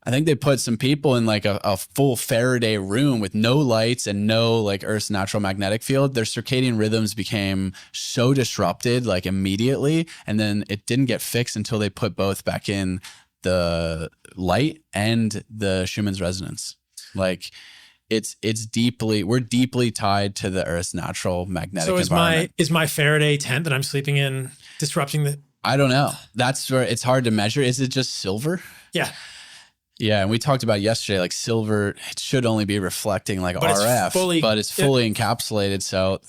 I think they put some people in like a full Faraday room with no lights and no like Earth's natural magnetic field. Their circadian rhythms became so disrupted like immediately. And then it didn't get fixed until they put both back in, the light and the Schumann's resonance. Like we're deeply tied to the Earth's natural magnetic environment. So is my Faraday tent that I'm sleeping in disrupting the? I don't know. That's where it's hard to measure. Is it just silver? Yeah. Yeah, and we talked about yesterday, like silver, it should only be reflecting like RF, but it's fully encapsulated. So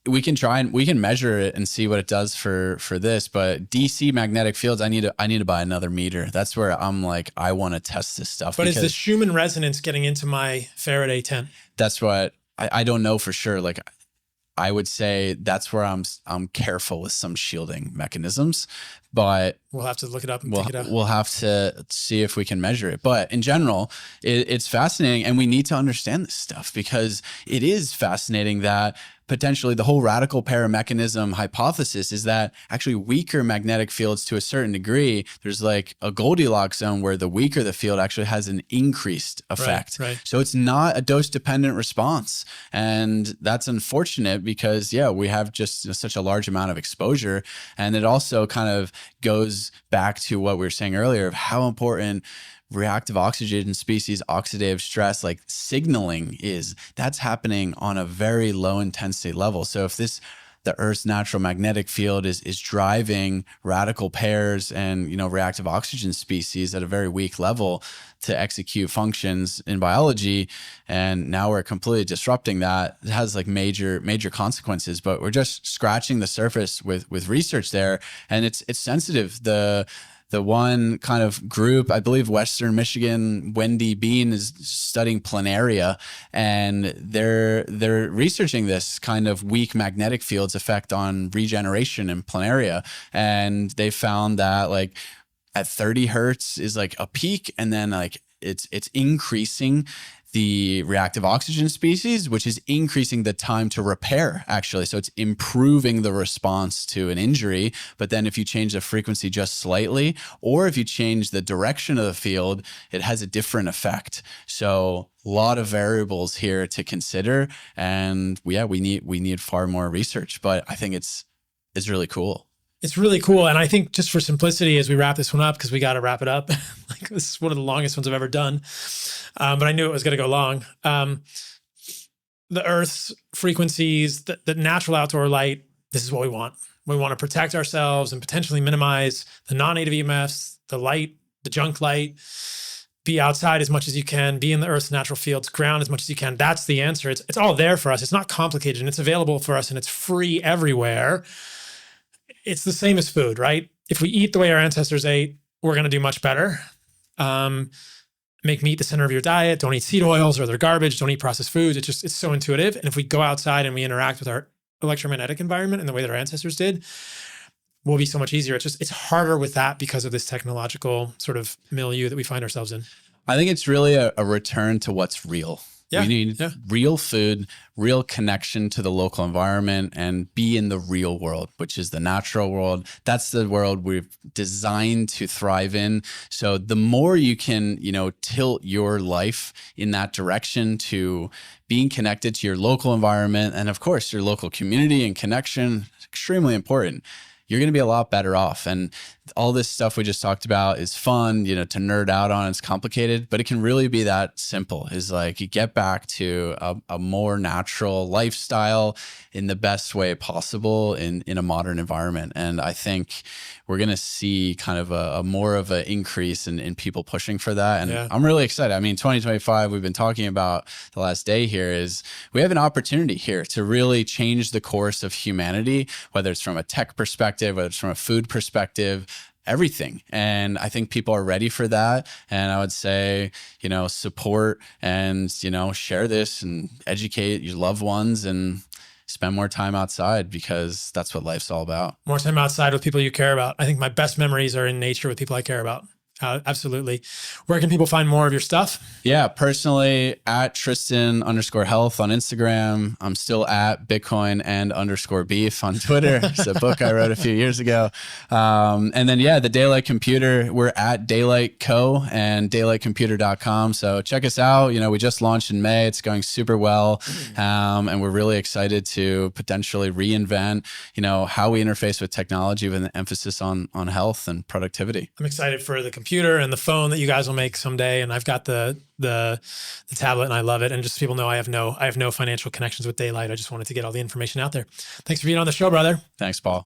we can measure it and see what it does for this. But DC magnetic fields, I need to buy another meter. That's where I'm like, I want to test this stuff. But is the Schumann resonance getting into my Faraday tent? That's what I don't know for sure. Like, I would say that's where I'm careful with some shielding mechanisms, but We'll have to look it up and take it out. We'll have to see if we can measure it. But in general, it's fascinating, and we need to understand this stuff because it is fascinating that potentially the whole radical pair mechanism hypothesis is that actually weaker magnetic fields to a certain degree, there's like a Goldilocks zone where the weaker the field actually has an increased effect. Right. So it's not a dose dependent response. And that's unfortunate because we have just such a large amount of exposure. And it also kind of goes back to what we were saying earlier of how important reactive oxygen species oxidative stress like signaling that's happening on a very low intensity level. So if the Earth's natural magnetic field is driving radical pairs and reactive oxygen species at a very weak level to execute functions in biology, and now we're completely disrupting that, it has like major consequences. But we're just scratching the surface with research there, and it's sensitive. The one kind of group, I believe Western Michigan, Wendy Bean is studying planaria, and they're researching this kind of weak magnetic field's effect on regeneration in planaria. And they found that like at 30 hertz is like a peak, and then like it's increasing the reactive oxygen species, which is increasing the time to repair, actually. So it's improving the response to an injury. But then if you change the frequency just slightly, or if you change the direction of the field, it has a different effect. So a lot of variables here to consider. And we need far more research, but I think it's really cool. It's really cool. And I think just for simplicity, as we wrap this one up, because we got to wrap it up, like this is one of the longest ones I've ever done. But I knew it was going to go long. The Earth's frequencies, the natural outdoor light, this is what we want. We want to protect ourselves and potentially minimize the non-native EMFs, the light, the junk light, be outside as much as you can, be in the Earth's natural fields, ground as much as you can. That's the answer. It's all there for us. It's not complicated, and it's available for us, and it's free everywhere. It's the same as food, right? If we eat the way our ancestors ate, we're going to do much better. Make meat the center of your diet. Don't eat seed oils or they're garbage. Don't eat processed foods. It's so intuitive. And if we go outside and we interact with our electromagnetic environment in the way that our ancestors did, we'll be so much easier. It's harder with that because of this technological sort of milieu that we find ourselves in. I think it's really a return to what's real. Yeah, we need real food, real connection to the local environment, and be in the real world, which is the natural world. That's the world we've designed to thrive in. So the more you can, tilt your life in that direction to being connected to your local environment, and of course, your local community and connection, extremely important. You're going to be a lot better off. And all this stuff we just talked about is fun, to nerd out on. It's complicated, but it can really be that simple. Is like you get back to a more natural lifestyle in the best way possible in a modern environment. And I think we're going to see kind of a more of an increase in people pushing for that. And I'm really excited. I mean, 2025, we've been talking about the last day here, is we have an opportunity here to really change the course of humanity, whether it's from a tech perspective, whether it's from a food perspective, everything. And I think people are ready for that. And I would say, support and, share this and educate your loved ones and spend more time outside, because that's what life's all about. More time outside with people you care about. I think my best memories are in nature with people I care about. Absolutely. Where can people find more of your stuff? Yeah, personally at Tristan_health on Instagram. I'm still at Bitcoin and _beef on Twitter. It's a book I wrote a few years ago. And then, the Daylight Computer, we're at Daylight Co. and daylightcomputer.com. So check us out. We just launched in May. It's going super well. And we're really excited to potentially reinvent, how we interface with technology with an emphasis on health and productivity. I'm excited for the computer and the phone that you guys will make someday. And I've got the tablet and I love it. And just so people know, I have no financial connections with Daylight. I just wanted to get all the information out there. Thanks for being on the show, brother. Thanks, Paul.